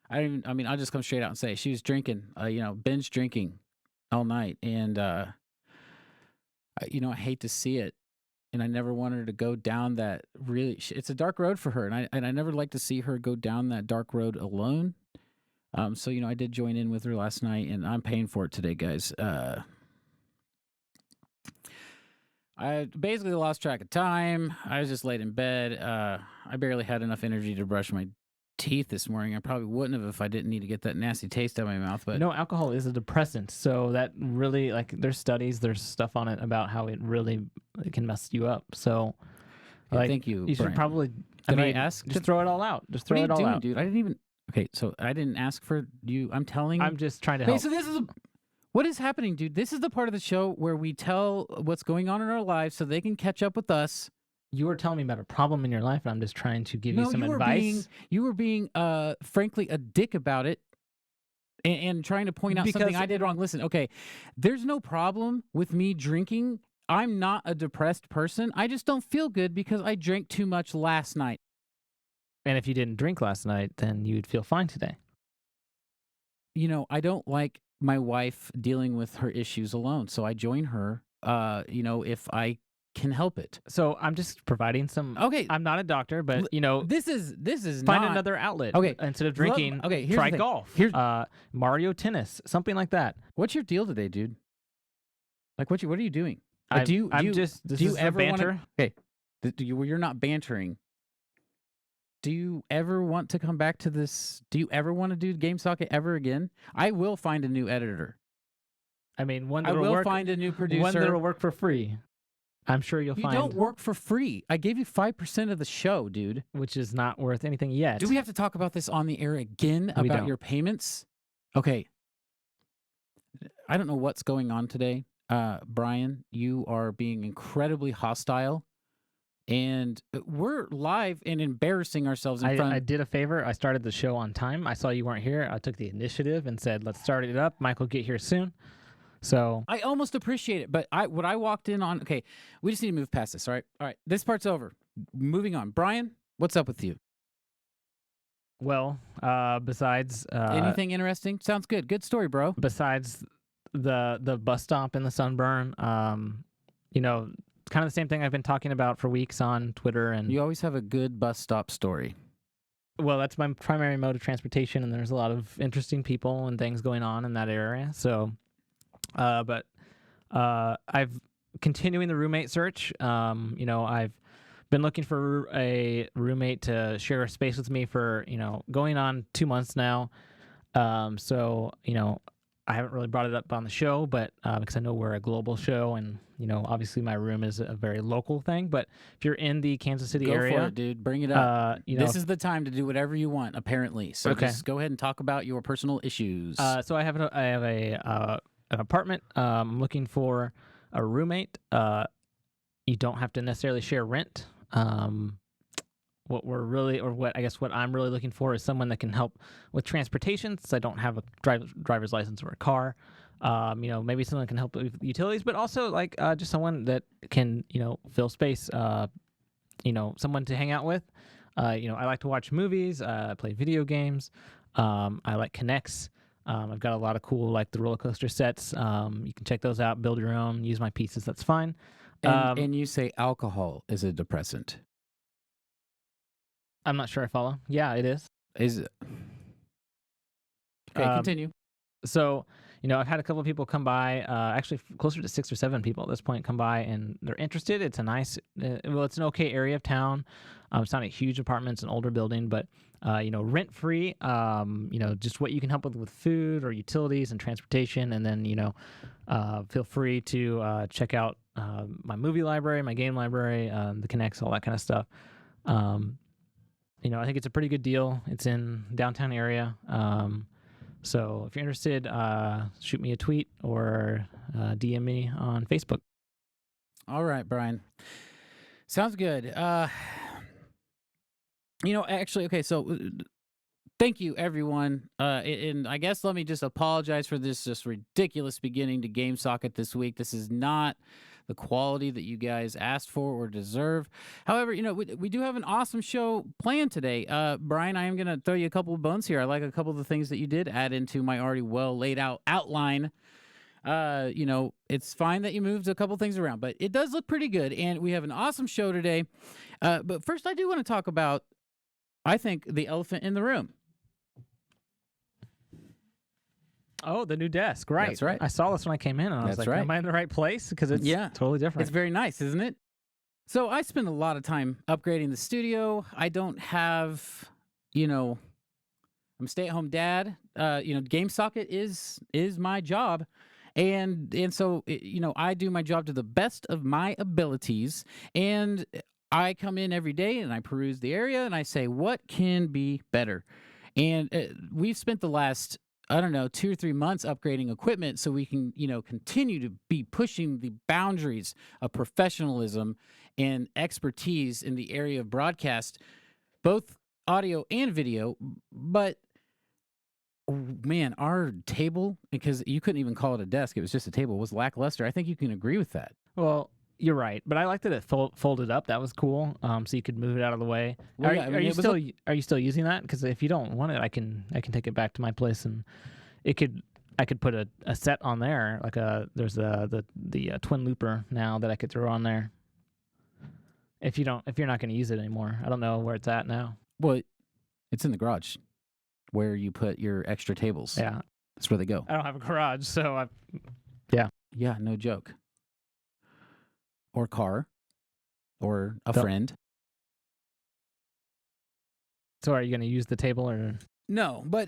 I'll just come straight out and say she was drinking, binge drinking all night, and I hate to see it, and I never wanted her to go down that really. It's a dark road for her, and I never like to see her go down that dark road alone. So I did join in with her last night, and I'm paying for it today, guys. I basically lost track of time. I was just laid in bed. I barely had enough energy to brush my teeth this morning. I probably wouldn't have if I didn't need to get that nasty taste out of my mouth. But Alcohol is a depressant, so that really, there's studies, there's stuff on it about how it can mess you up. So, thank you. You should Brian. probably. Did I ask? Just throw it all out. Just throw What it are all you doing, out, dude? I didn't even. Okay, so I didn't ask for you. I'm telling. I'm just trying to Hey, help. so this is what is happening, dude? This is the part of the show where we tell what's going on in our lives so they can catch up with us. You were telling me about a problem in your life, and I'm just trying to give you some advice. You were being, frankly, a dick about it, and trying to point out something I did wrong. Listen, okay, there's no problem with me drinking. I'm not a depressed person. I just don't feel good because I drank too much last night. And if you didn't drink last night, then you'd feel fine today. I don't like my wife dealing with her issues alone, so I join her, if I can help it. So I'm just providing some. Okay, I'm not a doctor, but this is find not another outlet. Okay, instead of drinking, here's try the thing. golf. Here's Mario tennis, something like that. What's your deal today, dude? Like, what are you doing? I'm do you ever banter? Okay, you're not bantering. Do you ever want to come back to this? Do you ever want to do GameSocket ever again? I will find a new editor. I mean, one I that'll will work, find a new producer. one that'll work for free. I'm sure you'll You find. don't work for free. I gave you 5% of the show, dude. Which is not worth anything yet. Do we have to talk about this on the air again We about don't. your payments? Okay. I don't know what's going on today. Brian, you are being incredibly hostile. And we're live and embarrassing ourselves in front. I did a favor. I started the show on time. I saw you weren't here. I took the initiative and said, let's start it up. Mike will get here soon. So I almost appreciate it, but what I walked in on, okay, we just need to move past this, all right? All right, this part's over. Moving on. Brian, what's up with you? Well, besides... anything interesting? Sounds good. Good story, bro. Besides the bus stop and the sunburn, kind of the same thing I've been talking about for weeks on Twitter. And you always have a good bus stop story. Well, that's my primary mode of transportation, and there's a lot of interesting people and things going on in that area. So, but I've continuing the roommate search. I've been looking for a roommate to share a space with me for, going on 2 months now. I haven't really brought it up on the show, but because I know we're a global show, and obviously my room is a very local thing. But if you're in the Kansas City area, go for it, dude. Bring it up. This is the time to do whatever you want, apparently. So just go ahead and talk about your personal issues. So I have an apartment. I'm looking for a roommate. You don't have to necessarily share rent. What I'm really looking for is someone that can help with transportation, since I don't have a driver's license or a car. Maybe someone can help with utilities, but also just someone that can, fill space. Someone to hang out with. I like to watch movies. I play video games. I like Connects. I've got a lot of cool, the roller coaster sets. You can check those out, build your own, use my pieces. That's fine. And you say alcohol is a depressant. I'm not sure I follow. Yeah, it is. Is it? Okay, continue. So, I've had a couple of people come by, actually closer to 6 or 7 people at this point come by, and they're interested. It's a nice, it's an okay area of town. It's not a huge apartment, it's an older building, but rent-free, just what you can help with food or utilities and transportation. And then, feel free to check out my movie library, my game library, the Connects, all that kind of stuff. I think it's a pretty good deal. It's in downtown area. So if you're interested, shoot me a tweet or DM me on Facebook. All right, Brian. Sounds good. Actually, okay, so thank you, everyone. And I guess let me just apologize for this just ridiculous beginning to Game Socket this week. This is not the quality that you guys asked for or deserve. However, we do have an awesome show planned today. Brian, I am going to throw you a couple of bones here. I like a couple of the things that you did add into my already well laid out outline. It's fine that you moved a couple things around, but it does look pretty good. And we have an awesome show today. But first, I do want to talk about, I think, the elephant in the room. Oh, the new desk, right. That's right. I saw this when I came in, and I was like, am I in the right place? Because it's totally different. It's very nice, isn't it? So I spend a lot of time upgrading the studio. I don't have, I'm a stay-at-home dad. Game Socket is my job. And so, I do my job to the best of my abilities. And I come in every day and I peruse the area and I say, what can be better? And we've spent the last, 2 or 3 months upgrading equipment so we can, continue to be pushing the boundaries of professionalism and expertise in the area of broadcast, both audio and video. But man, our table, because you couldn't even call it a desk, it was just a table, was lackluster. I think you can agree with that. Well, you're right, but I liked that it folded up. That was cool. So you could move it out of the way. Well, are you still using that? Because if you don't want it, I can take it back to my place, and I could put a set on there. Like there's the twin looper now that I could throw on there. If you're not going to use it anymore, I don't know where it's at now. Well, it's in the garage, where you put your extra tables. Yeah, that's where they go. I don't have a garage, so yeah, no joke. Or car, or a friend. So are you going to use the table or? No, but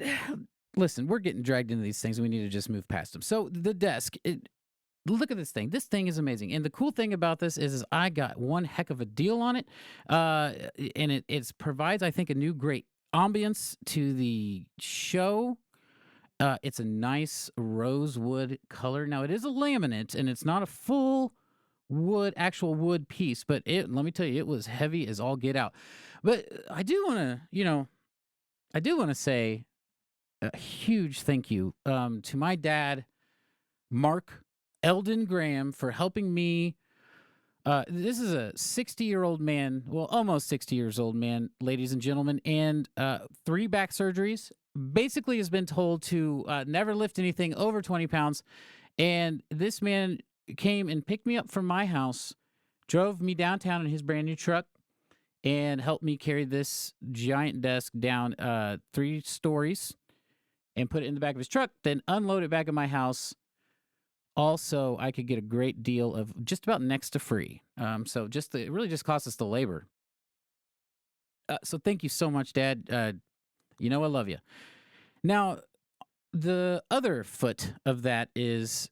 listen, we're getting dragged into these things. We need to just move past them. So the desk, look at this thing. This thing is amazing. And the cool thing about this is I got one heck of a deal on it. And it provides, I think, a new great ambience to the show. It's a nice rosewood color. Now, it is a laminate, and it's not a full actual wood piece, but let me tell you, it was heavy as all get out. But I do want to say a huge thank you to my dad, Marc Eldon Graham, for helping me. This is a 60-year-old man, well, almost 60 years old man, ladies and gentlemen, and 3 back surgeries. Basically has been told to never lift anything over 20 pounds. And this man came and picked me up from my house, drove me downtown in his brand new truck, and helped me carry this giant desk down 3 stories and put it in the back of his truck, then unload it back at my house. Also, I could get a great deal of just about next to free. So it really just cost us the labor. So thank you so much, Dad. I love you. Now, the other foot of that is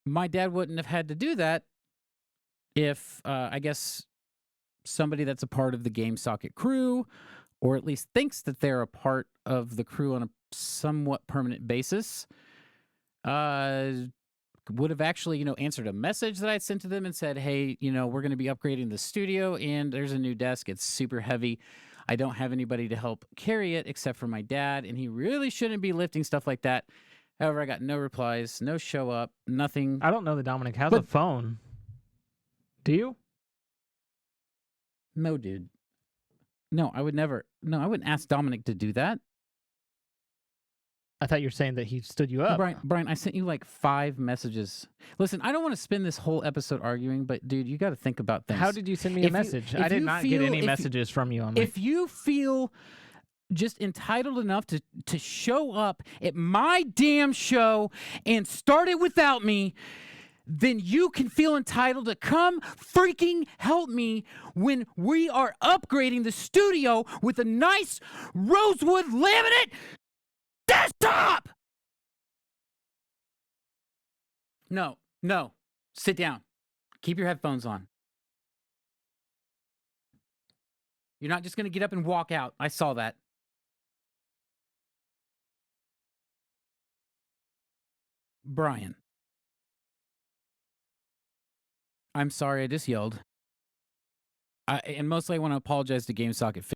my dad wouldn't have had to do that if, I guess, somebody that's a part of the Game Socket crew, or at least thinks that they're a part of the crew on a somewhat permanent basis, would have actually, answered a message that I sent to them and said, hey, we're going to be upgrading the studio and there's a new desk. It's super heavy. I don't have anybody to help carry it except for my dad, and he really shouldn't be lifting stuff like that. However, I got no replies, no show up, nothing. I don't know that Dominic has a phone. Do you? No, dude. No, I would never. No, I wouldn't ask Dominic to do that. I thought you were saying that he stood you up. Brian, I sent you like 5 messages. Listen, I don't want to spend this whole episode arguing, but dude, you got to think about things. How did you send me a message? I did not get any messages from you on that. If you feel just entitled enough to show up at my damn show and start it without me, then you can feel entitled to come freaking help me when we are upgrading the studio with a nice rosewood laminate desktop. No, sit down. Keep your headphones on. You're not just going to get up and walk out. I saw that. Brian. I'm sorry I just yelled. And mostly I want to apologize to GameSocket